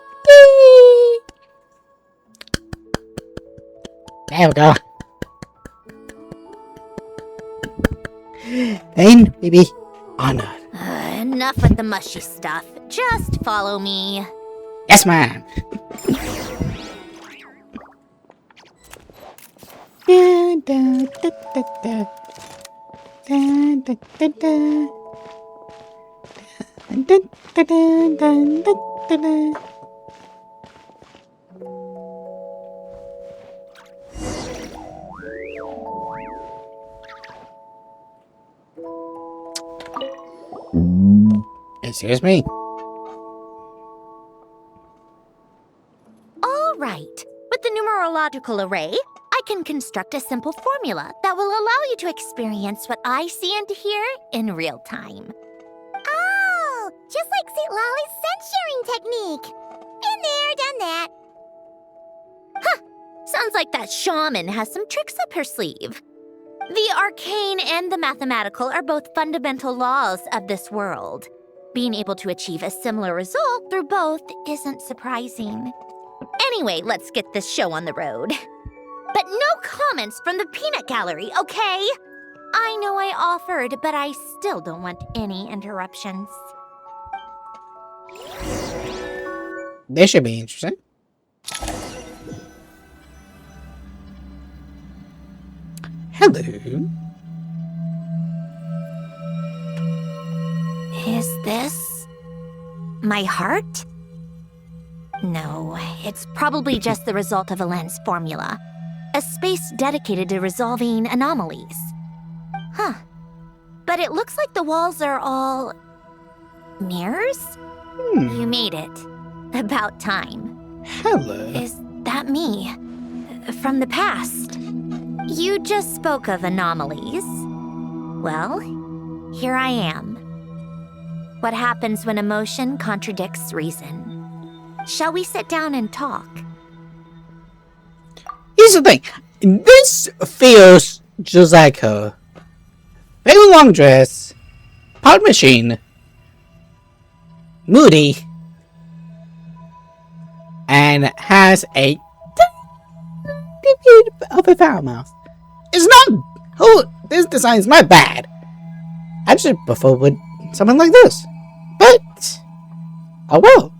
There we go. Then we be honored. Enough with the mushy stuff. Just follow me. Yes, ma'am. Da, da, da, da, da. Da, da, da, da. Dun, dun, dun, dun, dun, dun, dun. Excuse me. All right. With the numerological array, I can construct a simple formula that will allow you to experience what I see and hear in real time. Oh, just like St. Lolly's sense-sharing technique. Been there, done that. Huh. Sounds like that shaman has some tricks up her sleeve. The arcane and the mathematical are both fundamental laws of this world. Being able to achieve a similar result through both isn't surprising. Anyway, let's get this show on the road. But no comments from the peanut gallery, okay? I know I offered, but I still don't want any interruptions. This should be interesting. Hello. Is this my heart? No, it's probably just the result of a lens formula. A space dedicated to resolving anomalies. Huh. But it looks like the walls are all mirrors? You made it. About time. Hello. Is that me? From the past? You just spoke of anomalies. Well, here I am. What happens when emotion contradicts reason? Shall we sit down and talk? Here's the thing. This feels just like her. Very long dress. Pod machine. Moody. And has a bit of a foul mouth. It's not. Oh, this design is not bad. I just prefer with something like this. But oh well.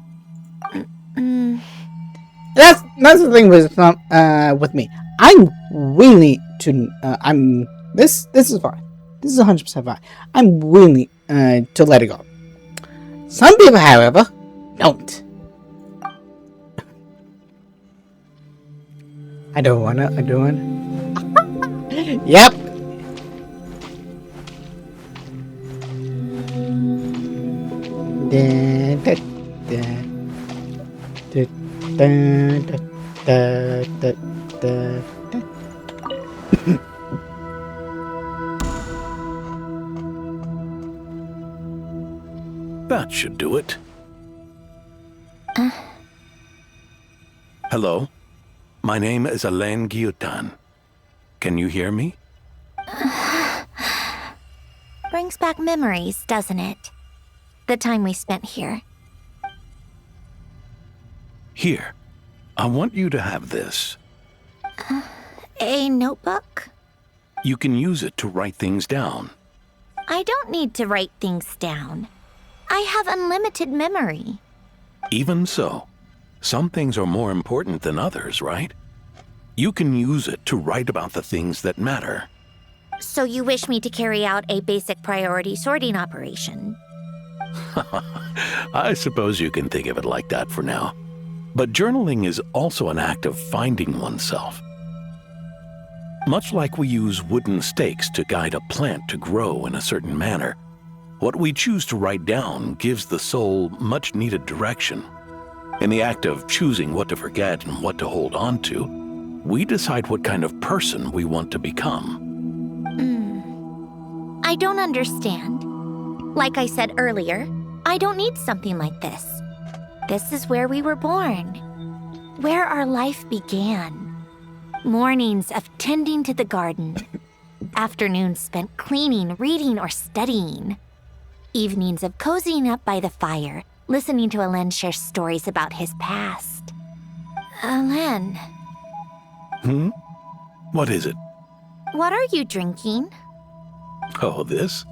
That's the thing with me. I'm willing to. This is fine. This is 100% fine. I'm willing to let it go. Some people, however, don't. I don't wanna. Yep. That should do it. Hello? My name is Alain Guillotin. Can you hear me? Brings back memories, doesn't it? The time we spent here. Here. I want you to have this. A notebook? You can use it to write things down. I don't need to write things down. I have unlimited memory. Even so, some things are more important than others, right? You can use it to write about the things that matter. So you wish me to carry out a basic priority sorting operation? I suppose you can think of it like that for now. But journaling is also an act of finding oneself. Much like we use wooden stakes to guide a plant to grow in a certain manner, what we choose to write down gives the soul much-needed direction. In the act of choosing what to forget and what to hold on to, we decide what kind of person we want to become. I don't understand. Like I said earlier, I don't need something like this. This is where we were born, where our life began. Mornings of tending to the garden, afternoons spent cleaning, reading, or studying, evenings of cozying up by the fire, listening to Alain share stories about his past. Alain. What is it? What are you drinking? Oh, this?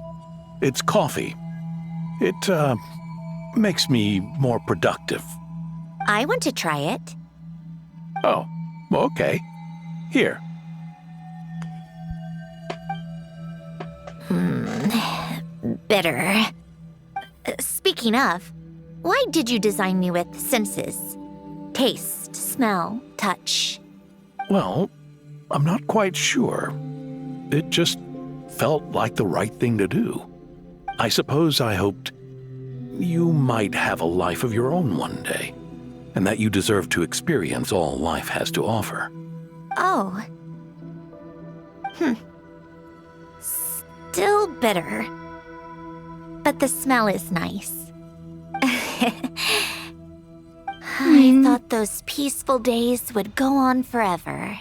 It's coffee. It, makes me more productive. I want to try it. Oh, okay. Here. Bitter. Speaking of, why did you design me with senses? Taste, smell, touch. Well, I'm not quite sure. It just felt like the right thing to do. I suppose I hoped you might have a life of your own one day, and that you deserve to experience all life has to offer. Oh. Still bitter. But the smell is nice. I thought those peaceful days would go on forever.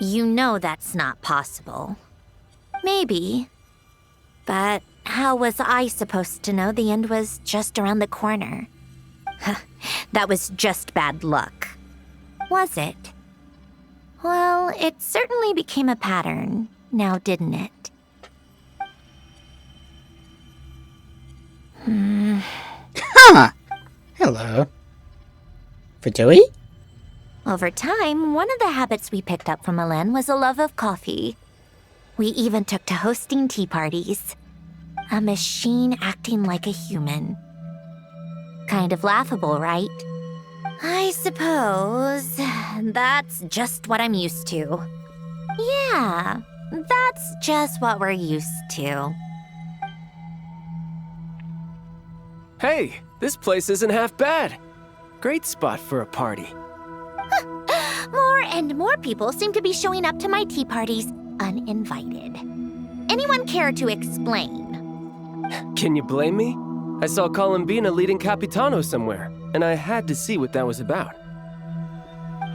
You know that's not possible. Maybe. But how was I supposed to know the end was just around the corner? That was just bad luck. Was it? Well, it certainly became a pattern, now didn't it? Huh! Hello. Fatui? Over time, one of the habits we picked up from Elen was a love of coffee. We even took to hosting tea parties. A machine acting like a human. Kind of laughable, right? I suppose that's just what I'm used to. Yeah, that's just what we're used to. Hey, this place isn't half bad. Great spot for a party. More and more people seem to be showing up to my tea parties uninvited. Anyone care to explain? Can you blame me? I saw Columbina leading Capitano somewhere, and I had to see what that was about.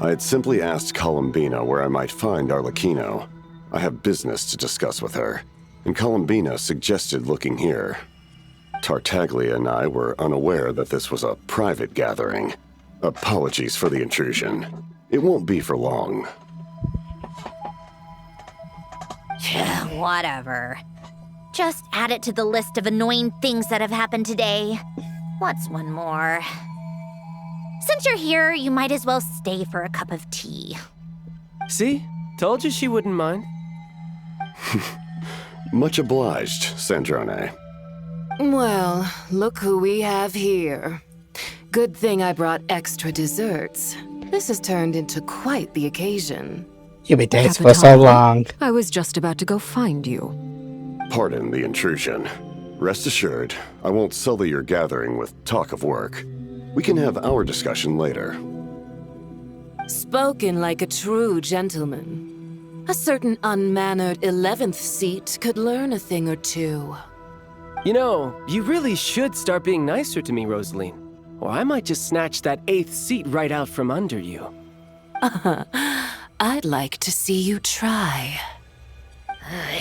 I had simply asked Columbina where I might find Arlecchino. I have business to discuss with her, and Columbina suggested looking here. Tartaglia and I were unaware that this was a private gathering. Apologies for the intrusion. It won't be for long. Whatever. Just add it to the list of annoying things that have happened today. What's one more? Since you're here, you might as well stay for a cup of tea. See? Told you she wouldn't mind. Much obliged, Sandrona. Well, look who we have here. Good thing I brought extra desserts. This has turned into quite the occasion. You'll be dates for so long. I was just about to go find you. Pardon the intrusion. Rest assured, I won't sully your gathering with talk of work. We can have our discussion later. Spoken like a true gentleman. A certain unmannered 11th seat could learn a thing or two. You know, you really should start being nicer to me, Rosaline. Or I might just snatch that 8th seat right out from under you. I'd like to see you try.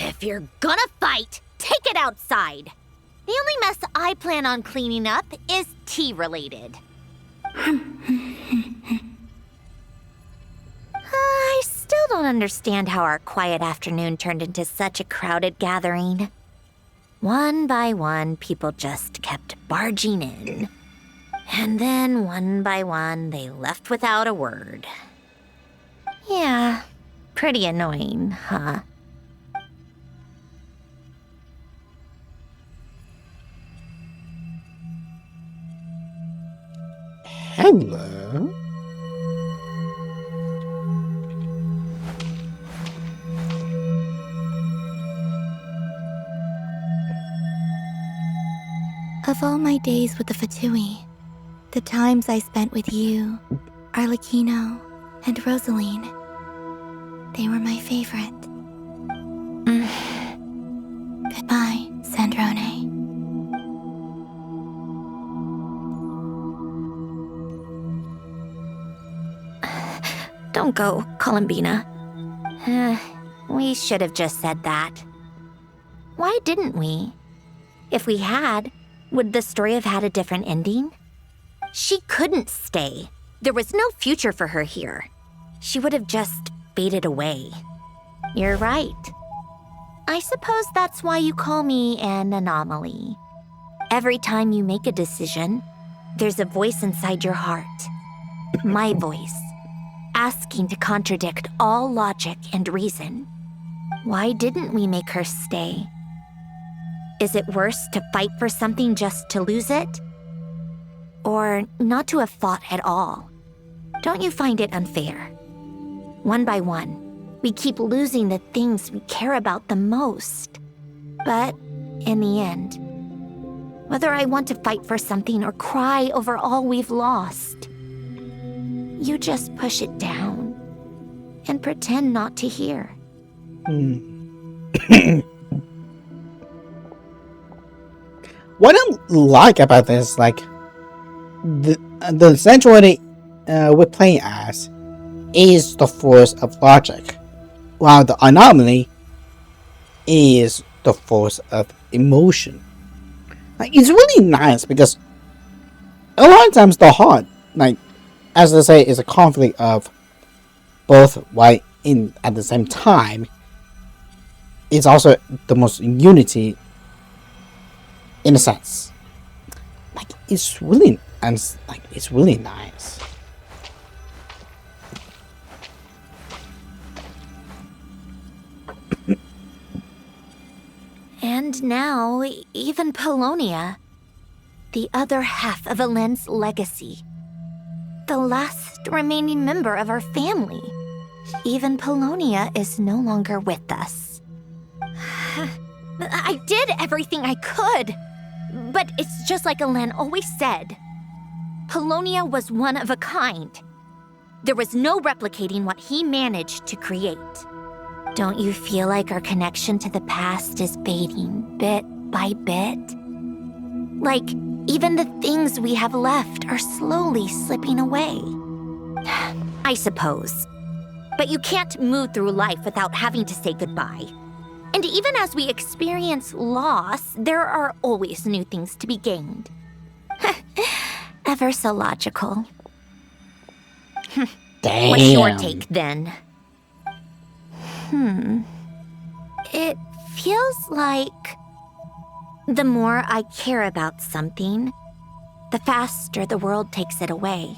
If you're gonna fight, take it outside. The only mess I plan on cleaning up is tea-related. I still don't understand how our quiet afternoon turned into such a crowded gathering. One by one, people just kept barging in. And then, one by one, they left without a word. Yeah, pretty annoying, huh? Hello? Of all my days with the Fatui, the times I spent with you, Arlecchino, and Rosaline, they were my favorite. Goodbye, Sandrona. Don't go, Columbina. We should have just said that. Why didn't we? If we had, would the story have had a different ending? She couldn't stay. There was no future for her here. She would have just faded away. You're right. I suppose that's why you call me an anomaly. Every time you make a decision, there's a voice inside your heart. My voice, asking to contradict all logic and reason. Why didn't we make her stay? Is it worse to fight for something just to lose it? Or not to have fought at all? Don't you find it unfair? One by one, we keep losing the things we care about the most. But in the end, whether I want to fight for something or cry over all we've lost, you just push it down and pretend not to hear. What I like about this, like, the centroid we're playing as is the force of logic, while the anomaly is the force of emotion. Like, it's really nice because a lot of times the heart, like, as they say, is a conflict of both while in at the same time, it's also the most unity in a sense. Like it's really it's really nice. And now, even Polonia, the other half of Elend's legacy, the last remaining member of our family. Even Polonia is no longer with us. I did everything I could, but it's just like Elend always said. Polonia was one of a kind. There was no replicating what he managed to create. Don't you feel like our connection to the past is fading bit by bit? Like, even the things we have left are slowly slipping away. I suppose. But you can't move through life without having to say goodbye. And even as we experience loss, there are always new things to be gained. Ever so logical. Damn. What's your take, then? It feels like the more I care about something, the faster the world takes it away.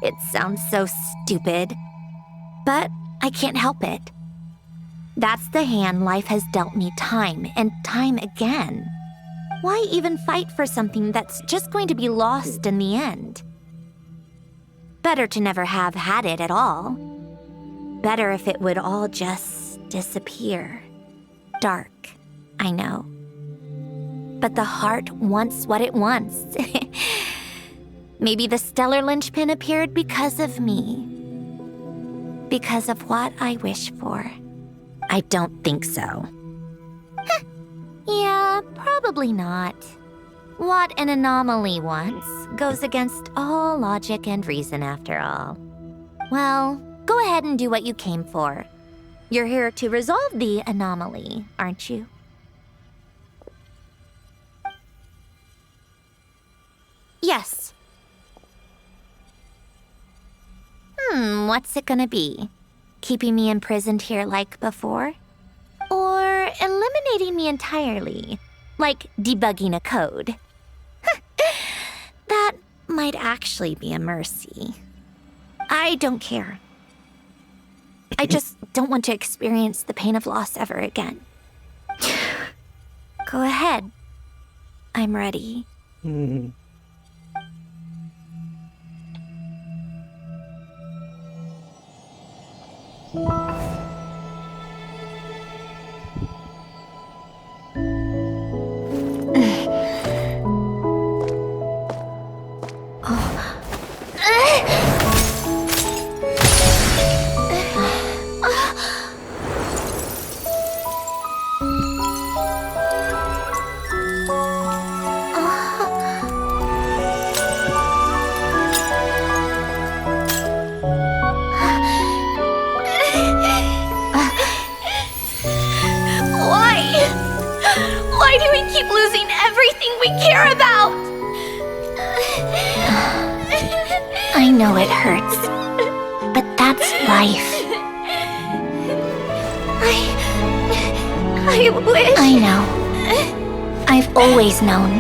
It sounds so stupid, but I can't help it. That's the hand life has dealt me time and time again. Why even fight for something that's just going to be lost in the end? Better to never have had it at all. Better if it would all just disappear. Dark, I know. But the heart wants what it wants. Maybe the stellar linchpin appeared because of me. Because of what I wish for. I don't think so. Yeah, probably not. What an anomaly wants goes against all logic and reason after all. Well, go ahead and do what you came for. You're here to resolve the anomaly, aren't you? Yes. What's it gonna be? Keeping me imprisoned here like before? Or eliminating me entirely, like debugging a code? That might actually be a mercy. I don't care. I just don't want to experience the pain of loss ever again. Go ahead. I'm ready. Why do we keep losing everything we care about? I know it hurts, but that's life. I wish... I know. I've always known.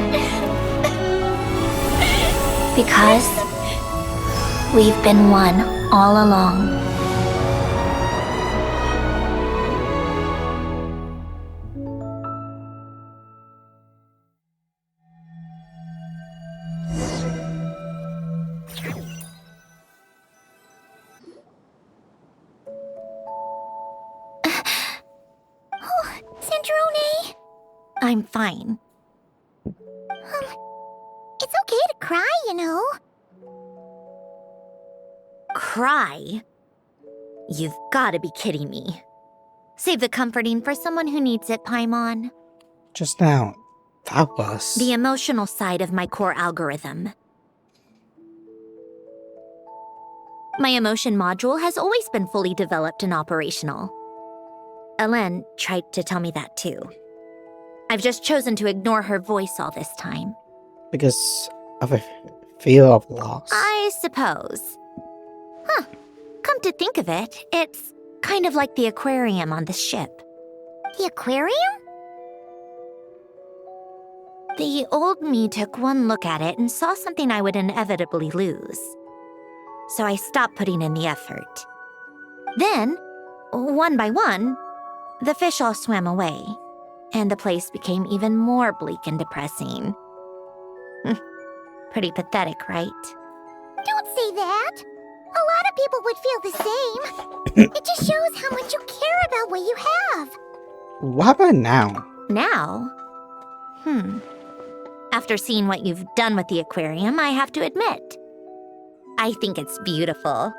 Because we've been one all along. Sandrona! I'm fine. It's okay to cry, you know. Cry? You've gotta be kidding me. Save the comforting for someone who needs it, Paimon. Just now, that was... The emotional side of my core algorithm. My emotion module has always been fully developed and operational. Elend tried to tell me that too. I've just chosen to ignore her voice all this time. Because of a fear of loss. I suppose. Huh. to think of it, it's kind of like the aquarium on the ship. The aquarium? The old me took one look at it and saw something I would inevitably lose. So I stopped putting in the effort. Then, one by one, the fish all swam away, and the place became even more bleak and depressing. Pretty pathetic, right? Don't say that. A lot of people would feel the same. It just shows how much you care about what you have. What about now? Now? After seeing what you've done with the aquarium, I have to admit, I think it's beautiful.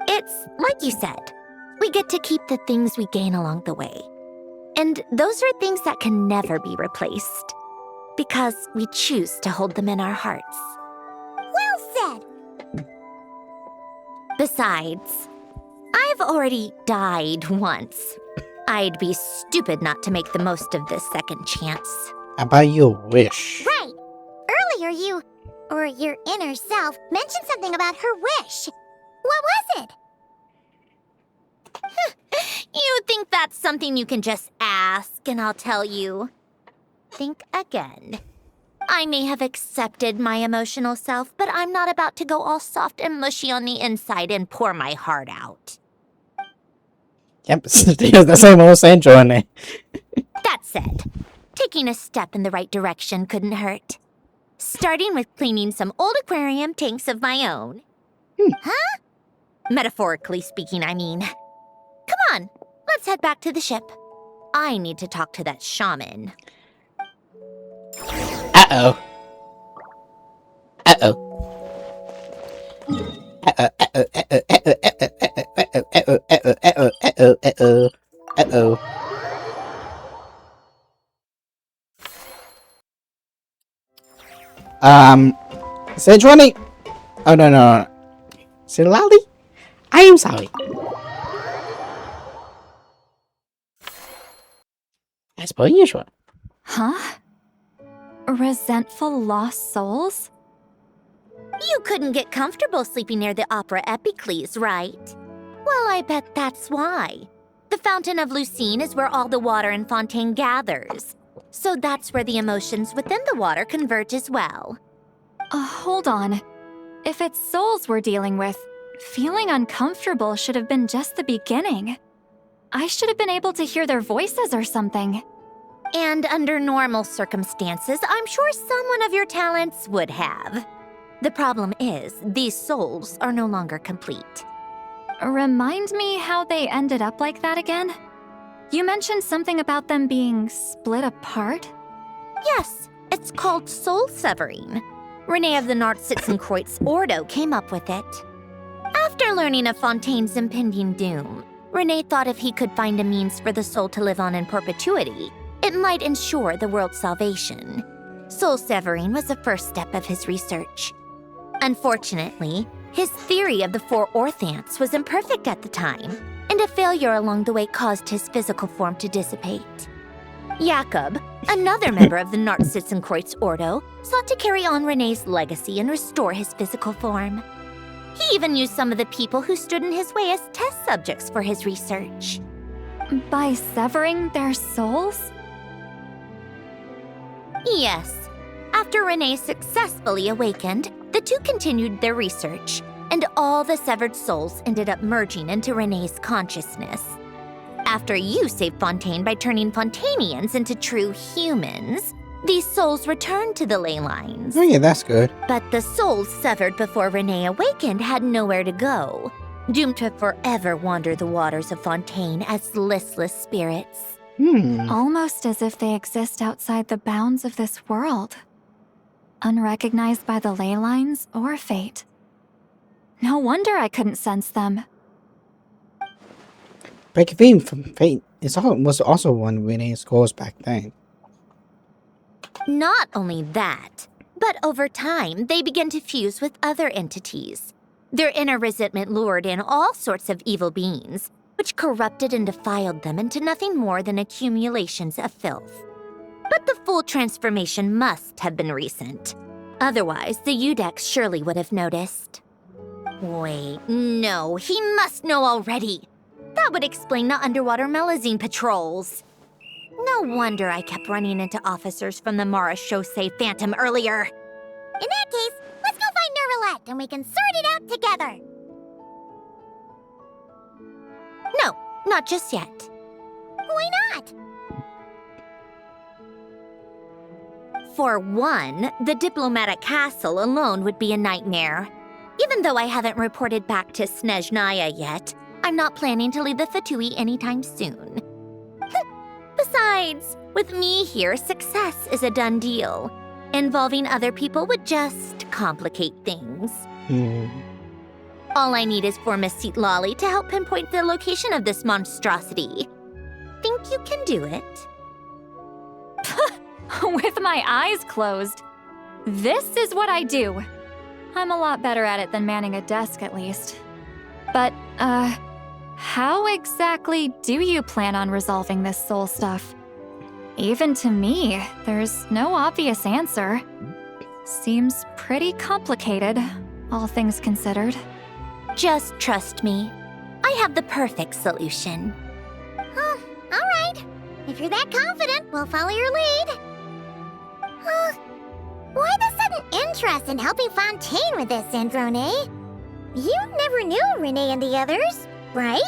It's like you said, we get to keep the things we gain along the way. And those are things that can never be replaced, because we choose to hold them in our hearts. Well said. Besides, I've already died once. I'd be stupid not to make the most of this second chance. How about your wish? Right. Earlier you, or your inner self, mentioned something about her wish. What was it? You think that's something you can just ask and I'll tell you? Think again. I may have accepted my emotional self, but I'm not about to go all soft and mushy on the inside and pour my heart out. Yep, it's the same old Sandrona. That said, taking a step in the right direction couldn't hurt. Starting with cleaning some old aquarium tanks of my own. Huh? Metaphorically speaking, I mean. Come on, let's head back to the ship. I need to talk to that shaman. Uh-oh. Uh-oh. Uh-oh. Sandrona? Oh, no. Silali? I am sorry. As per usual. Huh? Resentful lost souls? You couldn't get comfortable sleeping near the Opera Epicles, right? Well, I bet that's why. The Fountain of Lucine is where all the water in Fontaine gathers. So that's where the emotions within the water converge as well. Hold on. If it's souls we're dealing with, feeling uncomfortable should have been just the beginning. I should have been able to hear their voices or something. And under normal circumstances, I'm sure someone of your talents would have. The problem is, these souls are no longer complete. Remind me how they ended up like that again? You mentioned something about them being split apart? Yes, it's called soul severing. Renee of the Narcitzenkreuz Ordo came up with it. After learning of Fontaine's impending doom, Renee thought if he could find a means for the soul to live on in perpetuity, it might ensure the world's salvation. Soul severing was the first step of his research. Unfortunately, his theory of the four orthants was imperfect at the time, and a failure along the way caused his physical form to dissipate. Jakob, another member of the Narcitzenkreuz Ordo, sought to carry on Renee's legacy and restore his physical form. He even used some of the people who stood in his way as test subjects for his research. By severing their souls? Yes. After Renee successfully awakened, the two continued their research, and all the severed souls ended up merging into Renee's consciousness. After you saved Fontaine by turning Fontainians into true humans, these souls returned to the ley lines. Oh yeah, that's good. But the souls severed before Renee awakened had nowhere to go, doomed to forever wander the waters of Fontaine as listless spirits. Almost as if they exist outside the bounds of this world. Unrecognized by the ley lines or fate. No wonder I couldn't sense them. Break theme from Fate was also one winning scores back then. Not only that, but over time, they began to fuse with other entities. Their inner resentment lured in all sorts of evil beings, which corrupted and defiled them into nothing more than accumulations of filth. But the full transformation must have been recent. Otherwise, the Udex surely would have noticed. Wait, no, he must know already. That would explain the underwater melazine patrols. No wonder I kept running into officers from the Mara Chaussee Phantom earlier. In that case, let's go find Nervalette and we can sort it out together. No, not just yet. Why not? For one, the diplomatic castle alone would be a nightmare. Even though I haven't reported back to Snezhnaya yet, I'm not planning to leave the Fatui anytime soon. Besides, with me here, success is a done deal. Involving other people would just complicate things. All I need is for Miss Lolly to help pinpoint the location of this monstrosity. Think you can do it? With my eyes closed. This is what I do. I'm a lot better at it than manning a desk, at least. But, how exactly do you plan on resolving this soul stuff? Even to me, there's no obvious answer. Seems pretty complicated, all things considered. Just trust me. I have the perfect solution. Oh, all right. If you're that confident, we'll follow your lead. Why the sudden interest in helping Fontaine with this, Sandrona? You never knew Renee and the others, right?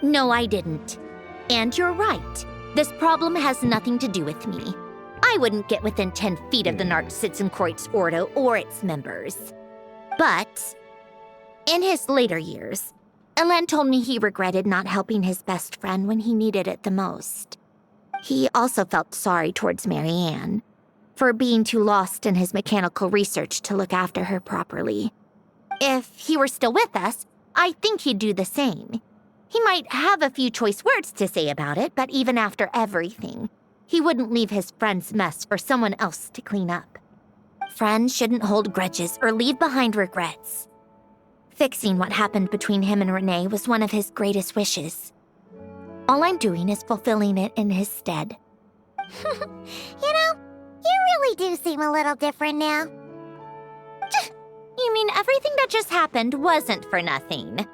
No, I didn't. And you're right. This problem has nothing to do with me. I wouldn't get within 10 feet of the Narcitzenkreuz Ordo or its members. But in his later years, Elen told me he regretted not helping his best friend when he needed it the most. He also felt sorry towards Marianne for being too lost in his mechanical research to look after her properly. If he were still with us, I think he'd do the same. He might have a few choice words to say about it, but even after everything, he wouldn't leave his friend's mess for someone else to clean up. Friends shouldn't hold grudges or leave behind regrets. Fixing what happened between him and Renee was one of his greatest wishes. All I'm doing is fulfilling it in his stead. You know, you really do seem a little different now. You mean everything that just happened wasn't for nothing?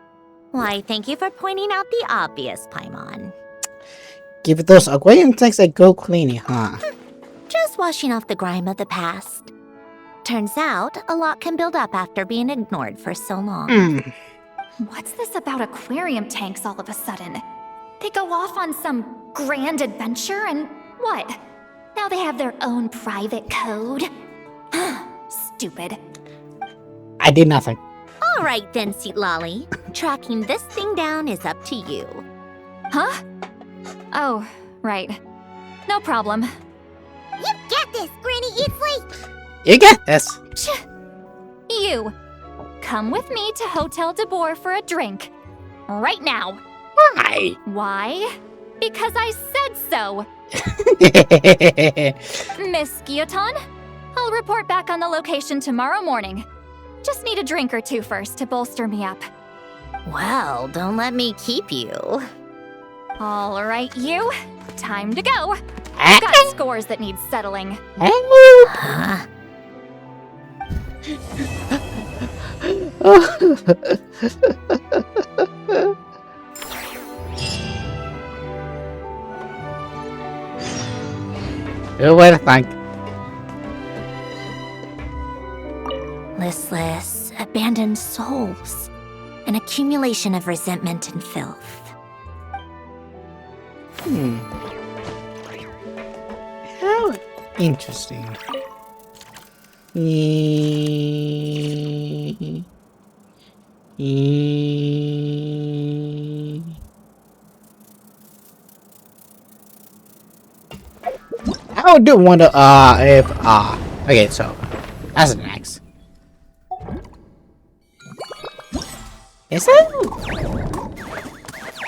Why, thank you for pointing out the obvious, Paimon. Give those acquaintances a go cleaning, huh? Just washing off the grime of the past. Turns out, a lot can build up after being ignored for so long. What's this about aquarium tanks all of a sudden? They go off on some grand adventure and what? Now they have their own private code? Stupid. I did nothing. All right then, Lolly. Tracking this thing down is up to you. Huh? Oh, right. No problem. You get this, Granny Eatsley! You get this. You. Come with me to Hotel de Boer for a drink. Right now. Why? Why? Because I said so. Miss Guillotin, I'll report back on the location tomorrow morning. Just need a drink or two first to bolster me up. Well, don't let me keep you. All right, you. Time to go. I've got scores that need settling. Good way to think. Listless, abandoned souls. An accumulation of resentment and filth. How interesting. I do wonder if okay, so that's next. Is it?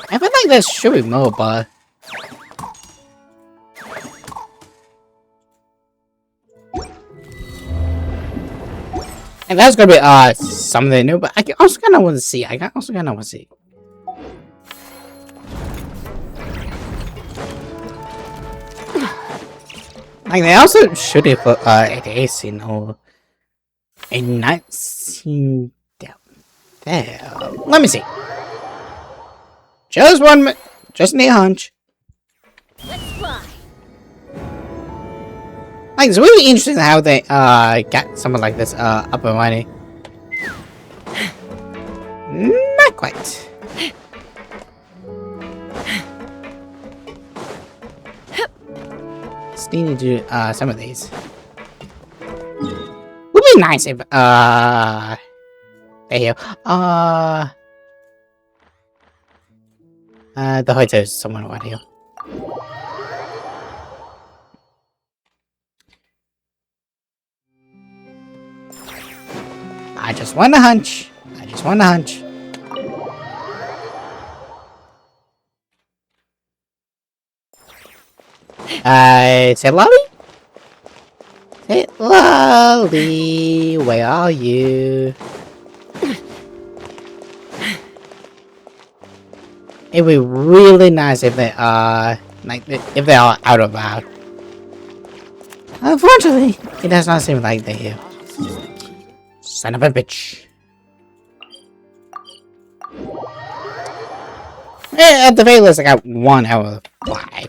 I feel like there should be more, but and that's gonna be something new. But I also kind of want to see. Like they also should have put it is, you know. A night scene down there. Let me see. Just need a hunch. Let's fly. Like, it's really interesting how they got someone like this up and running. Not quite. Still need to do some of these. Would be nice if there you go. The hotel is somewhere around here. I just want a hunch. I just want a hunch. Say Lolly? Say Lolly, where are you? It'd be really nice if they are if they are out of out. Unfortunately, it does not seem like they're here. Son of a bitch. At the very least, I got 1 out of 5.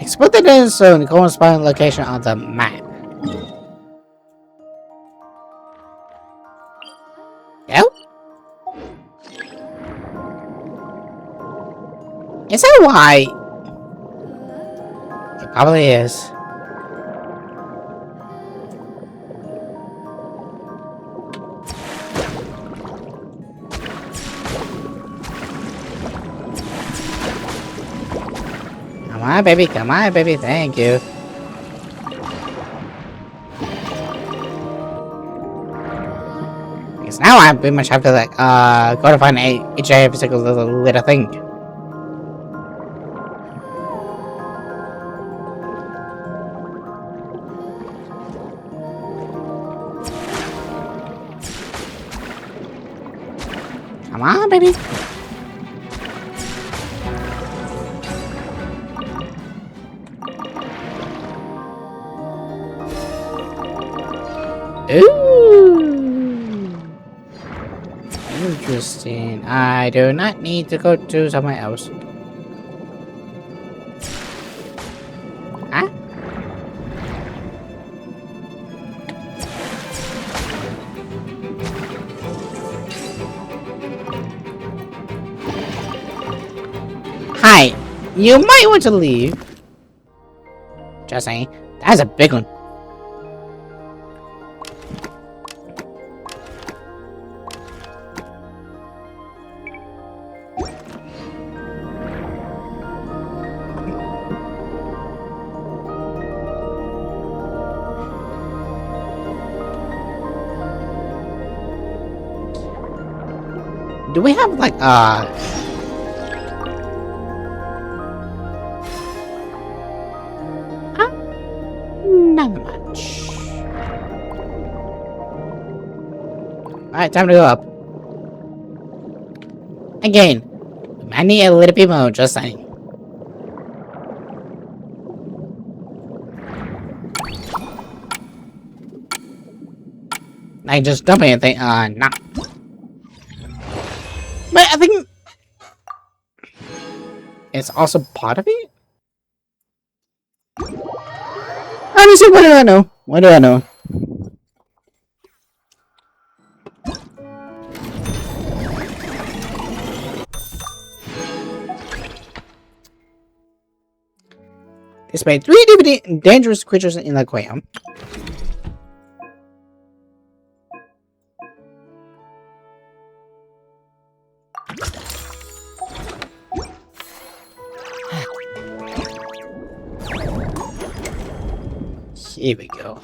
Explore the desert zone, the corresponding location on the map. Yep. Is that why? It probably is. Come on, baby, thank you. Because now I pretty much have to like go to find each every single little thing. Come on, baby. Ooh. Interesting. I do not need to go to somewhere else. Huh? Hi. You might want to leave. Just saying. That's a big one. Do we have like not much. Alright, time to go up. Again, I need a little bit more, just saying. Like just dumping anything, nah. But I think it's also part of it. Honestly, what do I know? What do I know? Display 3 DVD dangerous creatures in the aquarium. Here we go.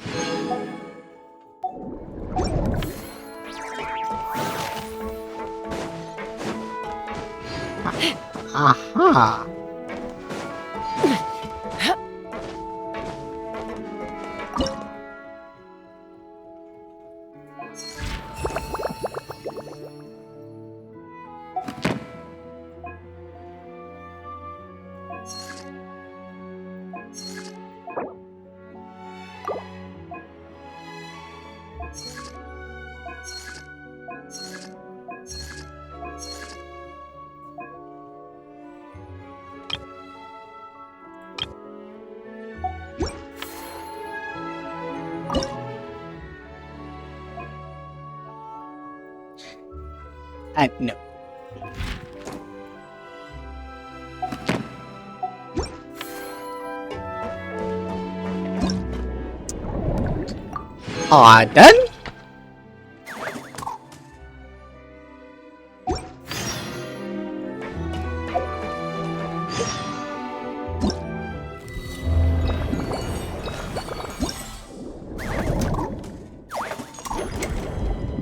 Aha! No. Done?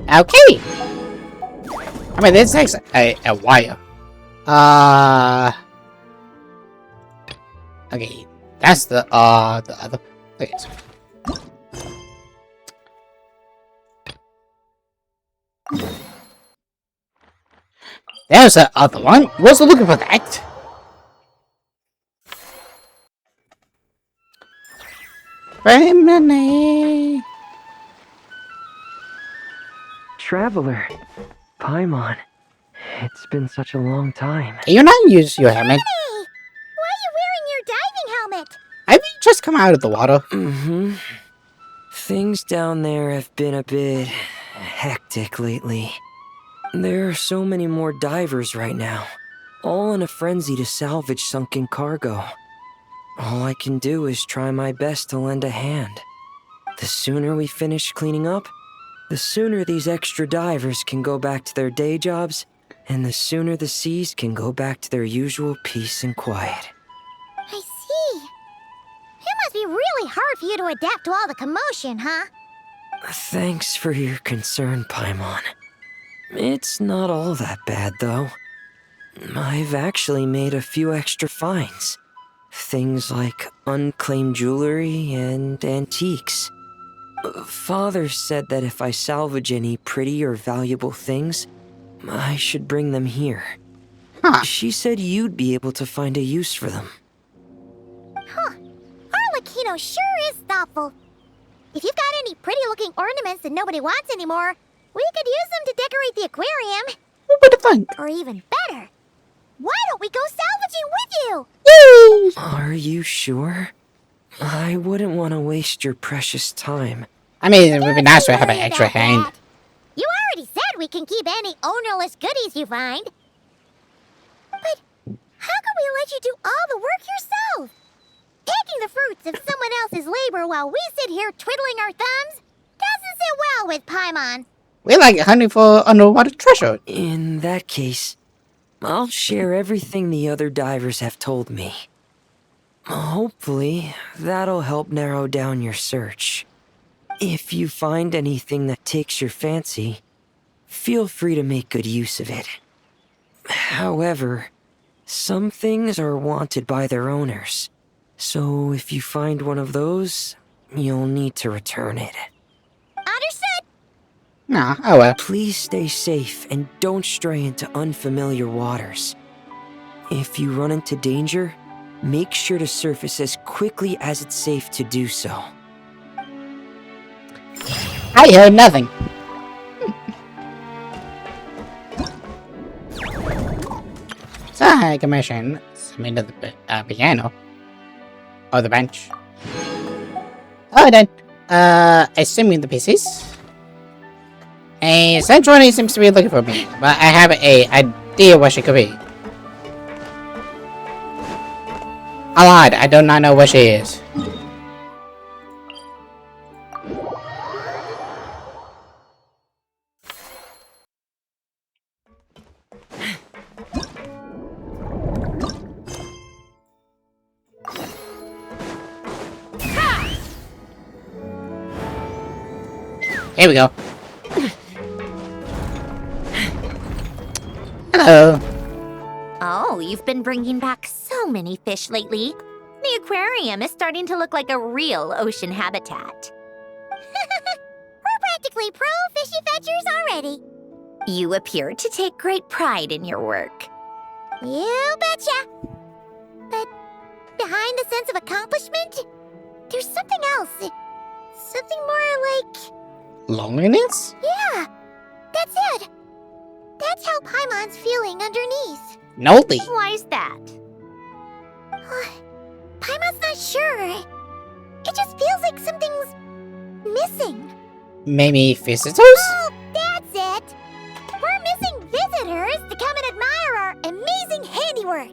Okay. I mean, this takes a while. Okay, that's the other. Okay. There's the other one. Wasn't looking for that. Remini. Traveler, Paimon, it's been such a long time. Can you not use your helmet? Hey! Why are you wearing your diving helmet? Have you just come out of the water? Mm-hmm. Things down there have been a bit hectic lately. There are so many more divers right now, all in a frenzy to salvage sunken cargo. All I can do is try my best to lend a hand. The sooner we finish cleaning up, the sooner these extra divers can go back to their day jobs, and the sooner the seas can go back to their usual peace and quiet. I see. It must be really hard for you to adapt to all the commotion, huh? Thanks for your concern, Paimon. It's not all that bad, though. I've actually made a few extra finds. Things like unclaimed jewelry and antiques. Father said that if I salvage any pretty or valuable things, I should bring them here. Huh. She said you'd be able to find a use for them. Huh. Arlecchino sure is thoughtful. If you've got any pretty-looking ornaments that nobody wants anymore, we could use them to decorate the aquarium. Who would have thunk? Or even better, why don't we go salvaging with you? Yay! Are you sure? I wouldn't want to waste your precious time. I mean, it would be nice to have an extra hand. You already said we can keep any ownerless goodies you find. But how can we let you do all the work yourself? Taking the fruits of someone else's labor while we sit here twiddling our thumbs doesn't sit well with Paimon. We like hunting for underwater treasure. In that case, I'll share everything the other divers have told me. Hopefully, that'll help narrow down your search. If you find anything that takes your fancy, feel free to make good use of it. However, some things are wanted by their owners, so if you find one of those, you'll need to return it. Understood? Nah, oh well. Please stay safe and don't stray into unfamiliar waters. If you run into danger, make sure to surface as quickly as it's safe to do so. I heard nothing. So I commissioned some to the piano. Or the bench. Oh, then. Assuming the pieces. Sandrona seems to be looking for me, but I have a idea what she could be. I lied, I do not know where she is. Here we go. Hello. Oh, you've been bringing back so many fish lately. The aquarium is starting to look like a real ocean habitat. We're practically pro fishy fetchers already. You appear to take great pride in your work. You betcha. But behind the sense of accomplishment, there's something else. Something more like... Loneliness? Yeah, that's it. That's how Paimon's feeling underneath. Nolly. Why's that? Paimon's not sure. It just feels like something's missing. Maybe visitors? Oh, that's it. We're missing visitors. work.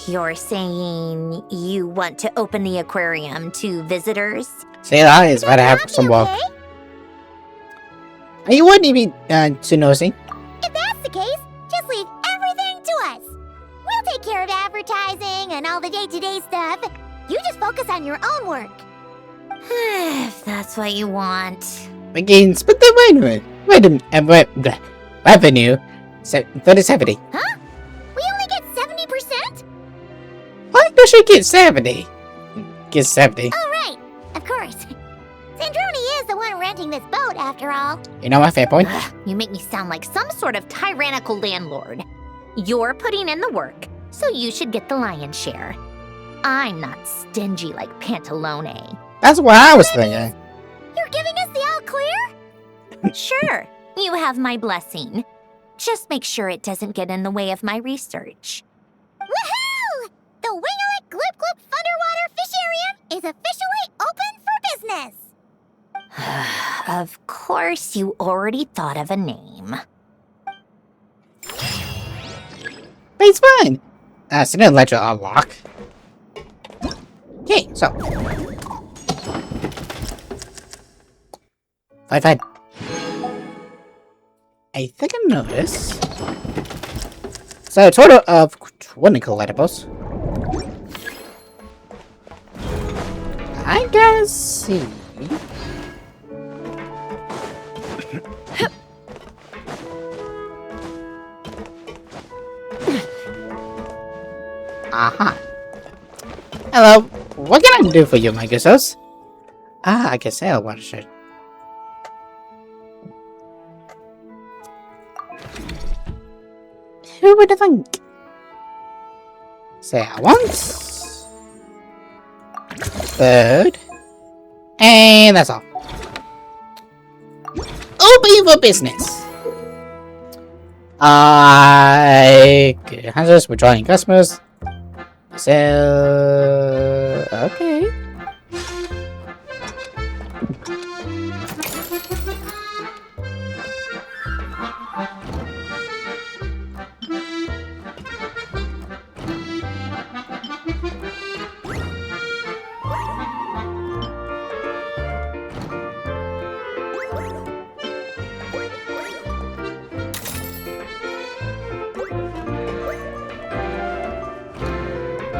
You're saying you want to open the aquarium to visitors? Say that is better have some work. You wouldn't even too nosy. If that's the case, just leave everything to us. We'll take care of advertising and all the day-to-day stuff. You just focus on your own work. If that's what you want. Again, split the revenue. 30-70. Huh? We only get 70%? Why does she get 70? Get 70. Oh, right. Of course. Sandrona is the one renting this boat, after all. You know what, fair point? You make me sound like some sort of tyrannical landlord. You're putting in the work, so you should get the lion's share. I'm not stingy like Pantalone. That's what I was thinking. You're giving us the all clear? Sure, you have my blessing. Just make sure it doesn't get in the way of my research. Woohoo! The Winglet Gloop Gloop Underwater Fisharium is officially open for business! Of course, you already thought of a name. But it's fine. So no ledger unlock. Okay, so. Fine. I think I know this. So a total of 20 collectibles. I gotta see. Aha. Hello. What can I do for you, my good souls? I can sell one shirt. Who would have think? Say I once. Third. And that's all. Open for business. Good handlers, we're drawing customers. So okay.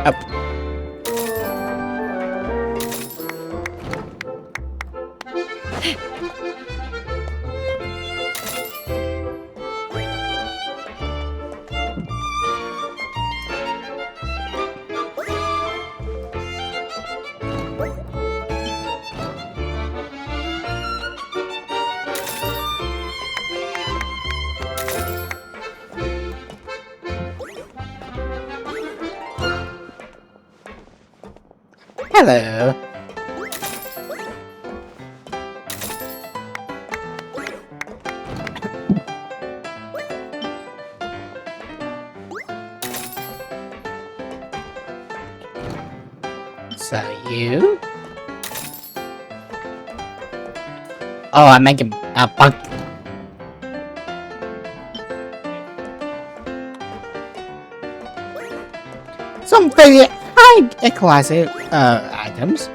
Up. Hello. So you? Oh, I'm making a bug. Some very high classic items.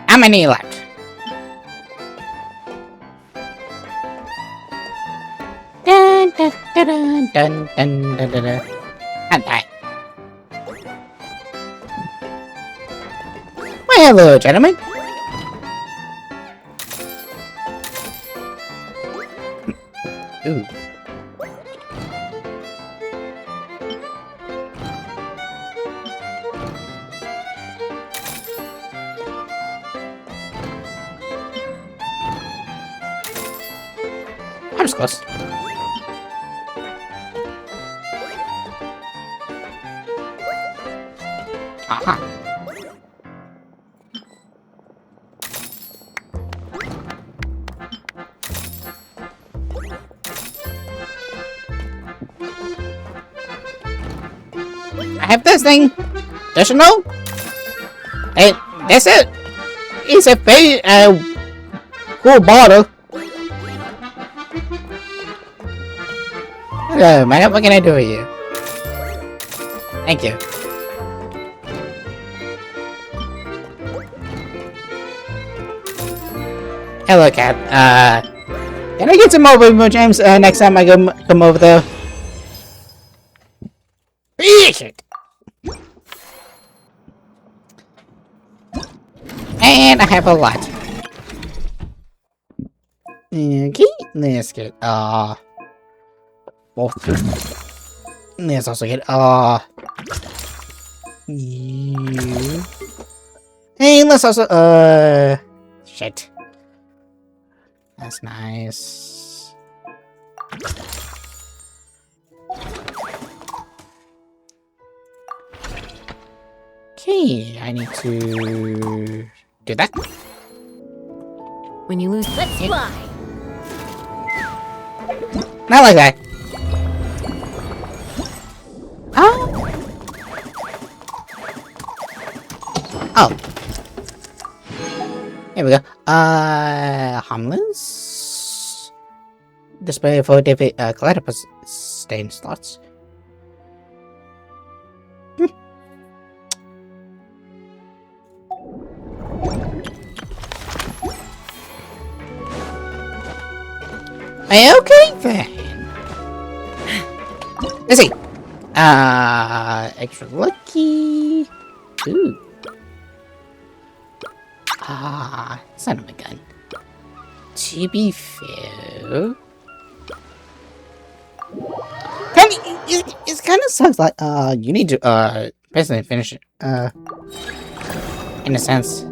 How many left? Dun, dun, dun, dun, dun, dun, dun, dun. And die. Well, hello, gentlemen. Ooh. I'm just close. Aha. I have this thing. Additional And that's it. It's a very cool bottle. Hello, man. What can I do for you? Thank you. Hello, cat. Can I get some more Rainbow Gems next time I come over there? And I have a lot. Okay, let's get let's also get you. And let's also shit. That's nice. Okay, I need to do that. When you lose, Let's fly. Not like that. Oh. Oh. Here we go. Harmless. Display for David Calatopus stain slots. Okay then. Let's see. Extra lucky. Ooh. Son of a gun. To be fair, it kind of sucks. Like, you need to basically finish it. In a sense.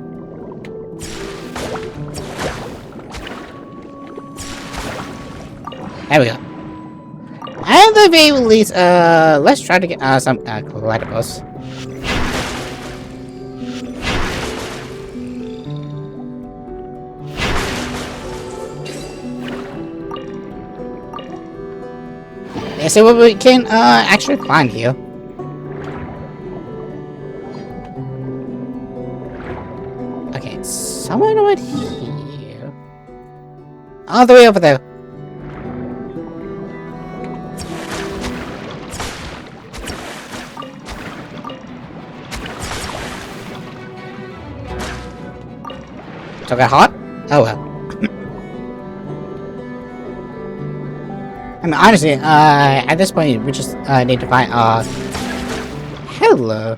There we go. At the very least, let's try to get some collectibles. Let's see what we can actually find here. Okay, somewhere right here. All the way over there. So got hot? Oh well. I mean, honestly, at this point, we just need to find, hello.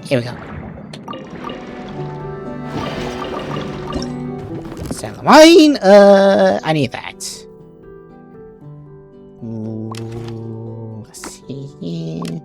Here we go. Salamine, I need that. Ooh, let's see here.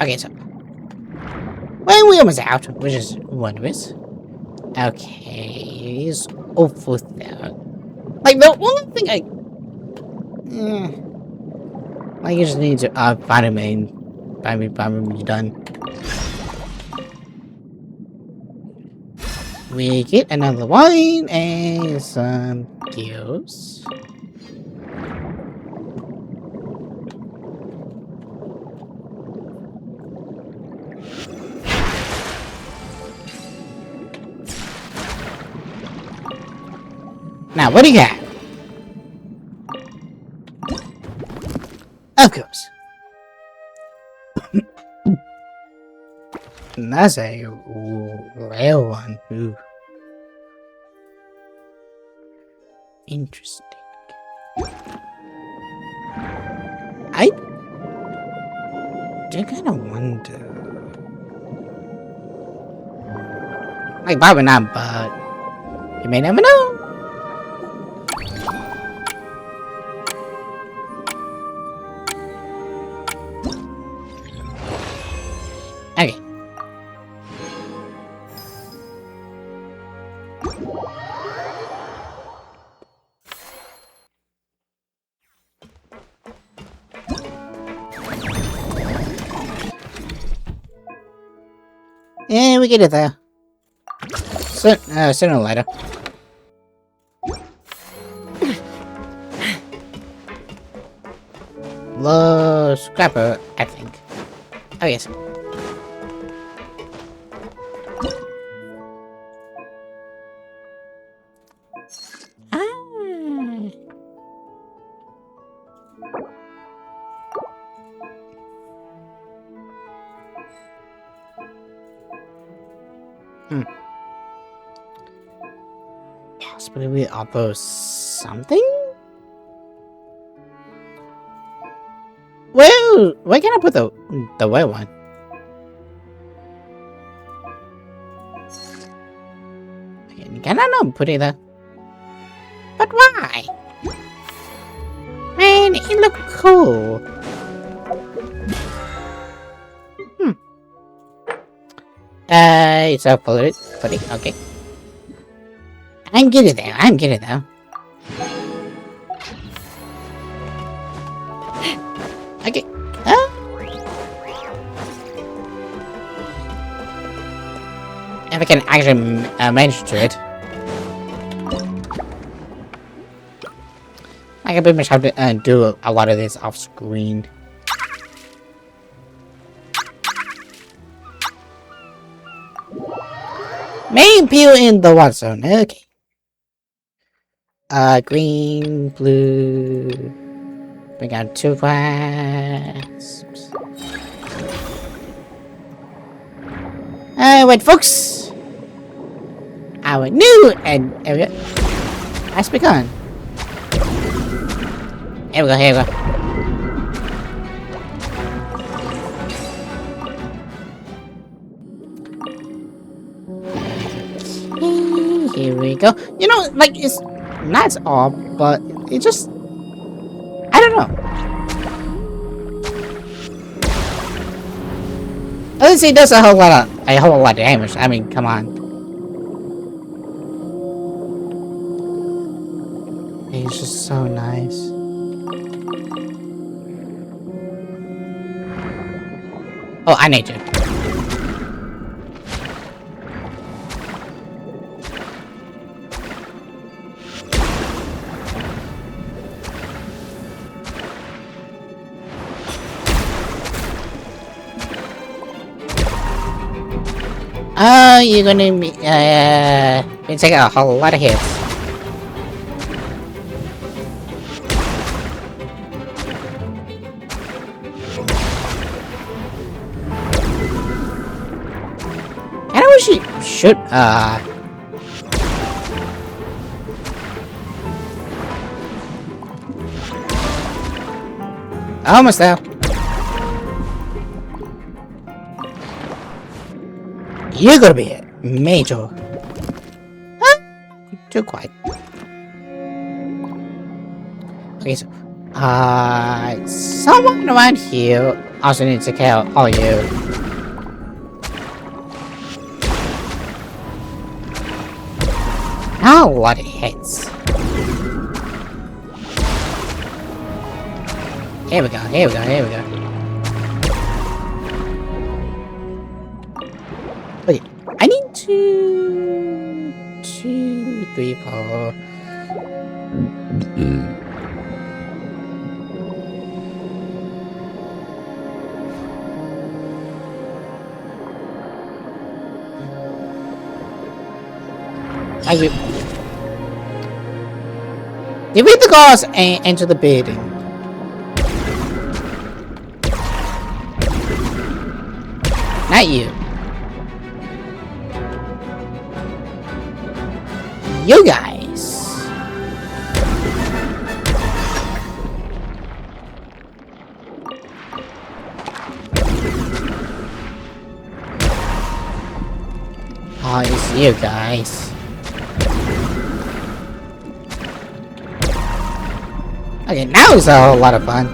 Okay, so well, we almost out, which is wondrous. Okay, it's over there. Like the only thing like you just need to find him and find me done. We get another wine and some gills. Now, what do you got? Of course. That's a rare one. Ooh. Interesting. I do kind of wonder. Like, probably not, but you may never know. Yeah, we get it there. Sooner or later. Low scrapper, I think. Oh, yes. Possibly we upload something? Well, where can I put the white one? Can I not put it there? But why? Man, it look cool. It's up for it. Okay. I'm getting there. Okay. If I can actually manage to it. I can pretty much have to do a lot of this off screen. Main peel in the water zone. Okay. Green, blue. We got 2 wasps. Wait, folks. Our new area has begun. Here we go. Here we go. You know, like, it's not all, but it just... I don't know. At least it does a whole lot of damage. I mean, come on. It's just so nice. Oh, I need you. Oh, you're gonna be taking a whole lot of hits. I don't wish you should almost there. You're gonna be a major. Huh? Too quiet. Okay, so someone around here also needs to kill all you. Now what it hits. Here we go. Okay, I need 2, 3, 4. Defeat the guards and enter the building. Not you. You guys. Oh, it's you guys. Okay, now it's a whole lot of fun.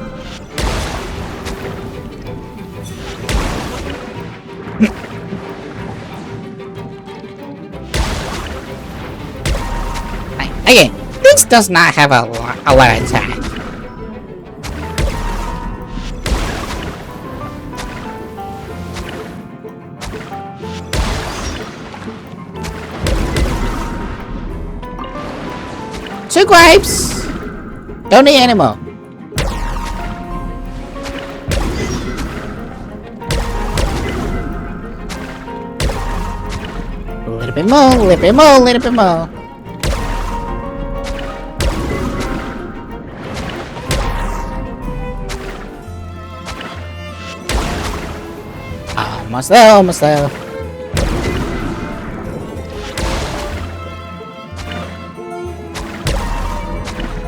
Again, this does not have a lot of attack. 2 grapes! Don't need any more. A little bit more, a little bit more, a little bit more. Almost there, almost there.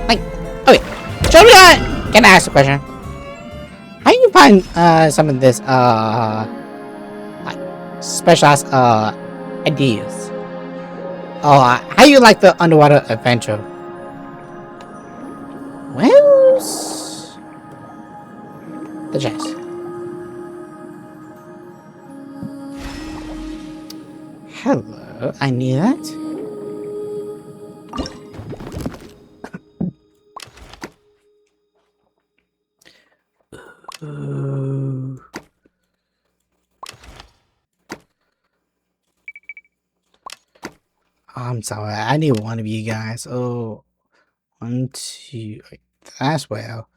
Like, okay, Julia, can I ask a question? How do you find some of this like specialized ideas? How you like the underwater adventure? Where's the chest? Hello, I need that. I'm sorry, I need one of you guys. Oh, 1, 2. Wait, that's well.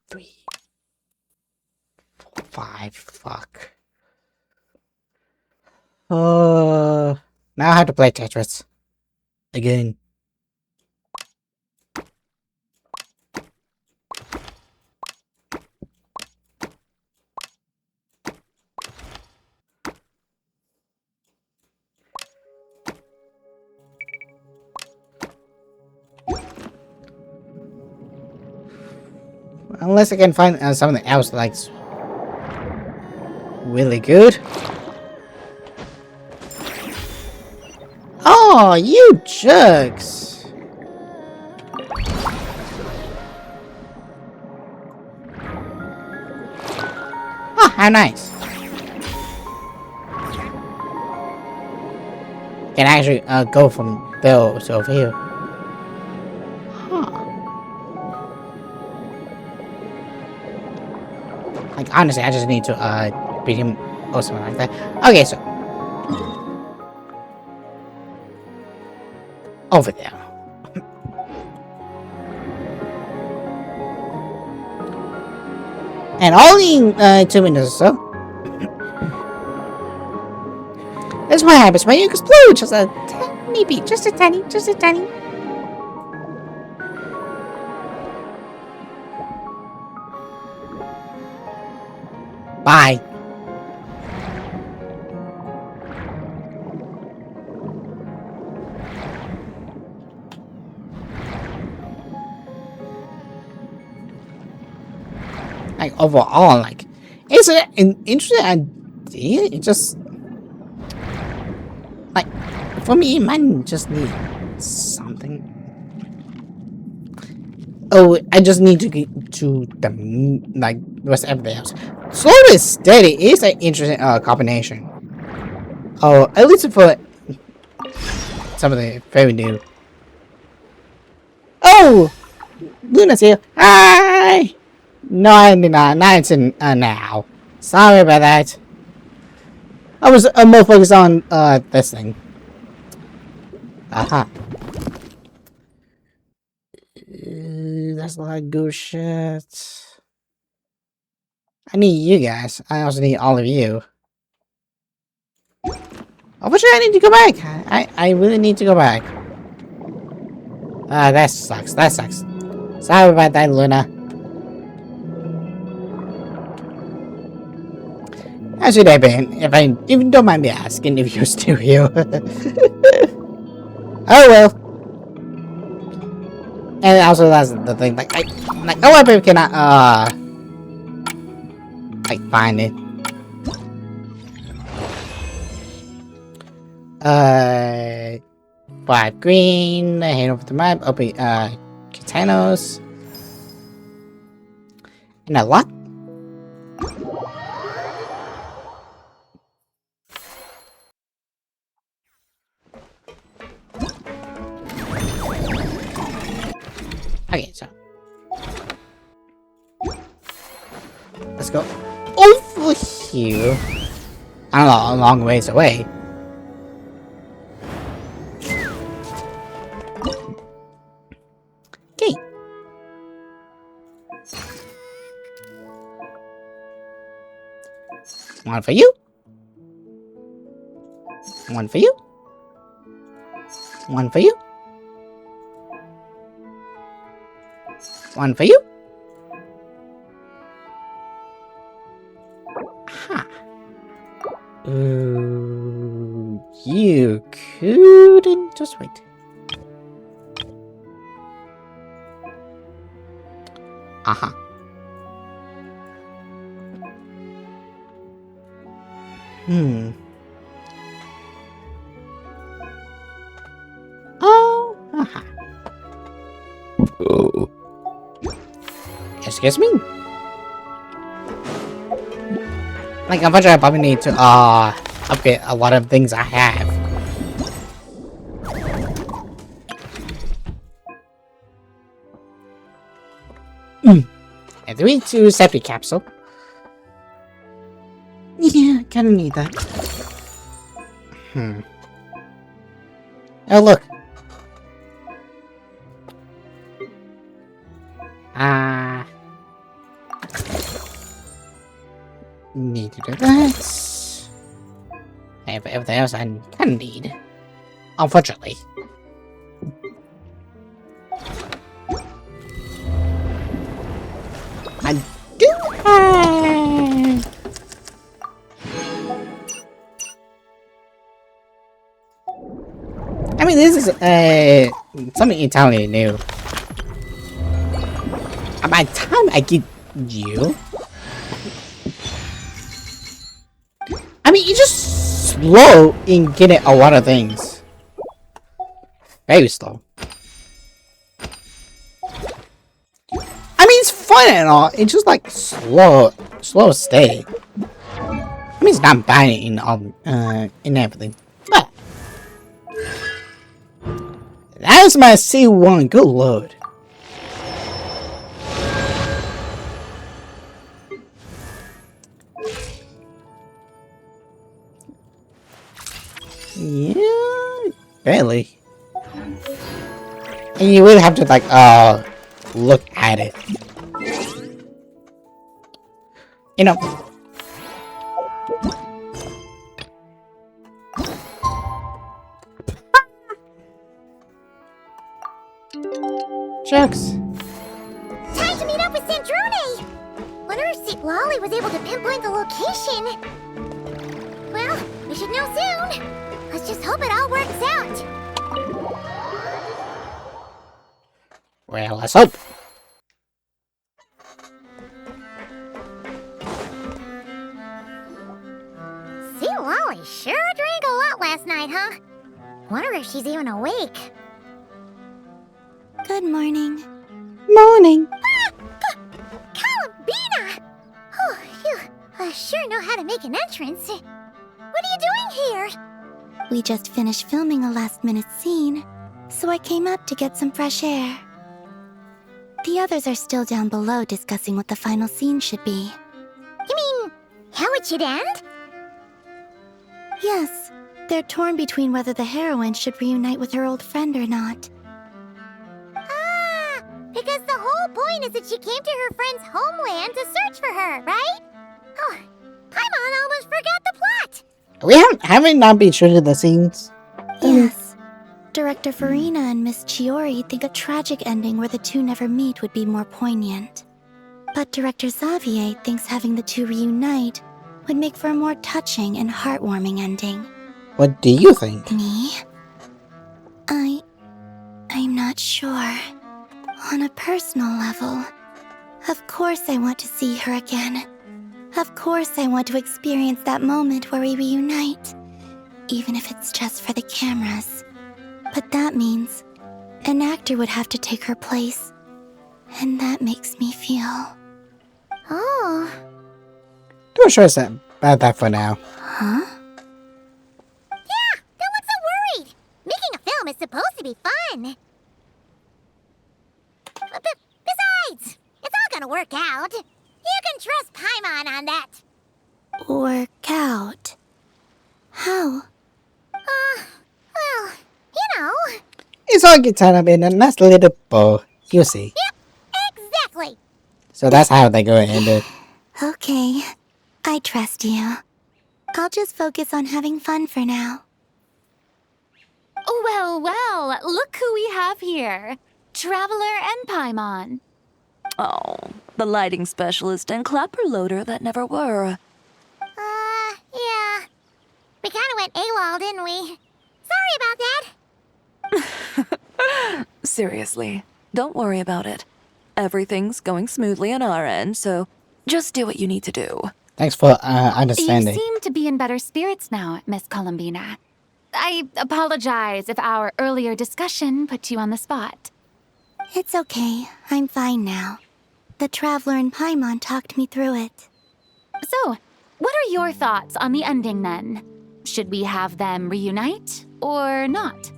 Three, 4, 5. Fuck. Now I have to play Tetris again. Unless I can find something else like really good. Oh, you jerks! Oh, how nice! Can actually go from there to over here. Huh. Like honestly, I just need to beat him or something like that. Okay, so over there. And only in 2 minutes or so. That's what happens when you explode. Just a tiny bit. Just a tiny. Just a tiny. Bye. Like overall, like it's an interesting idea. It just like for me, it might just need something. Oh, I just need to get to the like what's everything else. Slow and steady is an interesting combination. Oh, at least for some of the very new. Oh, Luna's here. Hi. No, I did not. Now it's in now. Sorry about that. I was more focused on this thing. Aha. That's a lot of good shit. I need you guys. I also need all of you. Unfortunately, I need to go back. I really need to go back. That sucks. That sucks. Sorry about that, Luna. How's your day been? If you don't mind me asking if you're still here. Oh well. And also that's the thing, like a lot of people cannot like find it. 5 green, head over the map, open containers. And a lot. Okay, so let's go over here. I don't know, a long ways away. Okay. One for you. One for you. One for you. One for you. Huh. You couldn't just wait. Uh-huh. Oh, uh-huh. Oh. Excuse me? Like, unfortunately, I probably need to, upgrade a lot of things I have. And 3-2 septic capsule. Yeah, kinda need that. Oh, look. Need to do that. And for everything else I kinda need. Unfortunately. I do have... I mean, this is something entirely new. And by the time I get you, I mean, you're just slow in getting a lot of things. Very slow. I mean, it's fun and all. It's just like slow stay. I mean, it's not bad in everything, but that is my C1. Good lord. Yeah, barely. And you would have to like look at it. You know. Jokes. Time to meet up with Sandrona! Wonder if St. Lolly was able to pinpoint the location. Well, we should know soon. Let's just hope it all works out. Well, let's hope. St. Lolly sure drank a lot last night, huh? Wonder if she's even awake. Good morning. Morning. Columbina! Oh, you sure know how to make an entrance. What are you doing here? We just finished filming a last-minute scene, so I came up to get some fresh air. The others are still down below discussing what the final scene should be. You mean, how it should end? Yes, they're torn between whether the heroine should reunite with her old friend or not. Ah, because the whole point is that she came to her friend's homeland to search for her, right? Oh, Paimon almost forgot the plot! We haven't not been shooting the scenes. Yes. Director Farina and Miss Chiori think a tragic ending where the two never meet would be more poignant. But Director Xavier thinks having the two reunite would make for a more touching and heartwarming ending. What do you think? Me? I'm not sure. On a personal level, of course I want to see her again. Of course I want to experience that moment where we reunite, even if it's just for the cameras. But that means an actor would have to take her place, and that makes me feel... Oh. Don't stress about that for now. Huh? Yeah, don't look so worried. Making a film is supposed to be fun. Besides, it's all gonna work out. You can trust Paimon on that. Work out? How? Well, you know. It's all get tied up in a nice little bow. You'll see. Yep, exactly. So that's how they're going to end it. Okay, I trust you. I'll just focus on having fun for now. Well, well, look who we have here. Traveler and Paimon. Oh, the lighting specialist and clapper loader that never were. Yeah. We kinda went AWOL, didn't we? Sorry about that. Seriously, don't worry about it. Everything's going smoothly on our end, so just do what you need to do. Thanks for You understanding. seem to be in better spirits now, Miss Columbina. I apologize if our earlier discussion put you on the spot. It's okay, I'm fine now. The Traveler and Paimon talked me through it. So, what are your thoughts on the ending then? Should we have them reunite or not?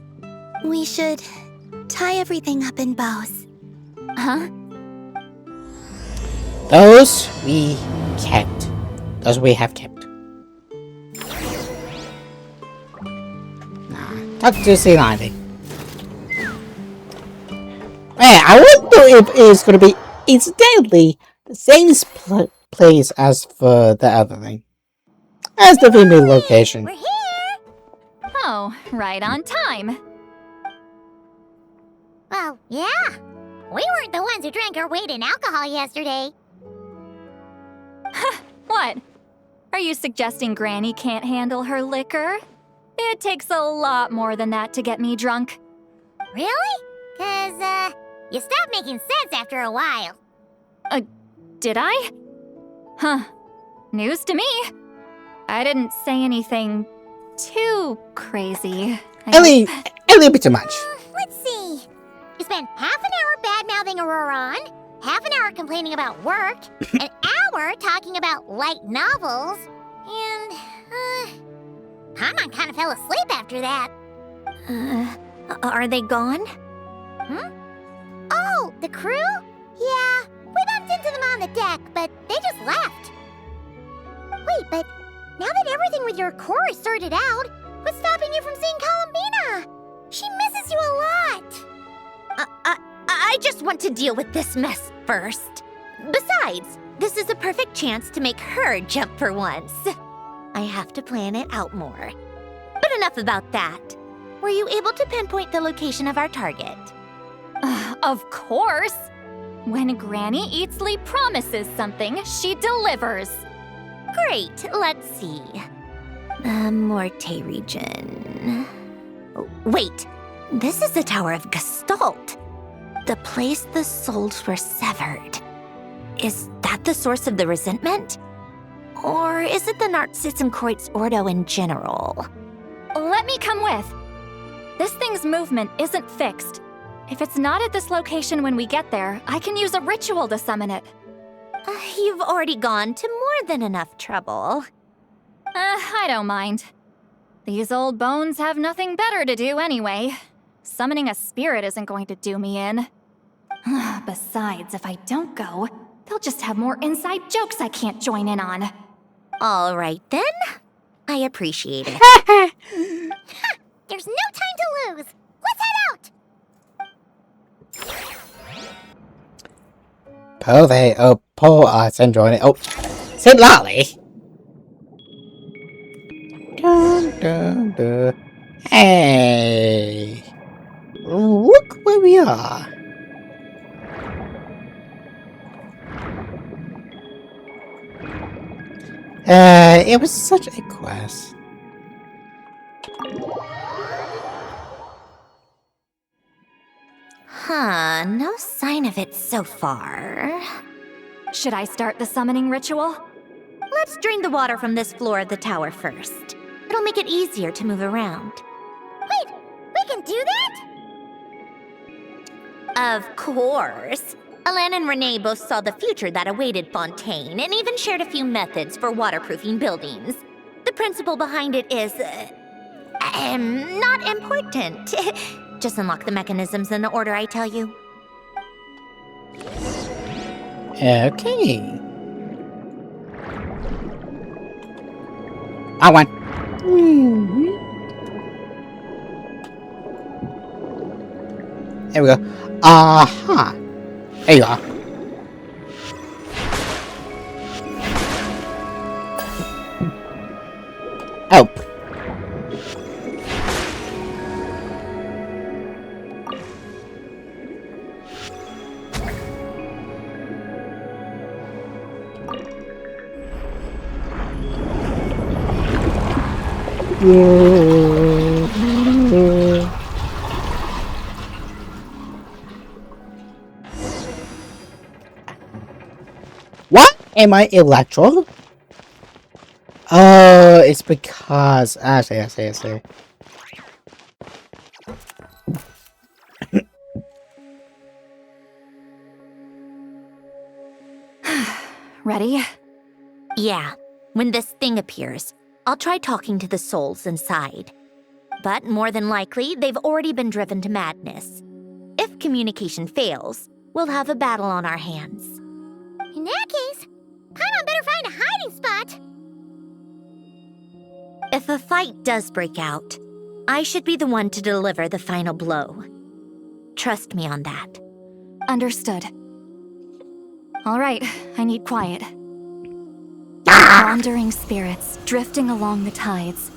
We should tie everything up in bows. Huh? Those we kept. Those we have kept. Talk to Sea Ivy. Man, I wonder if it's going to be incidentally the same place as for the other thing. As the female location. We're here! Oh, right on time. Well, yeah. We weren't the ones who drank our weight in alcohol yesterday. What? Are you suggesting Granny can't handle her liquor? It takes a lot more than that to get me drunk. Really? 'Cause, you stopped making sense after a while. Did I? Huh. News to me. I didn't say anything too crazy. A little bit too much. Let's see. You spent half an hour bad-mouthing Auroron, half an hour complaining about work, an hour talking about light novels, and, Paimon kind of fell asleep after that. Are they gone? Oh, the crew? Yeah, we bumped into them on the deck, but they just left. Wait, but now that everything with your core is sorted out, what's stopping you from seeing Columbina? She misses you a lot. I just want to deal with this mess first. Besides, this is a perfect chance to make her jump for once. I have to plan it out more. But enough about that. Were you able to pinpoint the location of our target? Of course. When Granny Eatsley promises something, she delivers. Great, let's see. The Morte region. Wait, this is the Tower of Gestalt. The place the souls were severed. Is that the source of the resentment? Or is it the Narzissen-Kreuz Ordo in general? Let me come with. This thing's movement isn't fixed. If it's not at this location when we get there, I can use a ritual to summon it. You've already gone to more than enough trouble. I don't mind. These old bones have nothing better to do anyway. Summoning a spirit isn't going to do me in. Besides, if I don't go, they'll just have more inside jokes I can't join in on. All right then. I appreciate it. There's no time to lose. Let's head out. Poor Sandrona. Oh, St. Lolly. Dun, dun, dun. Hey, look where we are. It was such a quest. No sign of it so far. Should I start the summoning ritual? Let's drain the water from this floor of the tower first. It'll make it easier to move around. Wait, we can do that? Of course. Alan and Renee both saw the future that awaited Fontaine and even shared a few methods for waterproofing buildings. The principle behind it is, not important. Just unlock the mechanisms in the order I tell you. Okay. I won. There we go. Aha. There you are. Oh. What? Am I electro? Oh, it's because... I see. Ready? Yeah. When this thing appears, I'll try talking to the souls inside. But more than likely, they've already been driven to madness. If communication fails, we'll have a battle on our hands. In that case, Paimon better find a hiding spot. If a fight does break out, I should be the one to deliver the final blow. Trust me on that. Understood. All right, I need quiet. Wandering spirits drifting along the tides.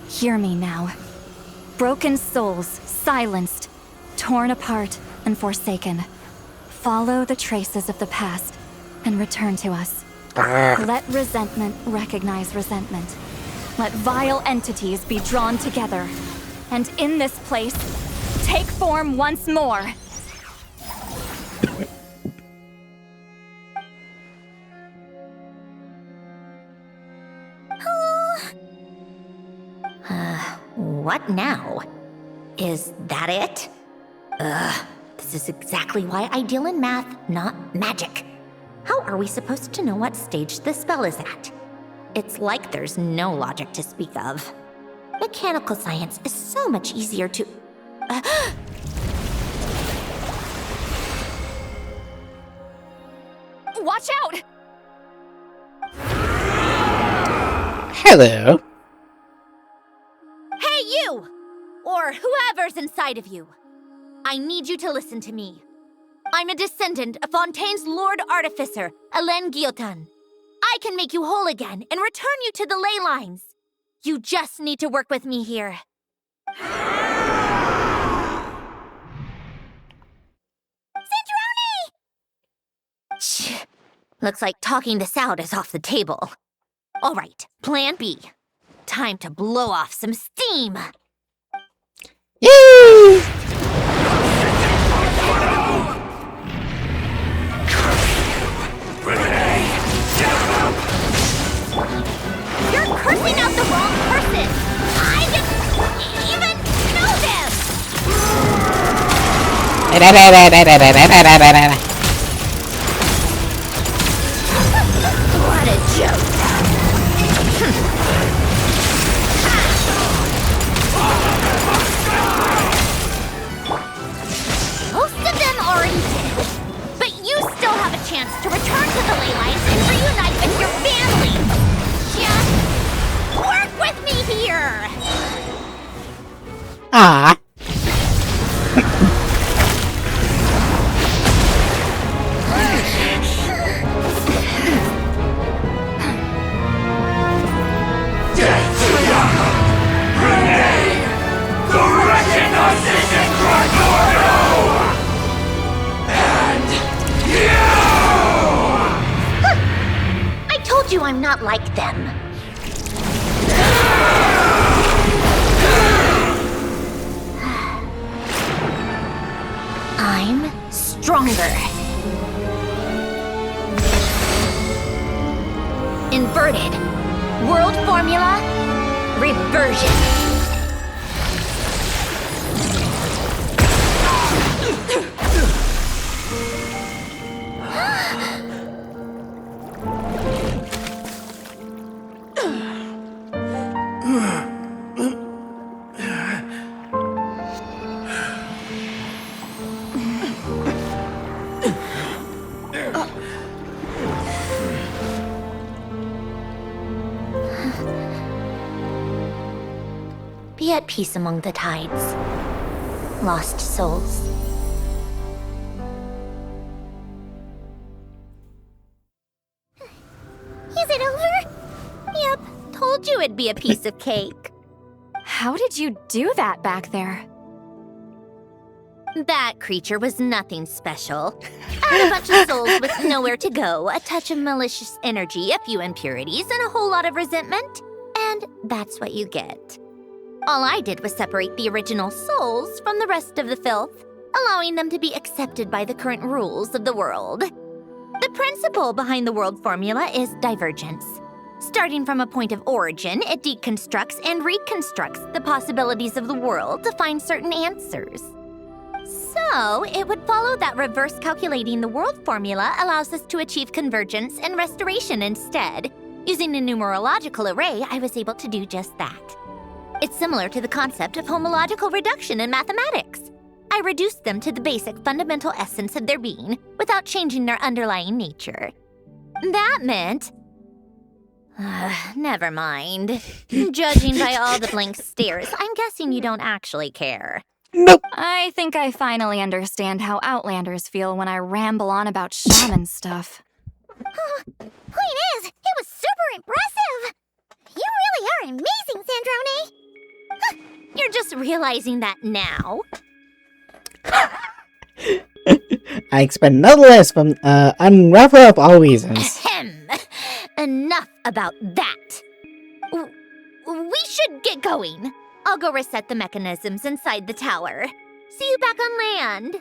Hear me now. Broken souls, silenced, torn apart, and forsaken. Follow the traces of the past and return to us. Let resentment recognize resentment. Let vile entities be drawn together. And in this place, take form once more. What now? Is that it? This is exactly why I deal in math, not magic. How are we supposed to know what stage the spell is at? It's like there's no logic to speak of. Mechanical science is so much easier to... Watch out! Hello. Hey, you! Or whoever's inside of you. I need you to listen to me. I'm a descendant of Fontaine's Lord Artificer, Alain Guillotin. I can make you whole again and return you to the ley lines. You just need to work with me here. Sandrona! Shh. Looks like talking this out is off the table. All right, plan B. Time to blow off some steam. Yay! You're cursing out the wrong person! I didn't even know this! What a joke! Most of them already did. But you still have a chance to return to the ley lines and reunite with your family. Just work with me here. Ah. I told you I'm not like them. I'm stronger. Inverted. World formula. Reversion. be at peace among the tides. Lost souls. Is it over? Yep, told you it'd be a piece of cake. How did you do that back there? That creature was nothing special. A bunch of souls with nowhere to go, a touch of malicious energy, a few impurities, and a whole lot of resentment. And that's what you get. All I did was separate the original souls from the rest of the filth, allowing them to be accepted by the current rules of the world. The principle behind the world formula is divergence. Starting from a point of origin, it deconstructs and reconstructs the possibilities of the world to find certain answers. So, it would follow that reverse calculating the world formula allows us to achieve convergence and restoration instead. Using a numerological array, I was able to do just that. It's similar to the concept of homological reduction in mathematics. I reduced them to the basic fundamental essence of their being without changing their underlying nature. That meant... never mind. Judging by all the blank stares, I'm guessing you don't actually care. Nope. I think I finally understand how Outlanders feel when I ramble on about shaman stuff. Point is, it was super impressive! You really are amazing, Sandrona! You're just realizing that now? I expect nothing less from Unwrapper of All Reasons. Ahem. Enough about that. We should get going. I'll go reset the mechanisms inside the tower. See you back on land.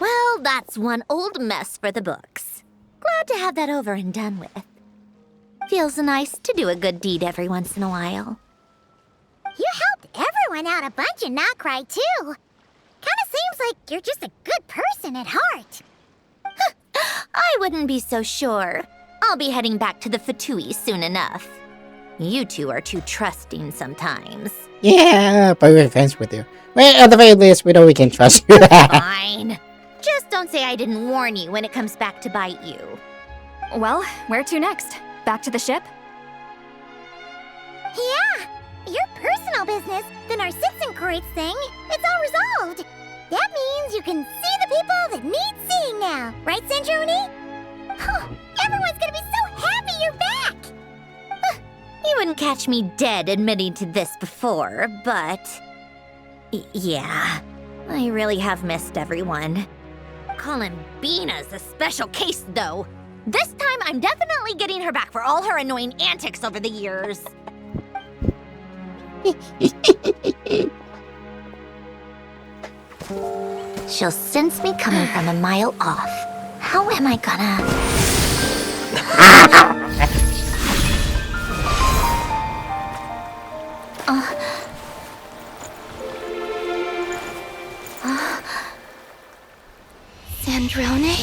Well, that's one old mess for the books. Glad to have that over and done with. Feels nice to do a good deed every once in a while. You helped everyone out a bunch and not cry, too. Kinda seems like you're just a good person at heart. I wouldn't be so sure. I'll be heading back to the Fatui soon enough. You two are too trusting sometimes. Yeah, but we're friends with you. Well, at the very least, we know we can trust you. Fine. Just don't say I didn't warn you when it comes back to bite you. Well, where to next? Back to the ship? Yeah, your personal business, the Narcissan Crates thing, it's all resolved. That means you can see the people that need seeing now, right, Sandrona? Oh, everyone's gonna be so happy you're back! You wouldn't catch me dead admitting to this before, but... yeah, I really have missed everyone. Columbina's a special case, though. This time, I'm definitely getting her back for all her annoying antics over the years. She'll sense me coming from a mile off. How am I gonna... Sandrona?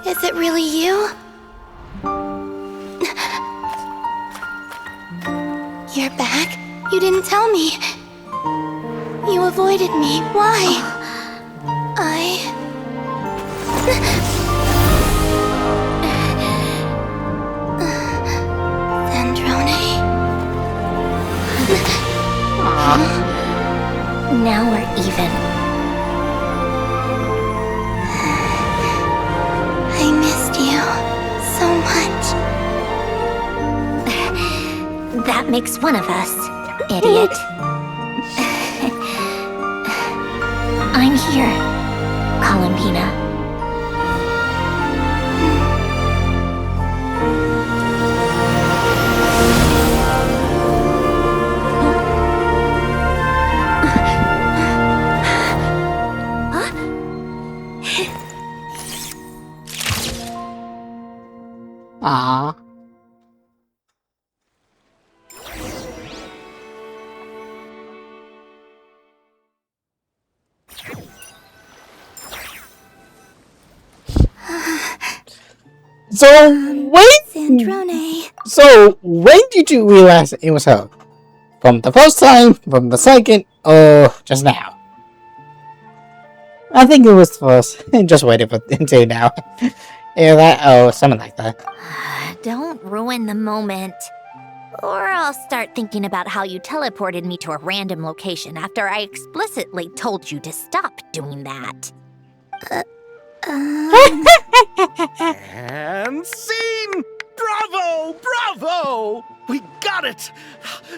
Is it really you? You're back? You didn't tell me. You avoided me. Why? Sandrona? Now we're even. I missed you so much. That makes one of us, idiot. I'm here, Columbina. Aww. Sandrona. So when did you realize it was her? From the first time, from the second, or just now? I think it was first. Just waiting for until now. Yeah, that something like that. Don't ruin the moment. Or I'll start thinking about how you teleported me to a random location after I explicitly told you to stop doing that. And scene! Bravo! Bravo! We got it!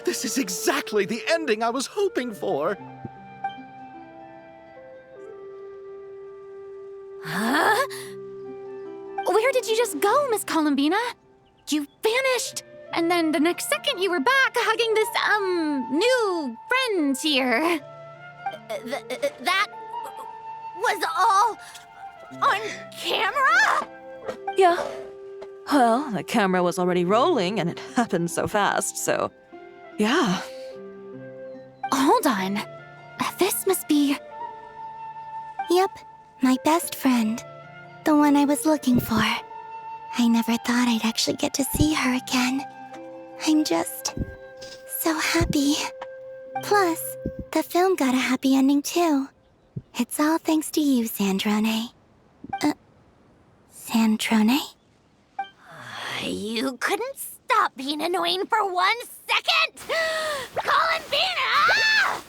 This is exactly the ending I was hoping for. Huh? Where did you just go, Miss Columbina? You vanished! And then the next second you were back hugging this, new friend here. That was all on camera? Yeah. Well, the camera was already rolling and it happened so fast, so yeah. Hold on. This must be... Yep, my best friend. The one I was looking for. I never thought I'd actually get to see her again. I'm just so happy. Plus, the film got a happy ending too. It's all thanks to you, Sandrona. Sandrona? You couldn't stop being annoying for 1 second? Columbina!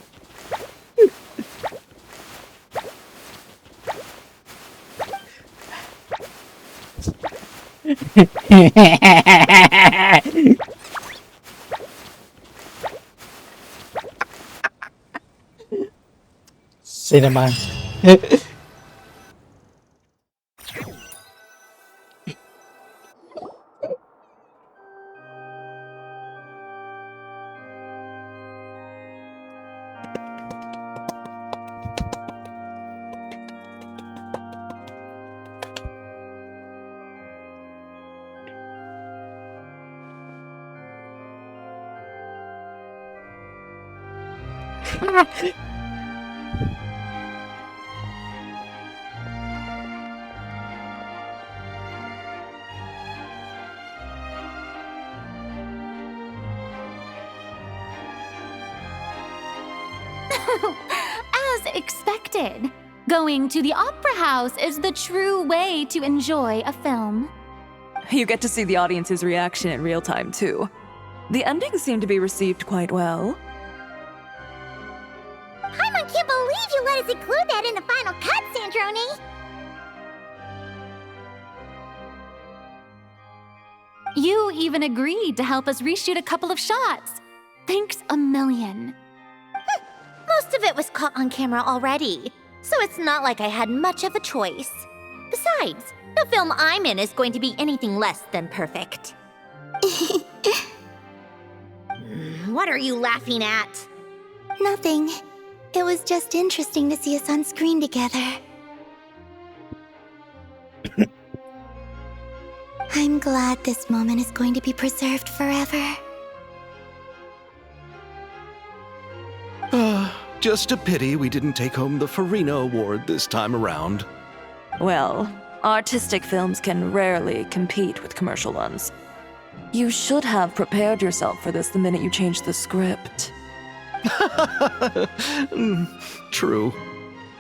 Cinema. As expected. Going to the opera house is the true way to enjoy a film. You get to see the audience's reaction in real time, too. The ending seemed to be received quite well. Paimon can't believe you let us include that in the final cut, Sandrona! You even agreed to help us reshoot a couple of shots. Thanks a million. Most of it was caught on camera already, so it's not like I had much of a choice. Besides, the film I'm in is going to be anything less than perfect. What are you laughing at? Nothing. It was just interesting to see us on screen together. I'm glad this moment is going to be preserved forever. Just a pity we didn't take home the Farina Award this time around. Well, artistic films can rarely compete with commercial ones. You should have prepared yourself for this the minute you changed the script. True.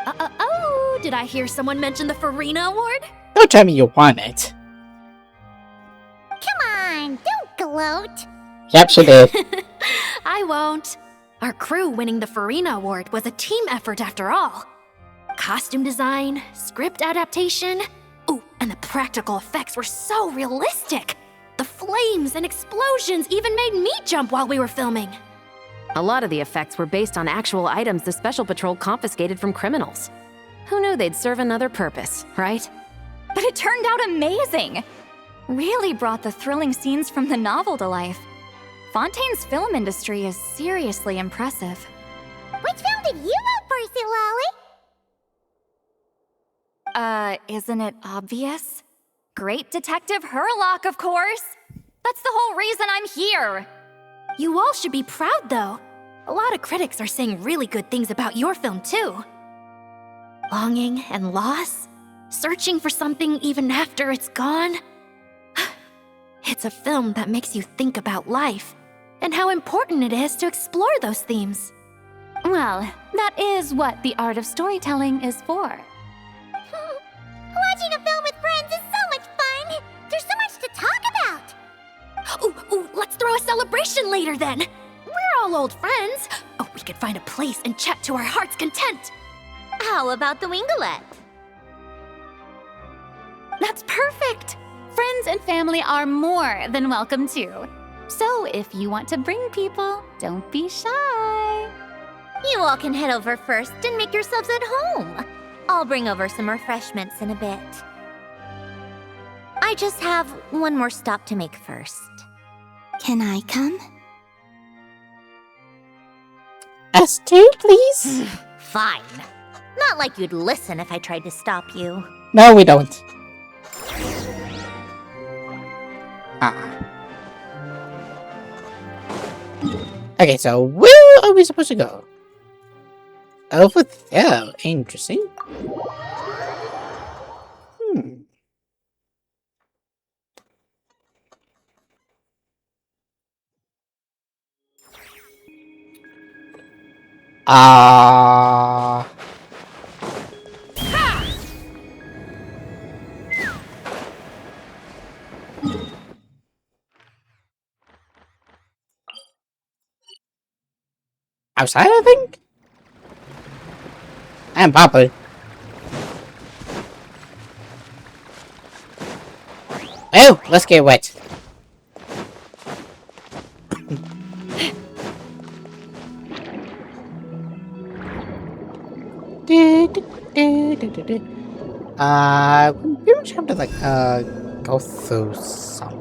Oh, did I hear someone mention the Farina Award? Don't tell me you want it. Come on, don't gloat. Yep, she did. I won't. Our crew winning the Farina Award was a team effort after all. Costume design, script adaptation. Ooh, and the practical effects were so realistic. The flames and explosions even made me jump while we were filming. A lot of the effects were based on actual items the Special Patrol confiscated from criminals. Who knew they'd serve another purpose, right? But it turned out amazing! Really brought the thrilling scenes from the novel to life. Fontaine's film industry is seriously impressive. Which film did you vote for, Silali? Isn't it obvious? Great Detective Herlock, of course! That's the whole reason I'm here! You all should be proud, though. A lot of critics are saying really good things about your film, too. Longing and loss, searching for something even after it's gone. It's a film that makes you think about life and how important it is to explore those themes. Well, that is what the art of storytelling is for. Watching a film with friends is so much fun! There's so much to talk about! Ooh, let's throw a celebration later then! We're all old friends! Oh, we could find a place and chat to our heart's content! How about the Wingalette? That's perfect! Friends and family are more than welcome too. So if you want to bring people, don't be shy. You all can head over first and make yourselves at home. I'll bring over some refreshments in a bit. I just have one more stop to make first. Can I come? Us too, please? Fine. Not like you'd listen if I tried to stop you. No, we don't. Okay, so where are we supposed to go? Over there. Interesting. Outside, I think? And Papa. Oh, let's get wet. We pretty much have to like go through some.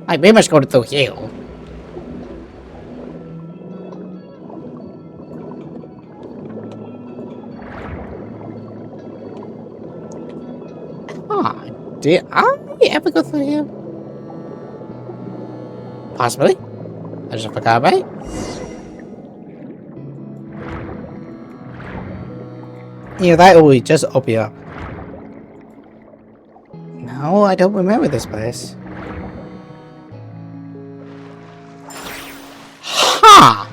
I pretty much go through here. Did I ever go through here? Possibly. I just forgot about it. Yeah, that will just open up. No, I don't remember this place. Ha!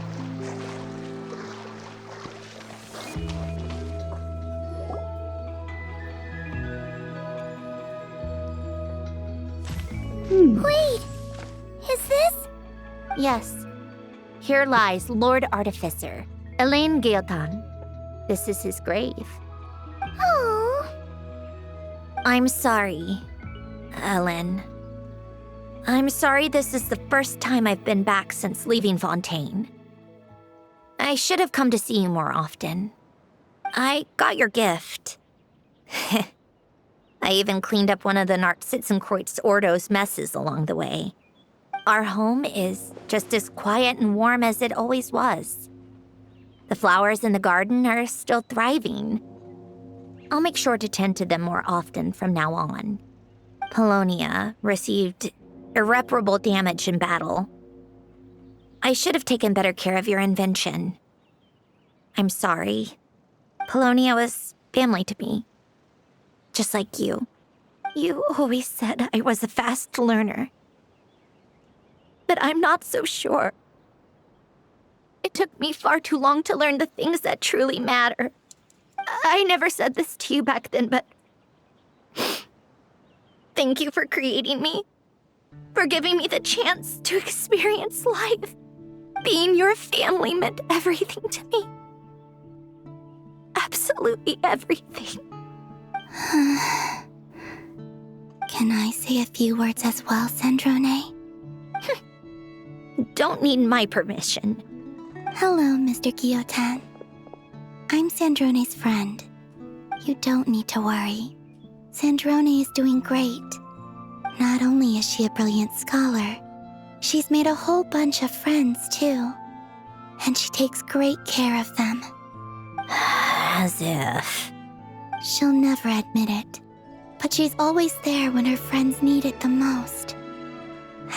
Wait! Is this? Yes. Here lies Lord Artificer, Elaine Gaeltan. This is his grave. Oh. I'm sorry, Ellen. I'm sorry this is the first time I've been back since leaving Fontaine. I should have come to see you more often. I got your gift. I even cleaned up one of the Nartsitzenkreuz Ordo's messes along the way. Our home is just as quiet and warm as it always was. The flowers in the garden are still thriving. I'll make sure to tend to them more often from now on. Polonia received irreparable damage in battle. I should have taken better care of your invention. I'm sorry. Polonia was family to me. Just like you. You always said I was a fast learner. But I'm not so sure. It took me far too long to learn the things that truly matter. I never said this to you back then, but thank you for creating me. For giving me the chance to experience life. Being your family meant everything to me. Absolutely everything. Can I say a few words as well, Sandrona? Don't need my permission. Hello, Mr. Gaeltan. I'm Sandrona's friend. You don't need to worry. Sandrona is doing great. Not only is she a brilliant scholar, she's made a whole bunch of friends, too. And she takes great care of them. As if. She'll never admit it, but she's always there when her friends need it the most.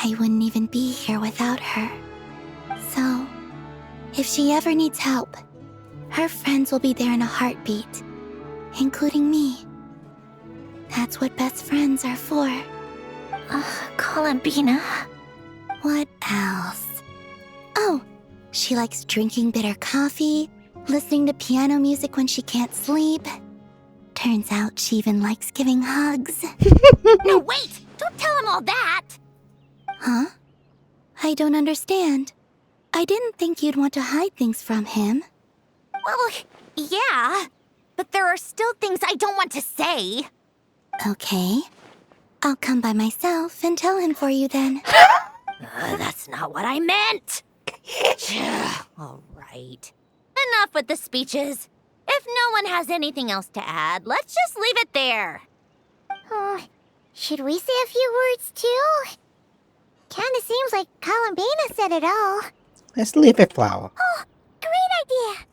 I wouldn't even be here without her. So, if she ever needs help, her friends will be there in a heartbeat, including me. That's what best friends are for. Columbina. What else? Oh, she likes drinking bitter coffee, listening to piano music when she can't sleep. Turns out she even likes giving hugs. No, wait! Don't tell him all that! Huh? I don't understand. I didn't think you'd want to hide things from him. Well, yeah. But there are still things I don't want to say. Okay. I'll come by myself and tell him for you then. That's not what I meant! All right. Enough with the speeches. If no one has anything else to add, let's just leave it there. Should we say a few words too? Kinda seems like Columbina said it all. Let's leave it flower. Oh, great idea!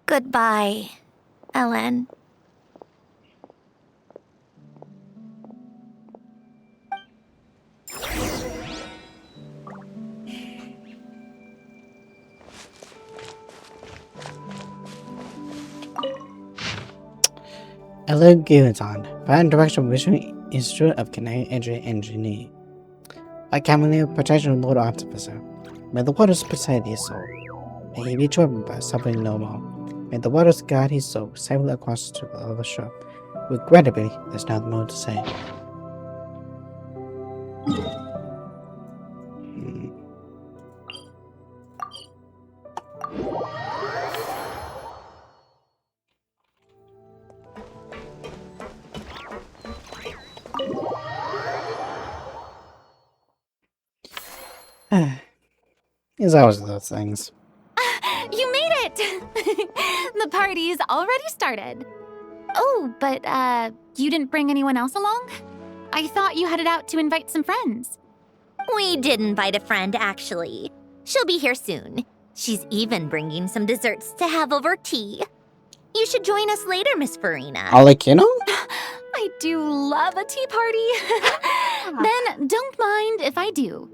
Goodbye, Ellen. Hello, Gileton. Plan Director of Mission Institute of Kinetic Energy Engineering. By Camille, Protection Lord Artificer. May the waters protect his soul. May he be troubled by suffering no more. May the waters guide his soul safely across to the other shore. Regrettably, there's nothing more to say. It's always those things. You made it! The party's already started. Oh, but, you didn't bring anyone else along? I thought you headed out to invite some friends. We did invite a friend, actually. She'll be here soon. She's even bringing some desserts to have over tea. You should join us later, Miss Farina. Alekino? I do love a tea party. Then don't mind if I do.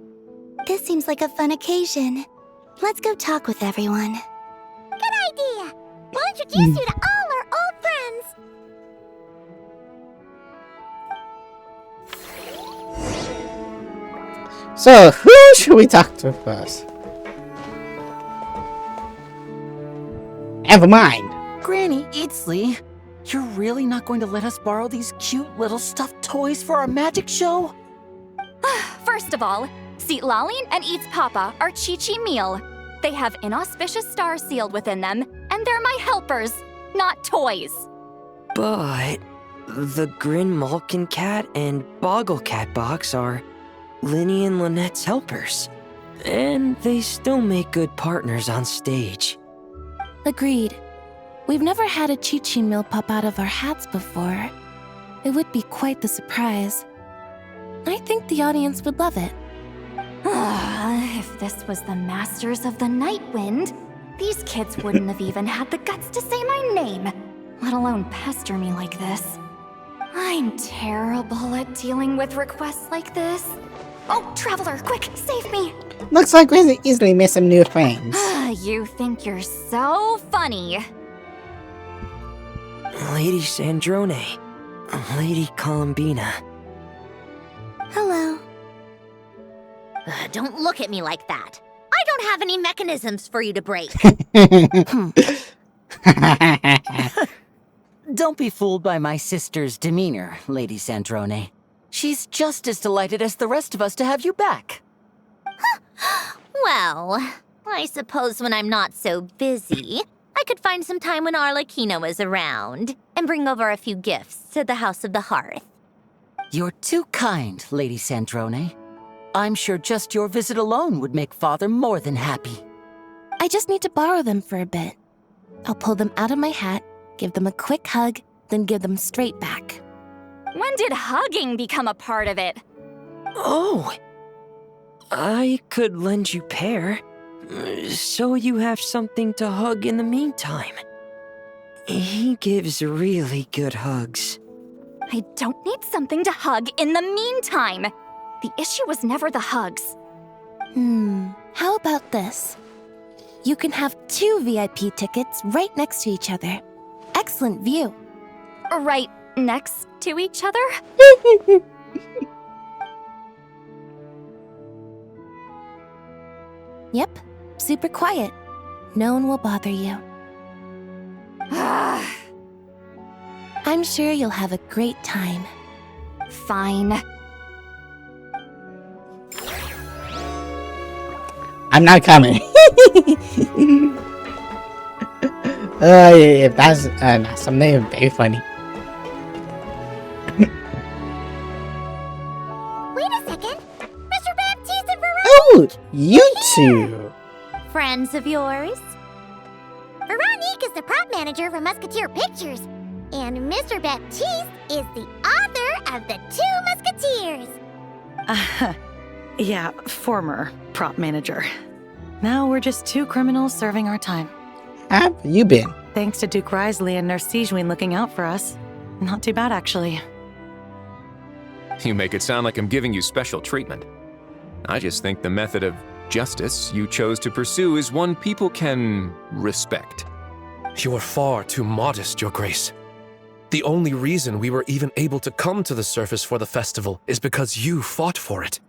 This seems like a fun occasion. Let's go talk with everyone. Good idea! We'll introduce you to all our old friends. So, who should we talk to first? Never mind. Granny Eatsley, you're really not going to let us borrow these cute little stuffed toys for our magic show? First of all, Seat Lalin and Eats Papa are Chi-Chi meal. They have inauspicious stars sealed within them, and they're my helpers, not toys. But the Grin Malkin Cat and Boggle Cat box are Linny and Lynette's helpers. And they still make good partners on stage. Agreed. We've never had a Chi-Chi meal pop out of our hats before. It would be quite the surprise. I think the audience would love it. If this was the Masters of the Night Wind, these kids wouldn't have even had the guts to say my name, let alone pester me like this. I'm terrible at dealing with requests like this. Oh, Traveler, quick, save me! Looks like we can easily make some new friends. You think you're so funny. Lady Sandrona, Lady Columbina. Hello. Don't look at me like that. I don't have any mechanisms for you to break. Don't be fooled by my sister's demeanor, Lady Sandrone. She's just as delighted as the rest of us to have you back. Well, I suppose when I'm not so busy, I could find some time when Arlecchino is around and bring over a few gifts to the House of the Hearth. You're too kind, Lady Sandrone. I'm sure just your visit alone would make Father more than happy. I just need to borrow them for a bit. I'll pull them out of my hat, give them a quick hug, then give them straight back. When did hugging become a part of it? Oh! I could lend you Pear, so you have something to hug in the meantime. He gives really good hugs. I don't need something to hug in the meantime. The issue was never the hugs. How about this? You can have 2 VIP tickets right next to each other. Excellent view. right next to each other? Yep, super quiet. No one will bother you. I'm sure you'll have a great time. Fine. I'm not coming. If that's something very funny. Wait a second. Mr. Baptiste and Veronique! Oh, you two. Friends of yours? Veronique is the prop manager for Musketeer Pictures, and Mr. Baptiste is the author of The Two Musketeers. Yeah, former prop manager. Now we're just two criminals serving our time. How have you been? Thanks to Duke Risley and Nurse Sijwin looking out for us. Not too bad, actually. You make it sound like I'm giving you special treatment. I just think the method of justice you chose to pursue is one people can respect. You are far too modest, Your Grace. The only reason we were even able to come to the surface for the festival is because you fought for it.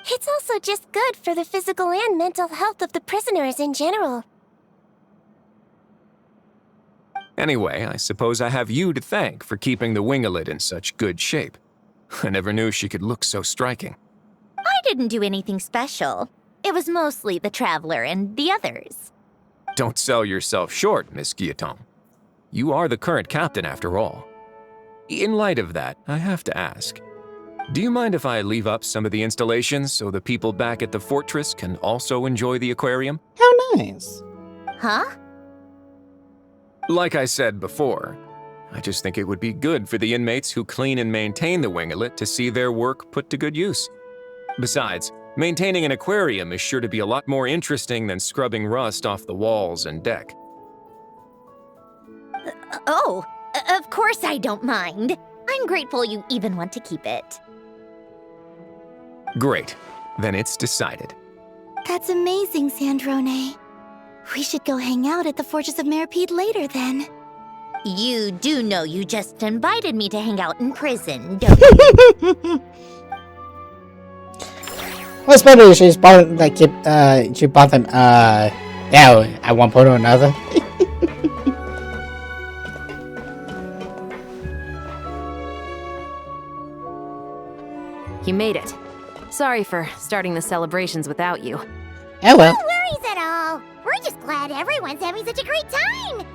It's also just good for the physical and mental health of the prisoners in general. Anyway, I suppose I have you to thank for keeping the winglet in such good shape. I never knew she could look so striking. I didn't do anything special. It was mostly the Traveler and the others. Don't sell yourself short, Miss Guillotin. You are the current captain, after all. In light of that, I have to ask, do you mind if I leave up some of the installations so the people back at the fortress can also enjoy the aquarium? How nice. Huh? Like I said before, I just think it would be good for the inmates who clean and maintain the winglet to see their work put to good use. Besides, maintaining an aquarium is sure to be a lot more interesting than scrubbing rust off the walls and deck. Of course I don't mind. I'm grateful you even want to keep it. Great. Then it's decided. That's amazing, Sandrona. We should go hang out at the Fortress of Meripede later, then. You do know you just invited me to hang out in prison, don't you? What's better? She's bought like she bought them yeah, at one point or another. You made it. Sorry for starting the celebrations without you. Oh well. No worries at all. We're just glad everyone's having such a great time.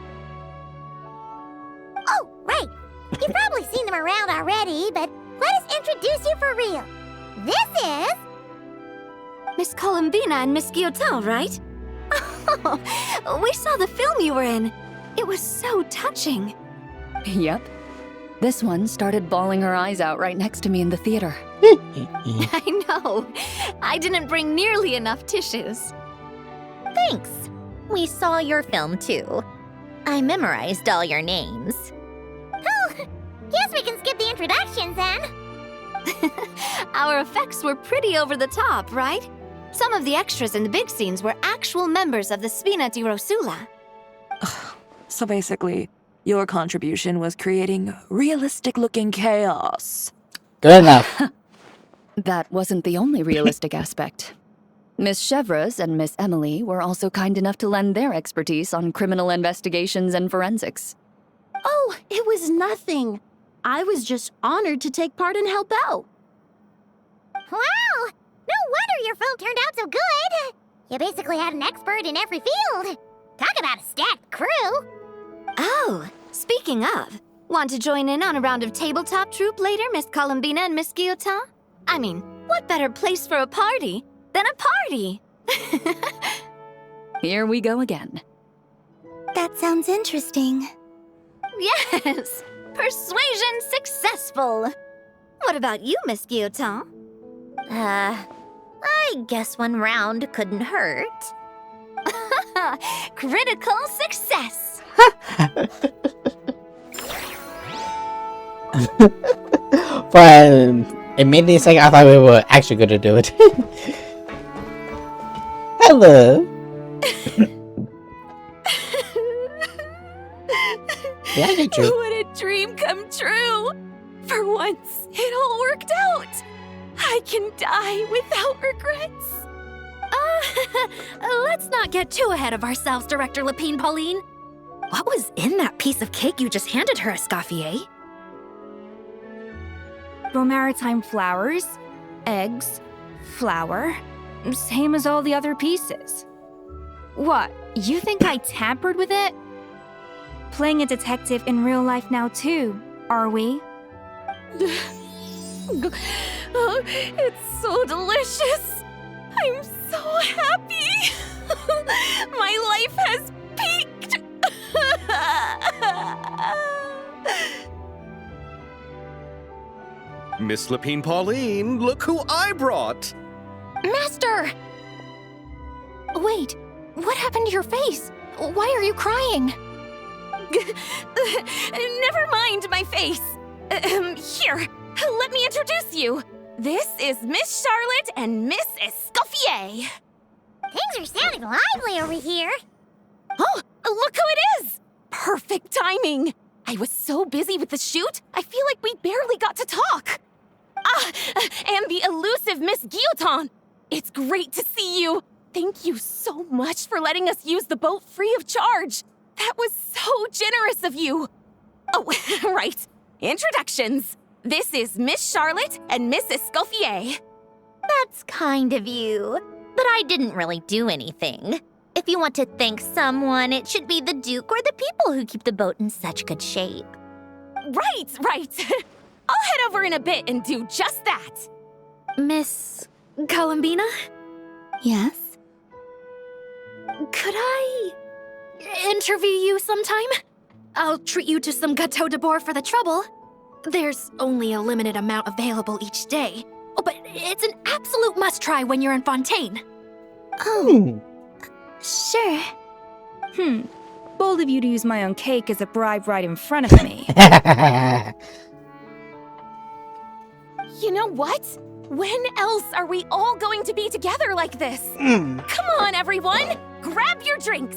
Oh, right. You've probably seen them around already, but let us introduce you for real. This is... Miss Columbina and Miss Guillotin, right? Oh, we saw the film you were in. It was so touching. Yep. This one started bawling her eyes out right next to me in the theater. I know. I didn't bring nearly enough tissues. Thanks. We saw your film too. I memorized all your names. Oh, guess we can skip the introductions then. Our effects were pretty over the top, right? Some of the extras in the big scenes were actual members of the Spina di Rosula. So basically, your contribution was creating realistic-looking chaos. Good enough. That wasn't the only realistic aspect. Miss Chevres and Miss Emily were also kind enough to lend their expertise on criminal investigations and forensics. Oh, it was nothing. I was just honored to take part and help out. Wow! No wonder your film turned out so good. You basically had an expert in every field. Talk about a stacked crew. Oh, speaking of, want to join in on a round of tabletop troupe later, Miss Columbina and Miss Guillotin? I mean, what better place for a party than a party? Here we go again. That sounds interesting. Yes! Persuasion successful! What about you, Miss Guillotin? I guess one round couldn't hurt. Critical success! For a minute second, I thought we were actually going to do it. Hello. Yeah, I get you. What a dream come true. For once, it all worked out. I can die without regrets. Let's not get too ahead of ourselves, Director Lapine Pauline. What was in that piece of cake you just handed her, Escoffier? Bromaritime flowers, eggs, flour, same as all the other pieces. What, you think I tampered with it? Playing a detective in real life now too, are we? Oh, it's so delicious. I'm so happy. My life has peaked. Miss Lapine Pauline, look who I brought! Master! Wait, what happened to your face? Why are you crying? Never mind my face. Here, let me introduce you. This is Miss Charlotte and Miss Escoffier. Things are sounding lively over here. Oh, look who it is! Perfect timing. I was so busy with the shoot, I feel like we barely got to talk. And the elusive Miss Guillotin. It's great to see you. Thank you so much for letting us use the boat free of charge. That was so generous of you. Oh, right. Introductions. This is Miss Charlotte and Miss Escoffier. That's kind of you. But I didn't really do anything. If you want to thank someone, it should be the Duke or the people who keep the boat in such good shape. Right. I'll head over in a bit and do just that. Miss Columbina? Yes? Could I interview you sometime? I'll treat you to some gâteau de bord for the trouble. There's only a limited amount available each day. Oh, but it's an absolute must-try when you're in Fontaine. Oh, sure. Bold of you to use my own cake as a bribe right in front of me. You know what? When else are we all going to be together like this? Come on, everyone! Grab your drinks!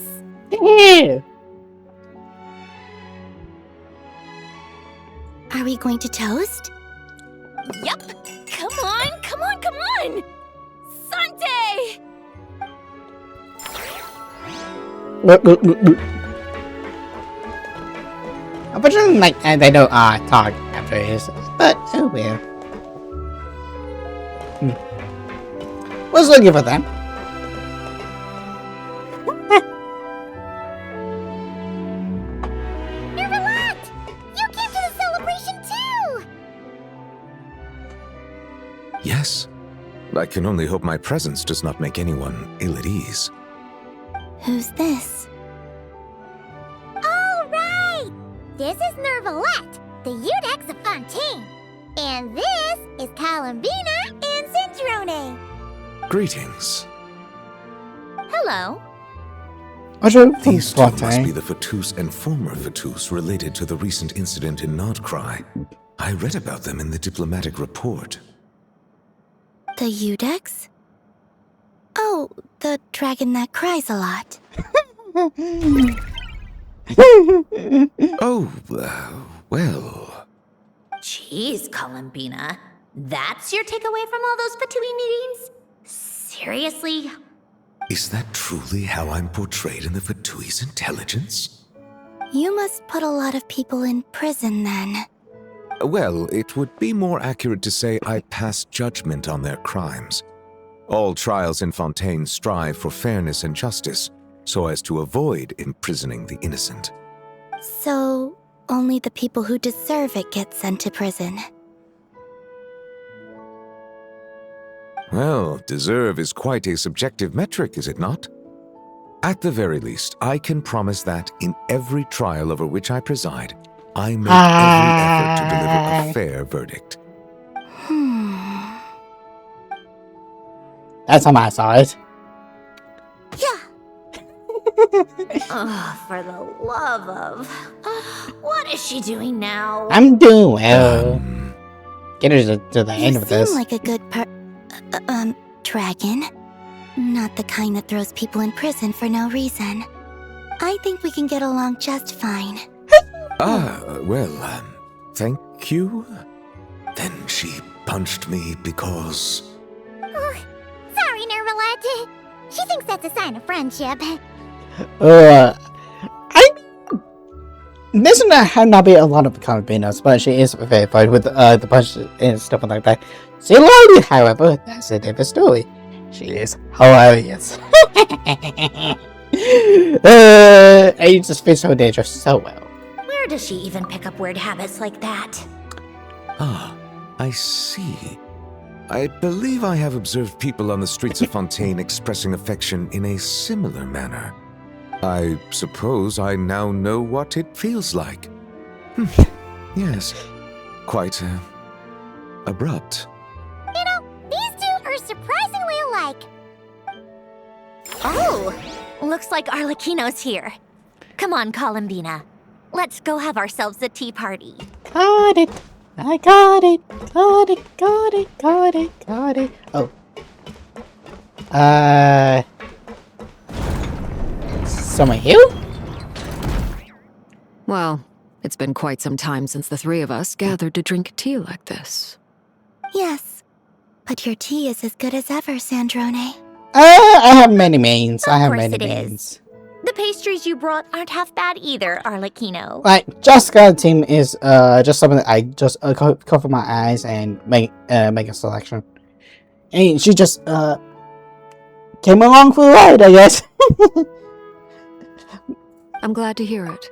Are we going to toast? Yup! Come on! Sante! Unfortunately, they don't talk after this, but oh well. Was looking for them. Nervalat! You came to the celebration too! Yes. I can only hope my presence does not make anyone ill at ease. Who's this? All right! This is Nervalat, the Udex of Fontaine. And this is Columbina and Sandrona. Greetings. Hello. These two must be the Fatus and former Fatus related to the recent incident in Nodcry. I read about them in the diplomatic report. The Udex? Oh, the dragon that cries a lot. Oh, well. Jeez, Columbina. That's your takeaway from all those Fatui meetings? Seriously? Is that truly how I'm portrayed in the Fatui's intelligence? You must put a lot of people in prison then. Well, it would be more accurate to say I pass judgment on their crimes. All trials in Fontaine strive for fairness and justice, so as to avoid imprisoning the innocent. So, only the people who deserve it get sent to prison. Well, deserve is quite a subjective metric, is it not? At the very least, I can promise that in every trial over which I preside, I make every effort to deliver a fair verdict. That's how I saw it. Oh, for the love of... what is she doing now? I'm doing well. Get her to the end of this. You seem like a good dragon. Not the kind that throws people in prison for no reason. I think we can get along just fine. Thank you? Then she punched me because... Oh, sorry, Nervalette. She thinks that's a sign of friendship. There's not be a lot of comment between us, but she is very fine with the punch and stuff like that. She loved it, however, that's a different story. She is hilarious. And you just fits her nature so well. Where does she even pick up weird habits like that? Ah, I see. I believe I have observed people on the streets of Fontaine expressing affection in a similar manner. I suppose I now know what it feels like. Yes, quite abrupt. You know, these two are surprisingly alike. Oh, looks like Arlecchino's here. Come on, Columbina. Let's go have ourselves a tea party. Got it. I got it. Got it. Got it. Got it. Got it. Oh. Someone here? Well, it's been quite some time since the three of us gathered to drink tea like this. Yes, but your tea is as good as ever, Sandrone. I have many mains. I have Of course many it mains. is. The pastries you brought aren't half bad either, Arlecchino. Like, Jessica's team is just something that I just cover my eyes and make a selection. And she just came along for the ride, I guess. I'm glad to hear it.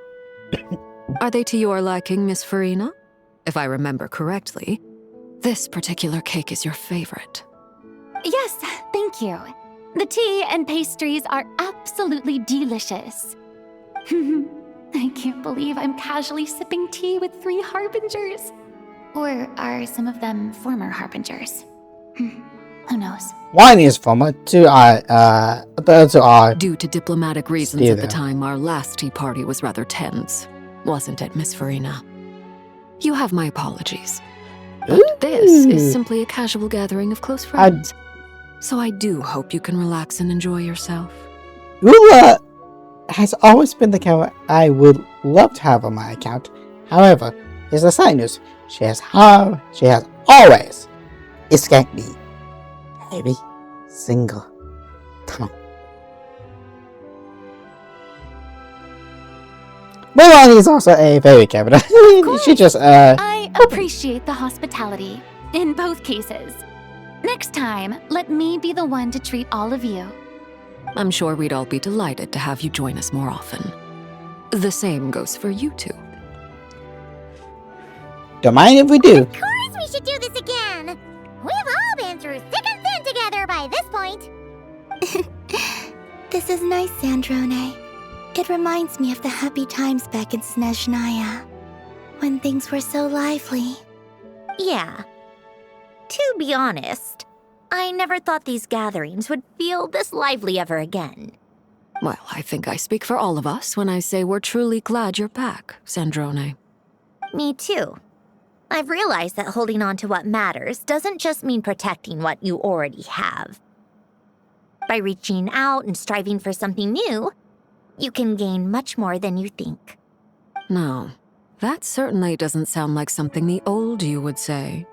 Are they to your liking, Miss Farina? If I remember correctly, this particular cake is your favorite. Yes, thank you. The tea and pastries are absolutely delicious. I can't believe I'm casually sipping tea with 3 harbingers. Or are some of them former harbingers? Who knows? One is former, two are the other two are Due to diplomatic reasons still at the there. time, our last tea party was rather tense. Wasn't it, Miss Farina? You have my apologies. But this is simply a casual gathering of close friends. So I do hope you can relax and enjoy yourself. Ula has always been the character I would love to have on my account. However, here's the side news. She has always escaped me every single time. Mulan is also a very character. She just I appreciate the hospitality in both cases. Next time, let me be the one to treat all of you. I'm sure we'd all be delighted to have you join us more often. The same goes for you two. Don't mind if we do. Of course we should do this again. We've all been through thick and thin together by this point. This is nice, Sandrone. It reminds me of the happy times back in Snezhnaya, when things were so lively. Yeah. To be honest, I never thought these gatherings would feel this lively ever again. Well, I think I speak for all of us when I say we're truly glad you're back, Sandrone. Me too. I've realized that holding on to what matters doesn't just mean protecting what you already have. By reaching out and striving for something new, you can gain much more than you think. No, that certainly doesn't sound like something the old you would say.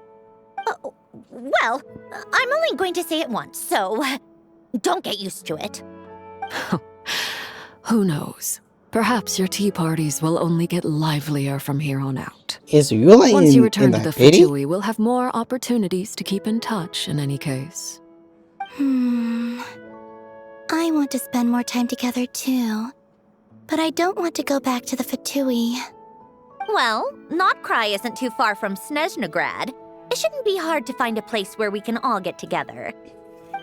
Well, I'm only going to say it once, so don't get used to it. Who knows? Perhaps your tea parties will only get livelier from here on out. Is Yula Once you in return to that the pity? Fatui, we'll have more opportunities to keep in touch in any case. I want to spend more time together too. But I don't want to go back to the Fatui. Well, Notcry isn't too far from Snezhnograd. It shouldn't be hard to find a place where we can all get together.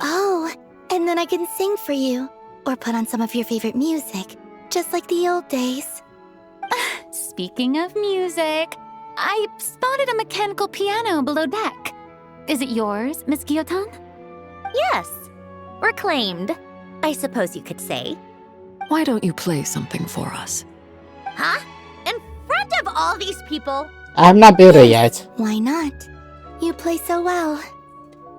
Oh, and then I can sing for you. Or put on some of your favorite music. Just like the old days. Speaking of music, I spotted a mechanical piano below deck. Is it yours, Miss Guillotin? Yes. Reclaimed, I suppose you could say. Why don't you play something for us? Huh? In front of all these people? I have not built it yet. Why not? You play so well.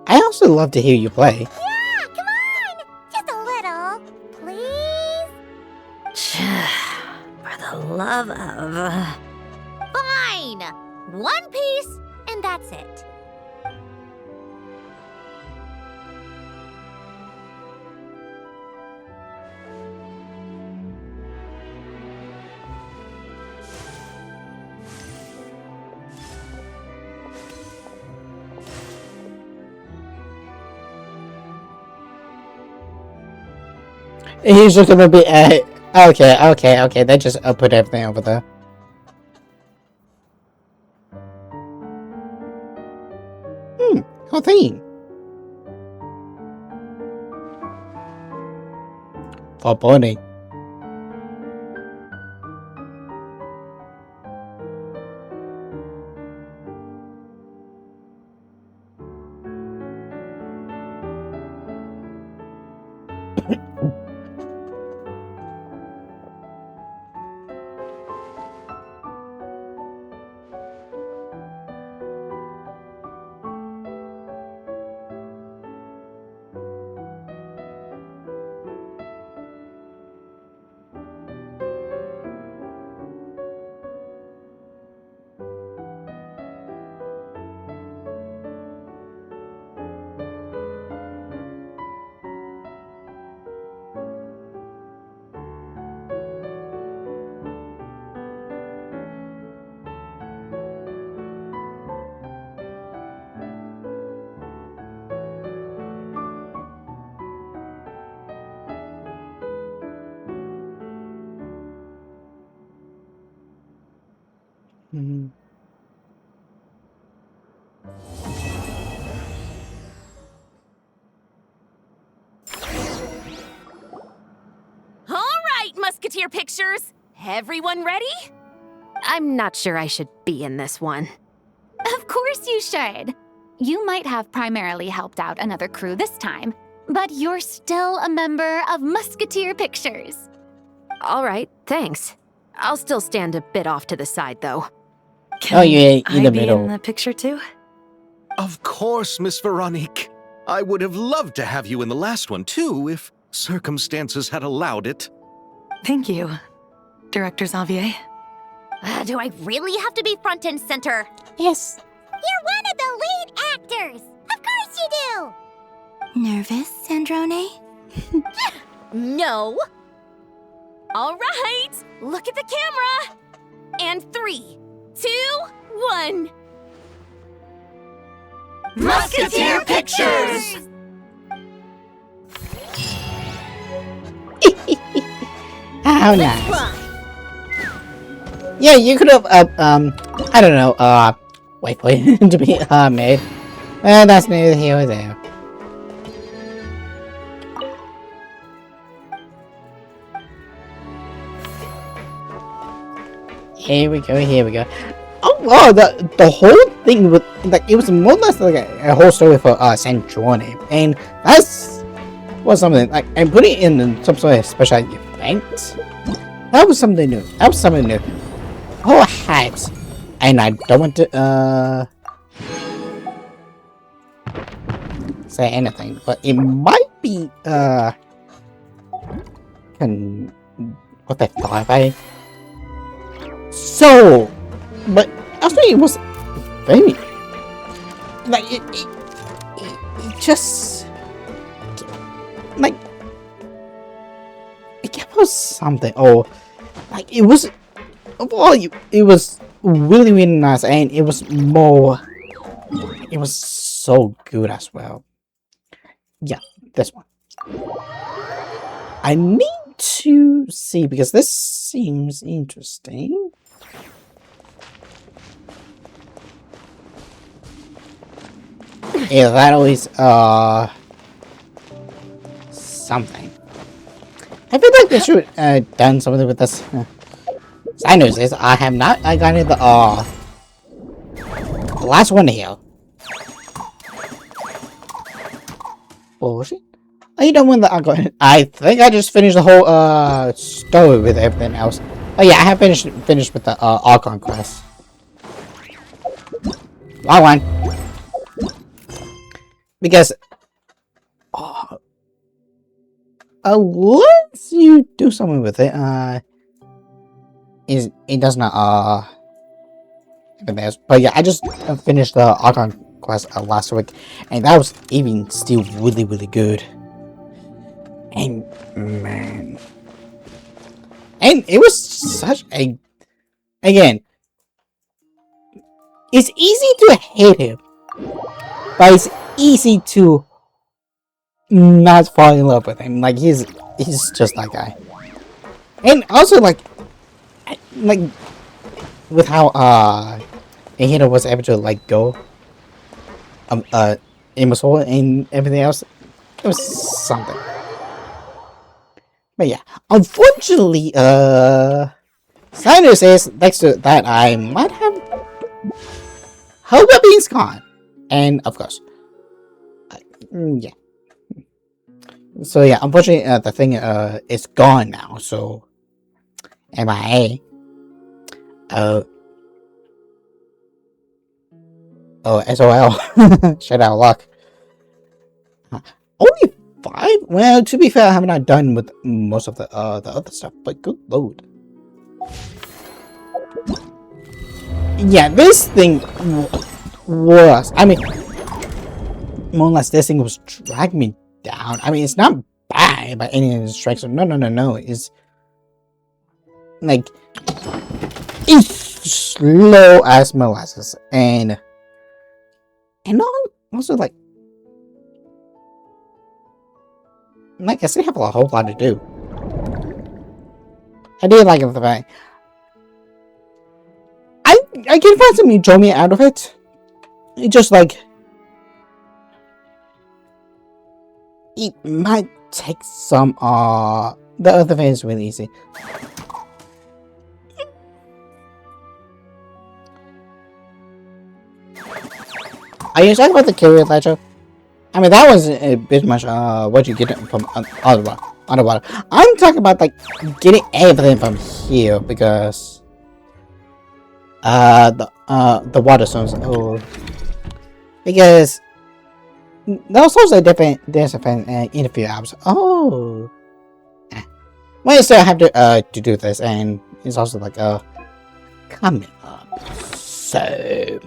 I also love to hear you play. Yeah, come on! Just a little, please? For the love of... mine. One piece, and that's it. He's just gonna be okay. They just put everything over there. Whole thing. For Bonnie. All right, Musketeer Pictures. Everyone ready? I'm not sure I should be in this one. Of course you should. You might have primarily helped out another crew this time, but you're still a member of Musketeer Pictures. All right, thanks. I'll still stand a bit off to the side, though. Oh, yeah, in the be middle. in the picture too? Of course, Miss Veronique. I would have loved to have you in the last one, too, if circumstances had allowed it. Thank you, Director Xavier. Do I really have to be front and center? Yes. You're one of the lead actors. Of course you do. Nervous, Sandrone? No. All right, look at the camera. And 3, 2, 1. Musketeer Pictures! How nice. Yeah, you could have, I don't know, wait for it to be, made. That's neither here or there. Here we go. Oh wow, the whole thing was, like, it was more or less like a whole story for, Sandrona. And that's was something, like, and putting it in some sort of special event, that was something new. Oh, hat. And I don't want to, say anything, but it might be, what they thought by. So, but also it was very, like, it just, like, it gave us something, or, like, it was, well, it was really, really nice, and it was so good as well. Yeah, this one. I need to see, because this seems interesting. Yeah, that always, something. I feel like they should done something with this. Side news is I have not gotten the last one here. Bullshit. I don't want the I think I just finished the whole story with everything else. Oh yeah, I have finished with the Archon quest. Wrong one. Because once you do something with it, it does not But yeah, I just finished the Archon quest last week, and that was even still really, really good. And man, and it was such a, again, it's easy to hate him, but it's easy to not fall in love with him. Like he's just that guy. And also like with how Ahito was able to like go Immortal and everything else, it was something. But yeah, unfortunately, Snyder says next to that I might have hope of being gone, and of course, yeah. So yeah, unfortunately, the thing is gone now. So MIA. Oh, SOL. Shut out luck. Only 5? Well, to be fair, I have not done with most of the other stuff, but good load. Yeah, this thing was, I mean, more or less this thing was dragging me down. I mean, it's not bad by any of the strikes. No. It's like, it's slow as molasses. And also like I still have a whole lot to do. I did like the fact I can find some enjoyment out of it. It just like it might take some the other thing is really easy. Are you talking about the Kyrie Ledger? I mean, that was a bit much what you get from underwater. I'm talking about like getting everything from here because the water stones. Oh, because those also different. There's a in a few hours. Oh, well, so I have to do this, and it's also like coming up. So.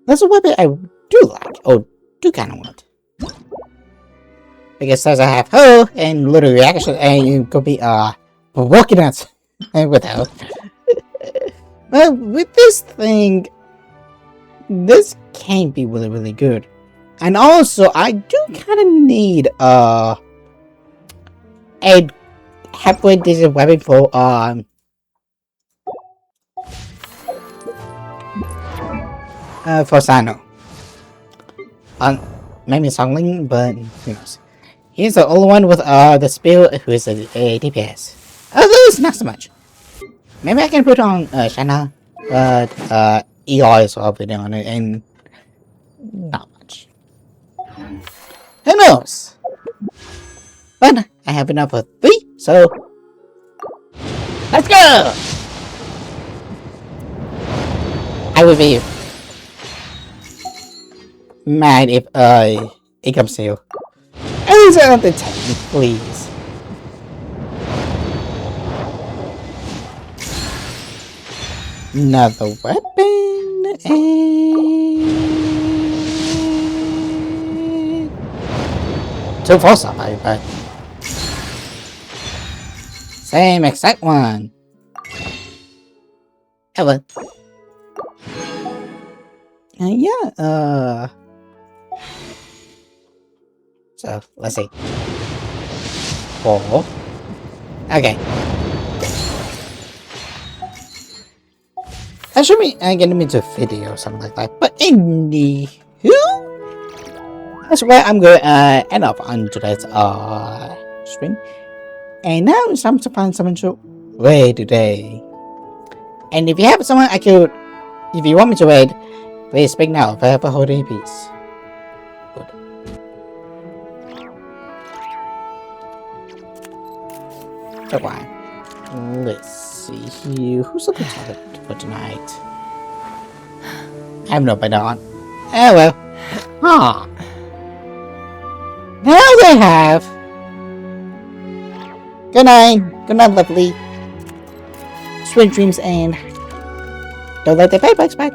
That's a weapon I do like, or do kind of want. Because as I have her and little reaction, and you could be walking out without. Well, with this thing, this can be really, really good. And also, I do kind of need a halfway decent weapon for Sano. Maybe Songling, but who knows. He's the only one with the spell who is a DPS. Others, not so much. Maybe I can put on Shanna, but Eli is all putting on it, and not much. Who knows? But I have enough for 3, so let's go! I will be mad if it comes to you. Answer on the 10, please. Another weapon and 2 false up, but same exact one. Ever. Yeah, so, let's see. 4. Okay. I should be getting into video or something like that. But anywho, that's where I'm going to end up on today's stream. And now it's time to find someone to raid today. And if you have someone if you want me to raid, please speak now. Forever holding peace. Good. So why? Let's see here. Who's on the target for tonight? I have no idea on. Oh well. Huh. Now they have Good night. Good night, lovely. Sweet dreams and don't let the paybucks back.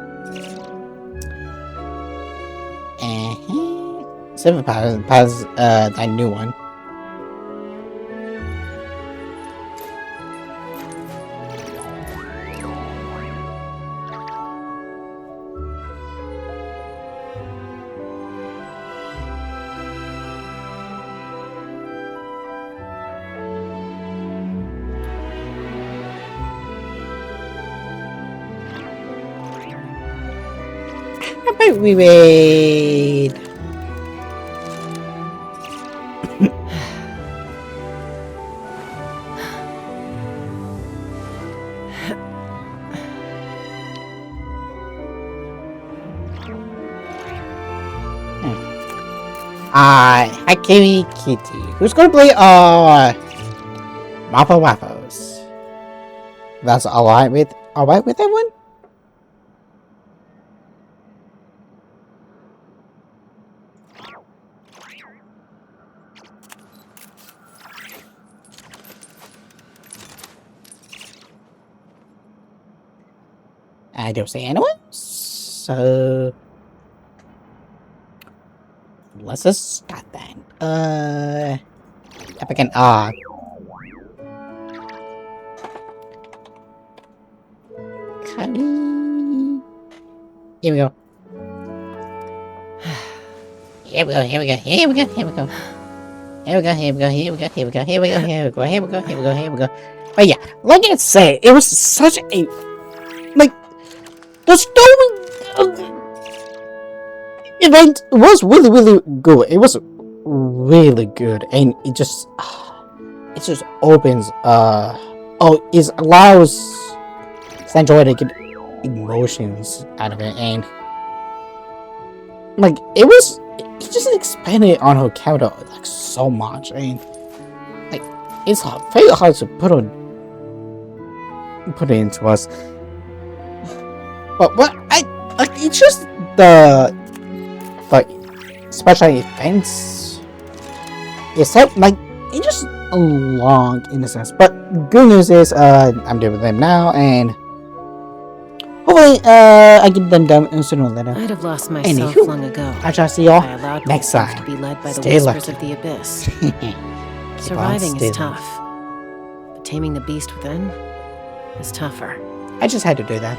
Seven powers, that new one. How about we wait? Hi Kitty. Who's gonna play Waffle Waffles? That's alright with everyone? I don't see anyone, so let's just start then. If I can here we go. Here we go. Here we go. Here we go. Here we go. Here we go. Here we go. Here we go. Here we go. Here we go. Here we go. Here we go. Here we go. Here we go. But yeah, like I say, it was such a the story event was really good. It was really good, and it just opens it allows Sandrona to get emotions out of it, and like it just expanded on her character like so much, and like it's very hard to put it into us. But what it's just the special events itself, like it's just a long in a sense. But good news is I'm doing them now, and hopefully I get them done sooner or later. I'd have lost myself long ago. I shall see y'all I allowed next myself time. to be led by the Stay whispers lucky. of the abyss. Keep Surviving on is staying. tough, but taming the beast within is tougher. I just had to do that.